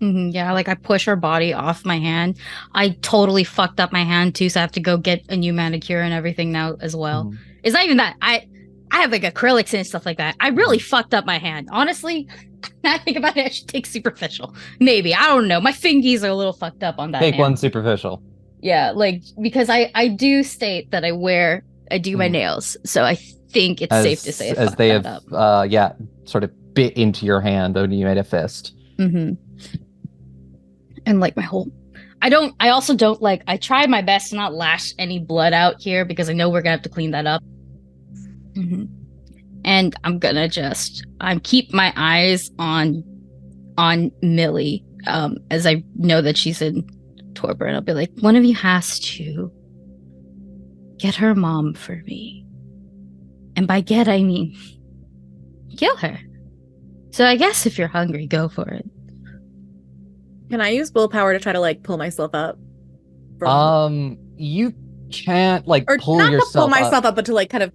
Mm-hmm, yeah, like I push her body off my hand. I totally fucked up my hand too, so I have to go get a new manicure and everything now as well. Mm-hmm. It's not even that. I have like acrylics and stuff like that. I really fucked up my hand. Honestly, now I think about it, I should take superficial. Maybe. I don't know. My fingies are a little fucked up on that Take hand. 1 superficial. Yeah, like, because I do state that I do my nails. So I think it's safe to say I as fucked they that have, up. sort of bit into your hand when you made a fist. Mm-hmm. And like I also don't like, I try my best to not lash any blood out here because I know we're gonna have to clean that up. Mm-hmm. And I'm gonna keep my eyes on Millie, as I know that she's in torpor, and I'll be like, one of you has to get her mom for me. And by get, I mean kill her. So I guess if you're hungry, go for it. Can I use willpower to try to like pull myself up? You can't like or pull not yourself to pull myself up, but to like kind of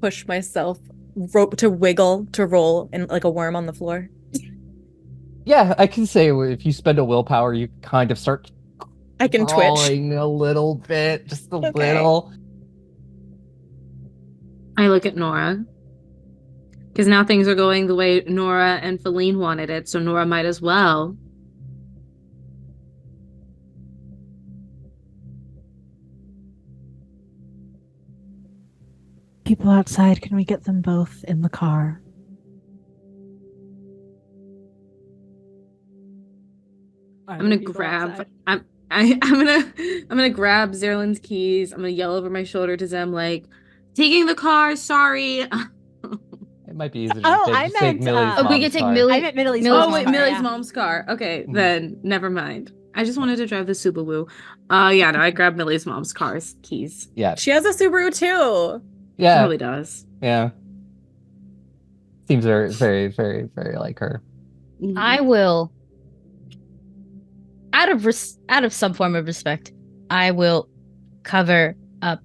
push myself, to wiggle, to roll in like a worm on the floor. Yeah, I can say if you spend a willpower, you kind of start. I can twitch a little bit, just a little. I look at Nora. Because now things are going the way Nora and Feline wanted it, so Nora might as well. People outside, can we get them both in the car? I'm gonna grab. I'm gonna grab Zerlin's keys. I'm gonna yell over my shoulder to them like, "Taking the car. Sorry." It might be easier to take Millie's mom's we can take car. Millie. I meant Millie's Oh mom's wait, car, Millie's yeah. mom's car. Okay, then never mind. I just wanted to drive the Subaru. Yeah, no, I grabbed Millie's mom's car's keys. Yeah, she has a Subaru too. Yeah, she really does. Yeah, seems very, very, very, very like her. I will, out of some form of respect, I will cover up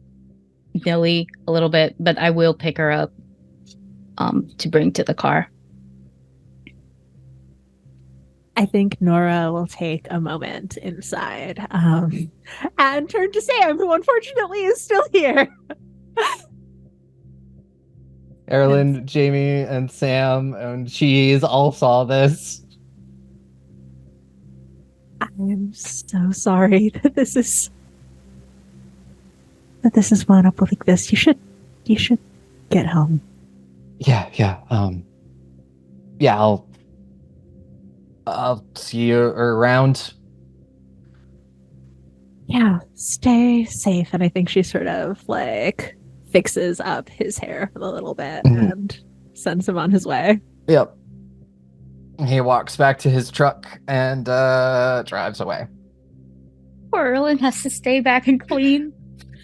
Millie a little bit, but I will pick her up to bring to the car. I think Nora will take a moment inside and turn to Sam, who unfortunately is still here. Erlen, Jamie, and Sam and Cheese all saw this. I'm so sorry that this is wound up like this. You should get home. Yeah. I'll see you around. Yeah, stay safe. And I think she sort of like fixes up his hair a little bit and sends him on his way. Yep. He walks back to his truck and drives away. Poor Erlen has to stay back and clean.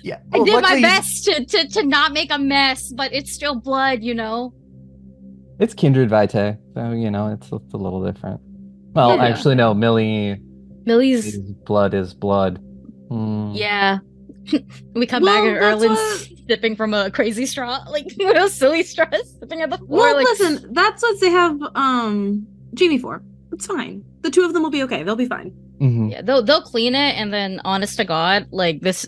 Yeah. I Well, did my luckily, best to not make a mess, but it's still blood, you know? it's Kindred Vitae, so it's a little different. Well, Yeah. actually, no. Millie's Millie's blood is blood. Yeah. We come back and Erlen's sipping from a crazy straw, like a silly straw, sipping at the floor. Well, like... listen, that's what they have Jamie for. It's fine. The two of them will be okay. They'll be fine. Mm-hmm. Yeah, they'll clean it, and then honest to God, like this,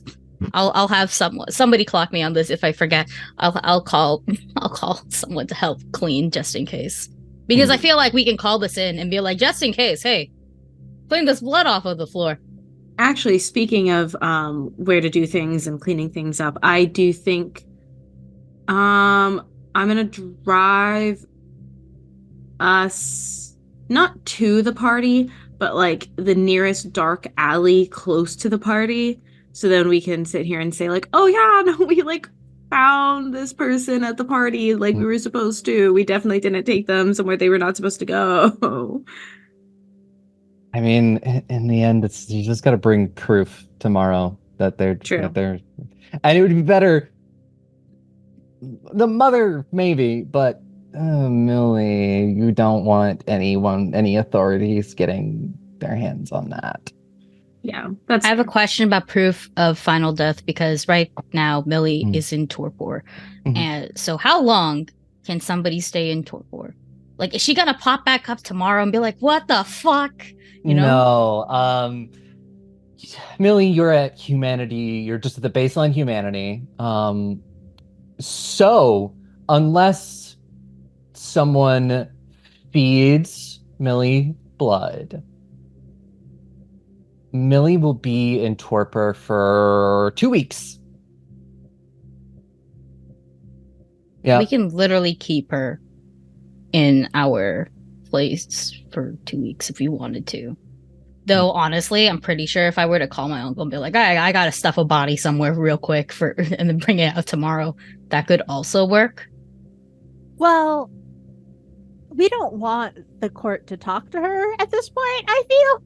I'll have somebody clock me on this if I forget. I'll call someone to help clean just in case, because I feel like we can call this in and be like, just in case, hey, clean this blood off of the floor. Actually, speaking of where to do things and cleaning things up, I do think I'm gonna drive us not to the party, but like the nearest dark alley close to the party, so then we can sit here and say like, oh yeah, no, we like found this person at the party like we were supposed to. We definitely didn't take them somewhere they were not supposed to go. I mean, in the end, you just got to bring proof tomorrow that they're True. And it would be better. The mother, maybe, but Millie, you don't want any authorities getting their hands on that. Yeah, I have a question about proof of final death, because right now Millie is in torpor, and so how long can somebody stay in torpor? Like, is she gonna pop back up tomorrow and be like, "What the fuck"? You know? No. Millie, you're at humanity. You're just at the baseline humanity. So unless someone feeds Millie blood, Millie will be in torpor for 2 weeks. Yeah. We can literally keep her in our place for 2 weeks if we wanted to. Though honestly, I'm pretty sure if I were to call my uncle and be like, I gotta stuff a body somewhere real quick and then bring it out tomorrow, that could also work. Well, we don't want the court to talk to her at this point, I feel.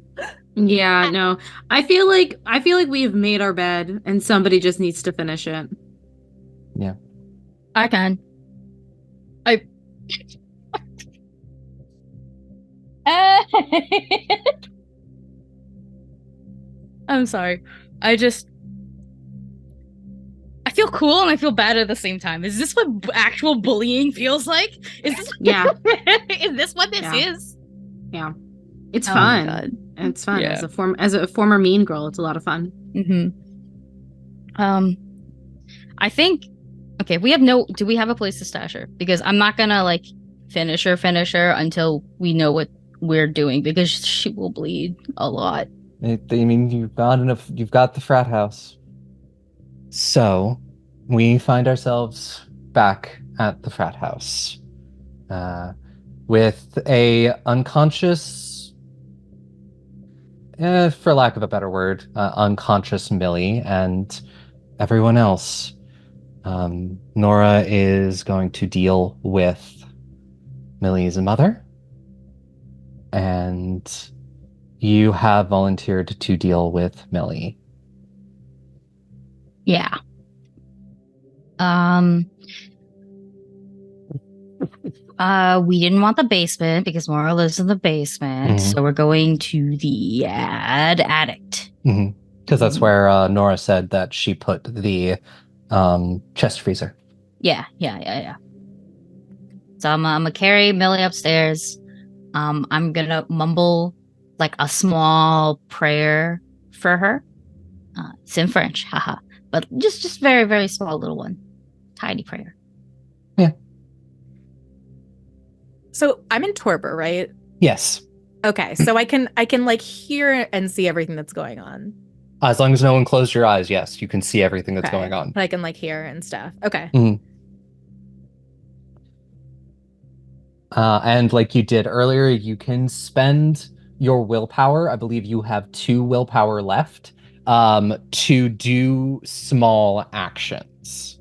Yeah, no. I feel like we have made our bed and somebody just needs to finish it. Yeah. I can. I'm sorry. I feel cool and I feel bad at the same time. Is this what actual bullying feels like? Is this is this what this is? Yeah. It's fun. It's fun. Yeah. As a former mean girl, it's a lot of fun. I think do we have a place to stash her? Because I'm not gonna like finish her until we know what we're doing, because she will bleed a lot. I mean, you've got the frat house. So we find ourselves back at the frat house with a unconscious, for lack of a better word, unconscious Millie and everyone else. Nora is going to deal with Millie's mother, and you have volunteered to deal with Millie. Yeah. We didn't want the basement because Mora lives in the basement, so we're going to the attic. Because that's where Nora said that she put the chest freezer. Yeah. So I'm gonna carry Millie upstairs. I'm gonna mumble like a small prayer for her. It's in French, haha. But just very, very small little one. Tiny prayer. Yeah. So I'm in torpor, right? Yes. Okay, so I can like hear and see everything that's going on. As long as no one closed your eyes, yes, you can see everything that's going on. I can like hear and stuff. Okay. And like you did earlier, you can spend your willpower. I believe you have 2 willpower left to do small actions.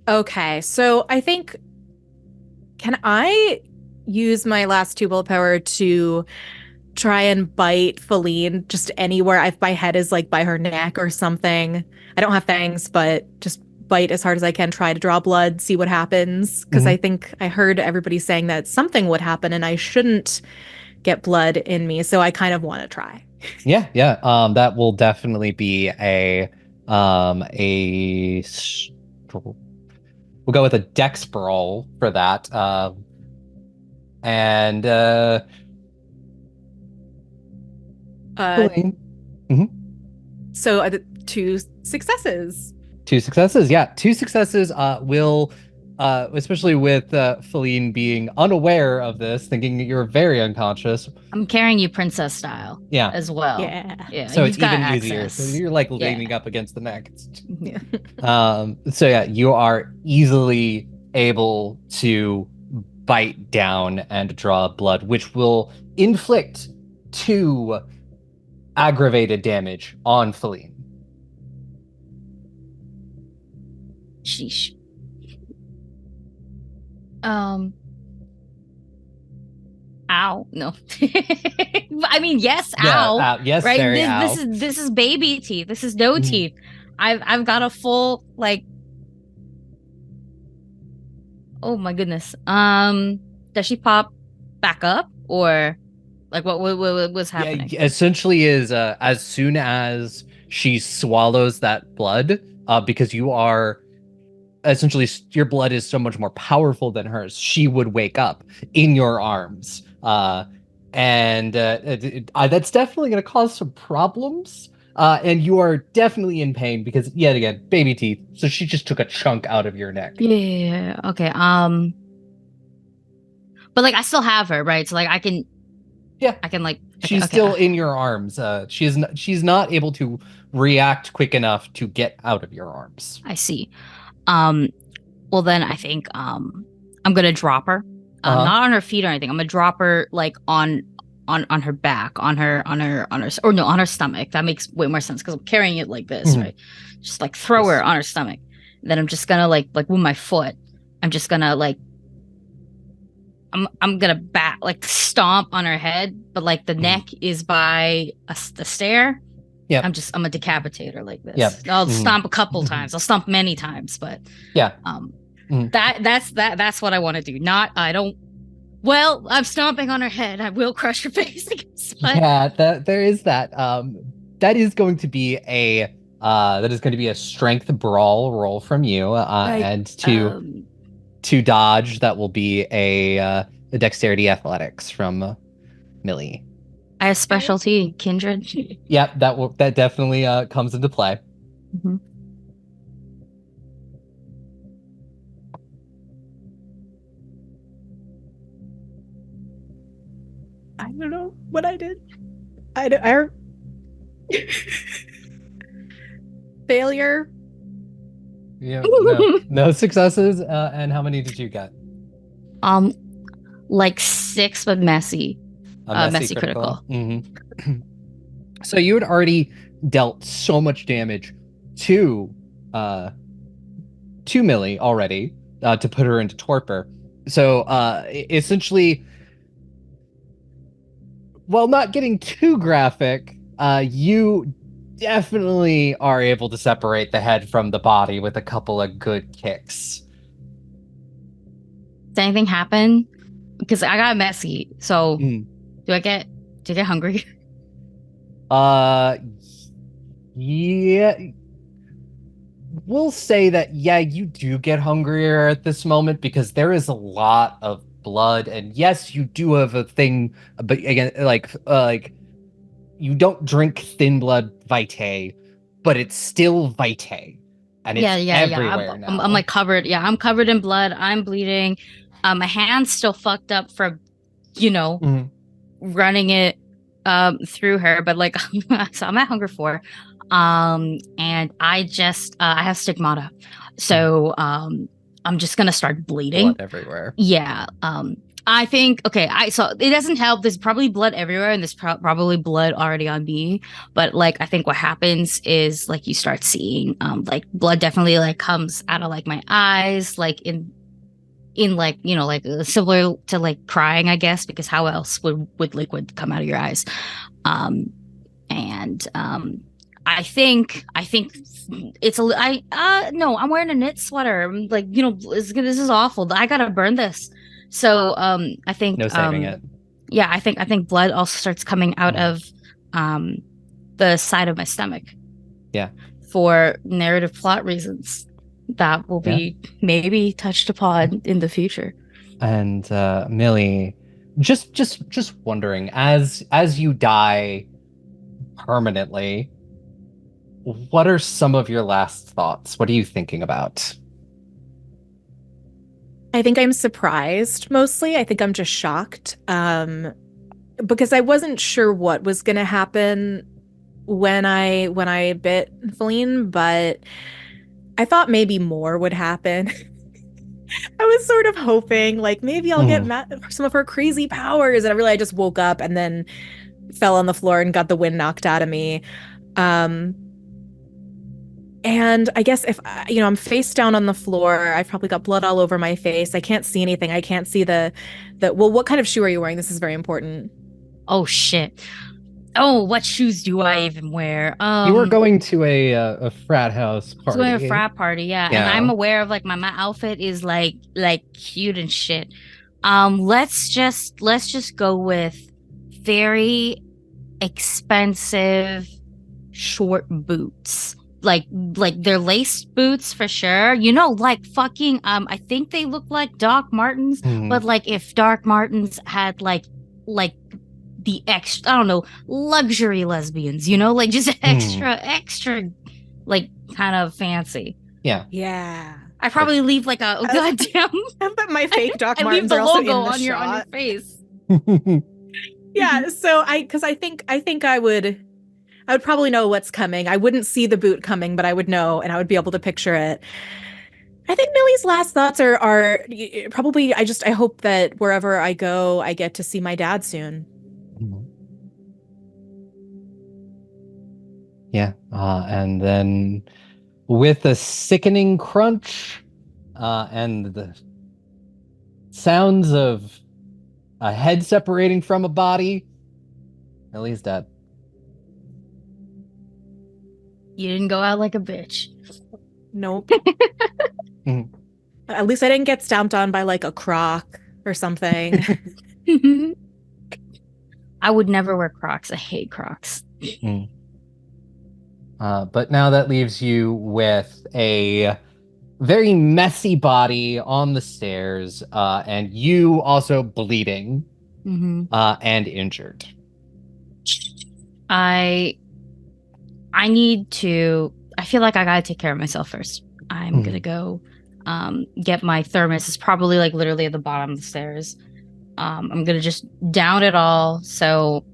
Okay, so I think, can I use my last 2 willpower to try and bite Feline just anywhere. If my head is like by her neck or something. I don't have fangs, but just bite as hard as I can, try to draw blood, see what happens. Because I think I heard everybody saying that something would happen and I shouldn't get blood in me. So I kind of want to try. Yeah. That will definitely be we'll go with a dex brawl for that. So 2 successes. 2 successes. Yeah, 2 successes will, especially with Feline being unaware of this, thinking that you're very unconscious. I'm carrying you princess style. Yeah. As well. Yeah. So it's you've got even easier. access. So you're like leaning up against the neck. Yeah. So yeah, you are easily able to bite down and draw blood, which will inflict 2 aggravated damage on Feline. Sheesh. Ow. No. I mean, yes, ow. Yes, right? very ow. This is baby teeth. This is no teeth. I've got a full like. Oh my goodness. Does she pop back up or like what was happening? Yeah, essentially is as soon as she swallows that blood, because you are essentially your blood is so much more powerful than hers, she would wake up in your arms. And that's definitely going to cause some problems. And you are definitely in pain because, yet again, baby teeth. So she just took a chunk out of your neck. Yeah. Okay. But like I still have her, right? So like I can. Yeah. I can like. She's still in your arms. She's not able to react quick enough to get out of your arms. I see. Well then I think I'm gonna drop her. Not on her feet or anything. I'm gonna drop her like on her back, on her stomach. That makes way more sense because I'm carrying it like this, right? Just like throw her on her stomach. Then I'm just gonna like with my foot. I'm just gonna like. I'm gonna stomp on her head, but like the neck is by the stair. Yeah, I'm gonna decapitate her like this. Yeah, I'll stomp a couple times. I'll stomp many times, but yeah. That's what I want to do. I'm stomping on her head. I will crush her face. But... Yeah, there is that. That is going to be a strength brawl roll from you, and to dodge that will be a dexterity athletics from Millie. I have specialty kindred. Yep, that definitely comes into play. Mm-hmm. I don't know what I did. I failure. Yeah, no successes. And how many did you get? Like 6, but messy. Messy critical. Mm-hmm. So you had already dealt so much damage to Millie already to put her into torpor. So essentially, while not getting too graphic, you definitely are able to separate the head from the body with a couple of good kicks. Did anything happen? Because I got messy. So do I get hungry? Yeah. We'll say that, yeah, you do get hungrier at this moment because there is a lot of blood, and yes, you do have a thing, but again, like you don't drink thin blood vitae, but it's still vitae, and it's everywhere now. I'm like covered. Yeah, I'm covered in blood. I'm bleeding. My hand's still fucked up from, running it through her, but like so I'm at hunger 4. And I just I have stigmata, so I'm just gonna start bleeding blood everywhere. Yeah. I think so it doesn't help. There's probably blood everywhere, and there's probably blood already on me. But like I think what happens is like you start seeing like blood definitely like comes out of like my eyes, like in in like, like similar to like crying, I guess, because how else would liquid come out of your eyes? And I think it's no, I'm wearing a knit sweater. I'm like, this is awful. I gotta burn this. So I think No saving it. Yeah, I think blood also starts coming out of the side of my stomach. Yeah. For narrative plot reasons that will be maybe touched upon in the future. And Millie, just wondering, as you die permanently, what are some of your last thoughts? What are you thinking about? I think I'm surprised mostly. I think I'm just shocked because I wasn't sure what was going to happen when I bit Feline, but I thought maybe more would happen. I was sort of hoping like maybe I'll get some of her crazy powers, and I just woke up and then fell on the floor and got the wind knocked out of me. And I guess if I'm face down on the floor, I've probably got blood all over my face. I can't see anything. I can't see the well, what kind of shoe are you wearing? This is very important. Oh shit. Oh, what shoes do I even wear? You were going to a frat house party. Going to a frat party, yeah. And I'm aware of like my outfit is like cute and shit. Let's just go with very expensive short boots. Like they're laced boots for sure. Like fucking I think they look like Doc Martens, but like if Doc Martens had like the extra, I don't know, luxury lesbians, like just extra like kind of fancy. Yeah. I probably leave like a goddamn but my fake Doc I Martens leave the are also logo in the on your shot. face. Yeah, so I think I would probably know what's coming. I wouldn't see the boot coming, but I would know, and I would be able to picture it. I think Millie's last thoughts are probably I hope that wherever I go, I get to see my dad soon. Yeah, and then with a sickening crunch and the sounds of a head separating from a body, Millie's dead. You didn't go out like a bitch. Nope. At least I didn't get stomped on by like a croc or something. I would never wear Crocs. I hate Crocs. But now that leaves you with a very messy body on the stairs, and you also bleeding and injured. I feel like I gotta take care of myself first. I'm gonna go get my thermos. It's probably like literally at the bottom of the stairs. I'm gonna just down it all. So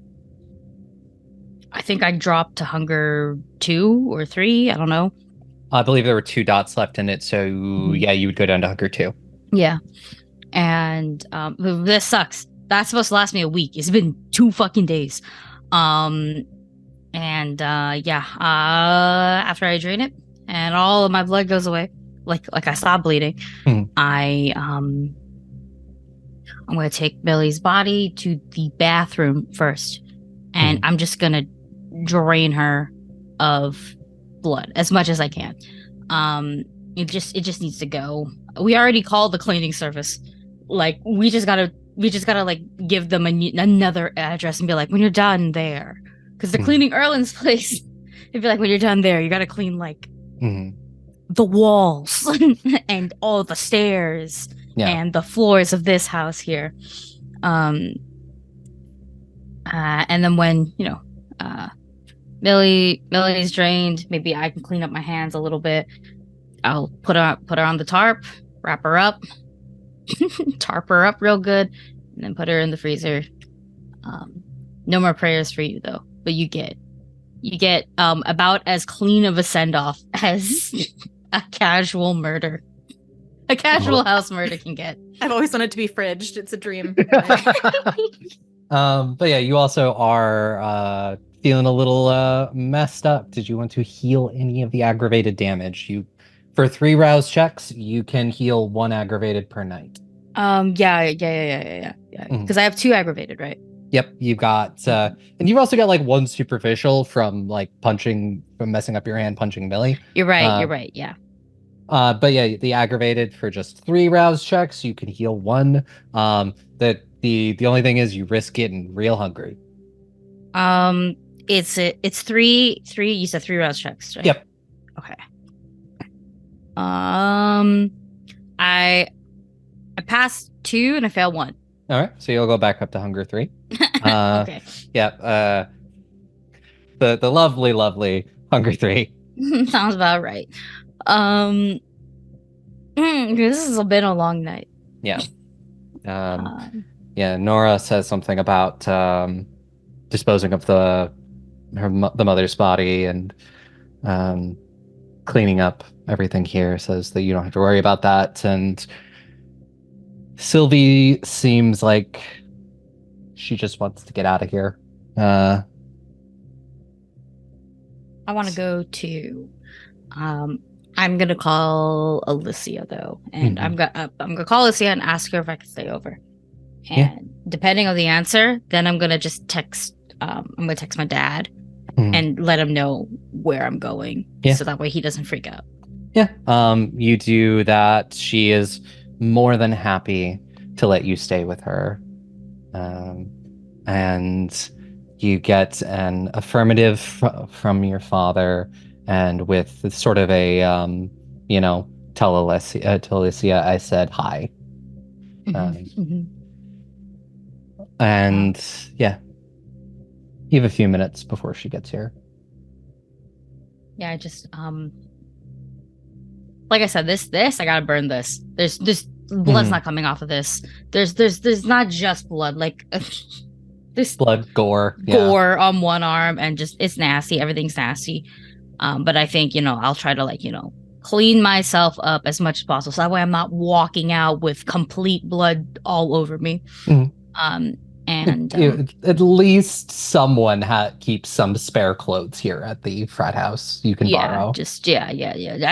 I think I dropped to hunger 2 or 3. I don't know. I believe there were 2 dots left in it. So yeah, you would go down to hunger 2. Yeah. And this sucks. That's supposed to last me a week. It's been 2 fucking days. After I drain it and all of my blood goes away, like I stopped bleeding, I'm gonna take Millie's body to the bathroom first, and I'm just gonna drain her of blood as much as I can. It just needs to go. We already called the cleaning service. Like we just gotta like give them another address and be like, when you're done there. Because they're cleaning Erlen's place. It'd be like, when you're done there, you gotta clean like the walls and all the stairs and the floors of this house here. And then when Millie's drained, maybe I can clean up my hands a little bit. I'll put her on the tarp, wrap her up, tarp her up real good, and then put her in the freezer. No more prayers for you though. But you get about as clean of a send-off as a casual murder. A casual house murder can get. I've always wanted to be fridged. It's a dream. But yeah, you also are feeling a little messed up. Did you want to heal any of the aggravated damage? For 3 rouse checks, you can heal 1 aggravated per night. Yeah. Because I have 2 aggravated, right? Yep, you've got, and you've also got like 1 superficial from like from messing up your hand, punching Millie. You're right. Yeah. But yeah, the aggravated for just 3 rouse checks, you can heal 1. The only thing is you risk getting real hungry. It's 3. You said 3 rouse checks, right? Yep. Okay. I passed 2 and I failed 1. All right, so you'll go back up to hunger 3. Okay. Yeah. The lovely hunger 3. Sounds about right. This has been a long night. Yeah. Yeah. Nora says something about disposing of the mother's body and cleaning up everything here. Says that you don't have to worry about that. And Sylvie seems like she just wants to get out of here. I want to go to. I'm gonna call Alicia though, and I'm gonna call Alicia and ask her if I can stay over. And depending on the answer, then I'm gonna just text. I'm gonna text my dad and let him know where I'm going, so that way he doesn't freak out. Yeah. You do that. She is more than happy to let you stay with her. And you get an affirmative from your father, and with sort of a, tell Alicia I said hi. And yeah, you have a few minutes before she gets here. Yeah, I just like I said, this I gotta burn this. There's blood's not coming off of this. There's not just blood, like this blood, gore on one arm, and just it's nasty. Everything's nasty. But I think I'll try to clean myself up as much as possible, so that way I'm not walking out with complete blood all over me. And at least someone keeps some spare clothes here at the frat house you can borrow.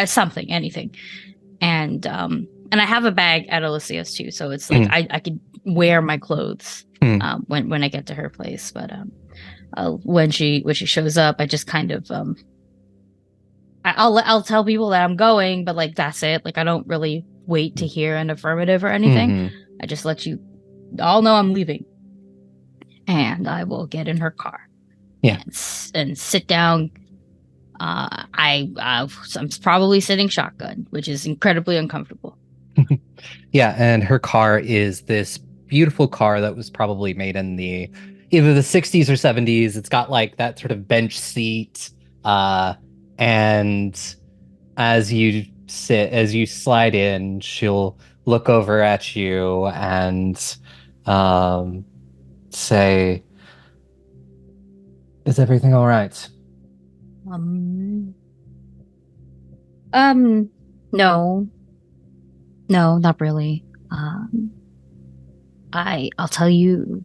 Something, anything. And I have a bag at Alicia's too, so it's like I could wear my clothes when I get to her place. But when she shows up, I just kind of I'll tell people that I'm going, but like that's it. Like I don't really wait to hear an affirmative or anything. I just let you all know I'm leaving. And I will get in her car, and sit down. I'm probably sitting shotgun, which is incredibly uncomfortable. Yeah, and her car is this beautiful car that was probably made in either the 60s or 70s. It's got like that sort of bench seat, and as you slide in, she'll look over at you and say, "Is everything all right?" No, not really. I'll tell you.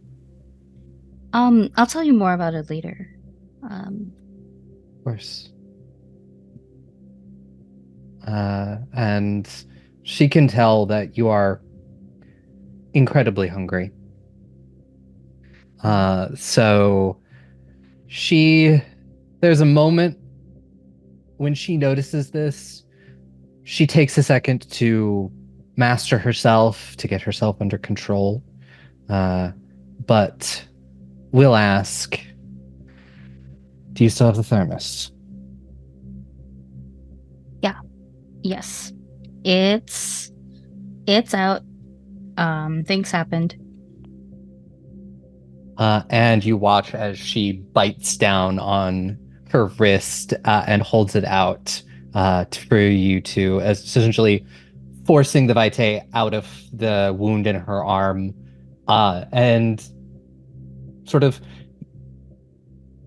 I'll tell you more about it later. Of course. And she can tell that you are incredibly hungry. So there's a moment when she notices this. She takes a second to master herself, to get herself under control. But will ask, do you still have the thermos? Yeah. Yes. It's out. Things happened. And you watch as she bites down on her wrist and holds it out for you to, essentially forcing the vitae out of the wound in her arm, and sort of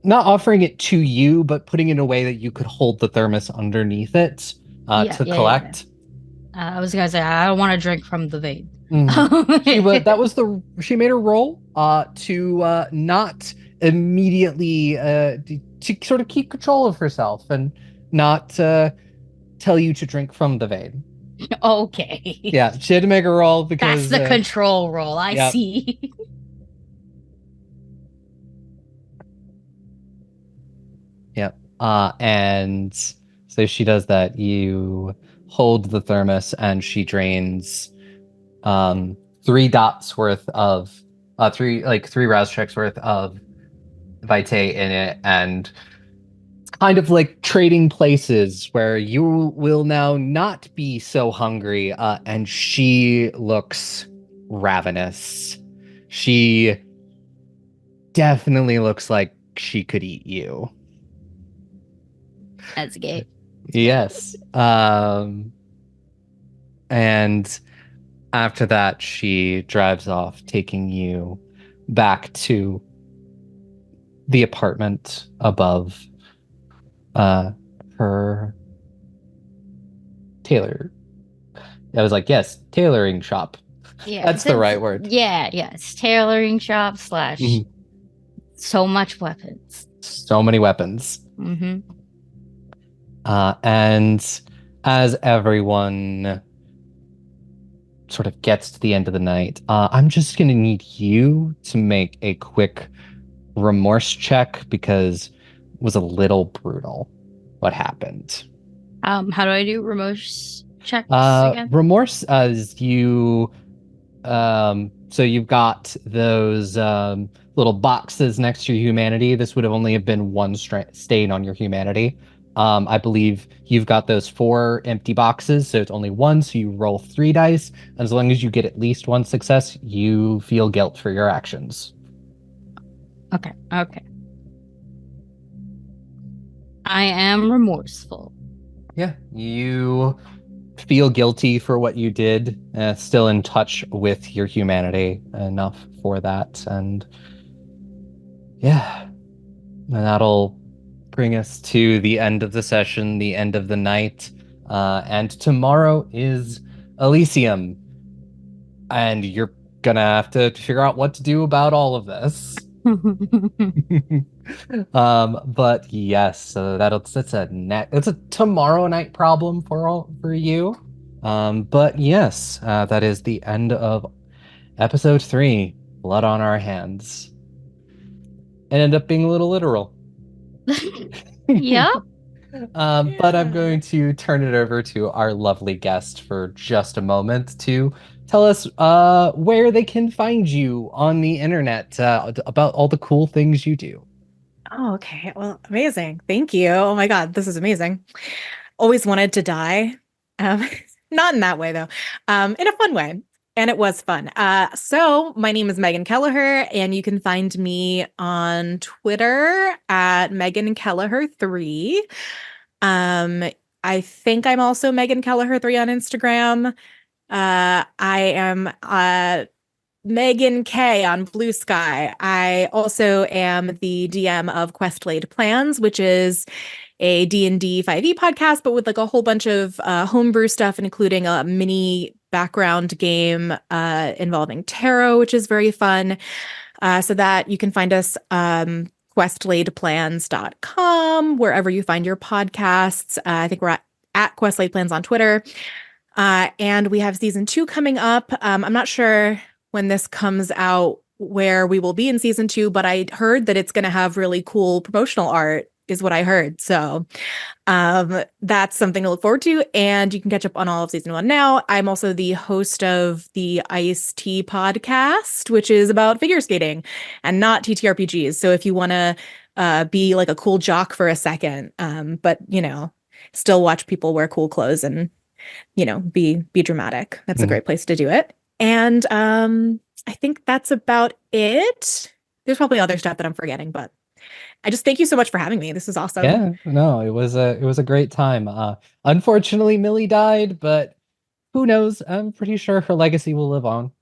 not offering it to you, but putting it in a way that you could hold the thermos underneath it to collect. I was gonna say I don't want to drink from the vein. She made a roll to not immediately to sort of keep control of herself and not tell you to drink from the vein. Okay. Yeah, she had to make a roll because That's the control roll. I yep. see. Yep. And so she does that. You hold the thermos and she drains 3 dots worth of three rouse checks worth of vitae in it, and it's kind of like trading places where you will now not be so hungry, and she looks ravenous. She definitely looks like she could eat you. That's gay. Yes. And after that, she drives off, taking you back to the apartment above her tailor. I was like, yes, tailoring shop. Yeah, That's the right word. Yeah, it's tailoring shop / so much weapons. So many weapons. Mm-hmm. And as everyone sort of gets to the end of the night, I'm just going to need you to make a quick remorse check because it was a little brutal what happened. How do I do remorse checks again? Remorse is you so you've got those little boxes next to your humanity. This would have only have been one stain on your humanity. I believe you've got those 4 empty boxes, so it's only one, so you roll 3 dice. And as long as you get at least 1 success, you feel guilt for your actions. Okay. I am remorseful. Yeah, you feel guilty for what you did, still in touch with your humanity enough for that. And yeah, and that'll bring us to the end of the session, the end of the night. And tomorrow is Elysium. And you're gonna have to figure out what to do about all of this. But yes, so that's a tomorrow night problem for you. But yes, that is the end of episode 3, Blood on Our Hands. It ended up being a little literal. Yeah. But I'm going to turn it over to our lovely guest for just a moment to tell us where they can find you on the internet, about all the cool things you do. Oh, okay. Well, amazing. Thank you. Oh my God, this is amazing. Always wanted to die. Not in that way though. In a fun way. And it was fun. So my name is Megan Kelleher, and you can find me on Twitter at Megan Kelleher 3. I think I'm also Megan Kelleher 3 on Instagram. I am Megan K on Blue Sky. I also am the DM of Quest Laid Plans, which is a D&D 5e podcast, but with like a whole bunch of homebrew stuff, including a mini background game involving tarot, which is very fun. So that you can find us questlaidplans.com, wherever you find your podcasts. I think we're at Quest Laid Plans on Twitter. And we have season 2 coming up. I'm not sure when this comes out where we will be in season 2, but I heard that it's going to have really cool promotional art, is what I heard. So that's something to look forward to. And you can catch up on all of season 1 now. I'm also the host of the Ice Tea podcast, which is about figure skating and not TTRPGs. So if you want to be like a cool jock for a second, but still watch people wear cool clothes and be dramatic, that's a great place to do it. And I think that's about it. There's probably other stuff that I'm forgetting, but I just thank you so much for having me. This is awesome. Yeah, no, it was a great time. Unfortunately, Millie died, but who knows? I'm pretty sure her legacy will live on.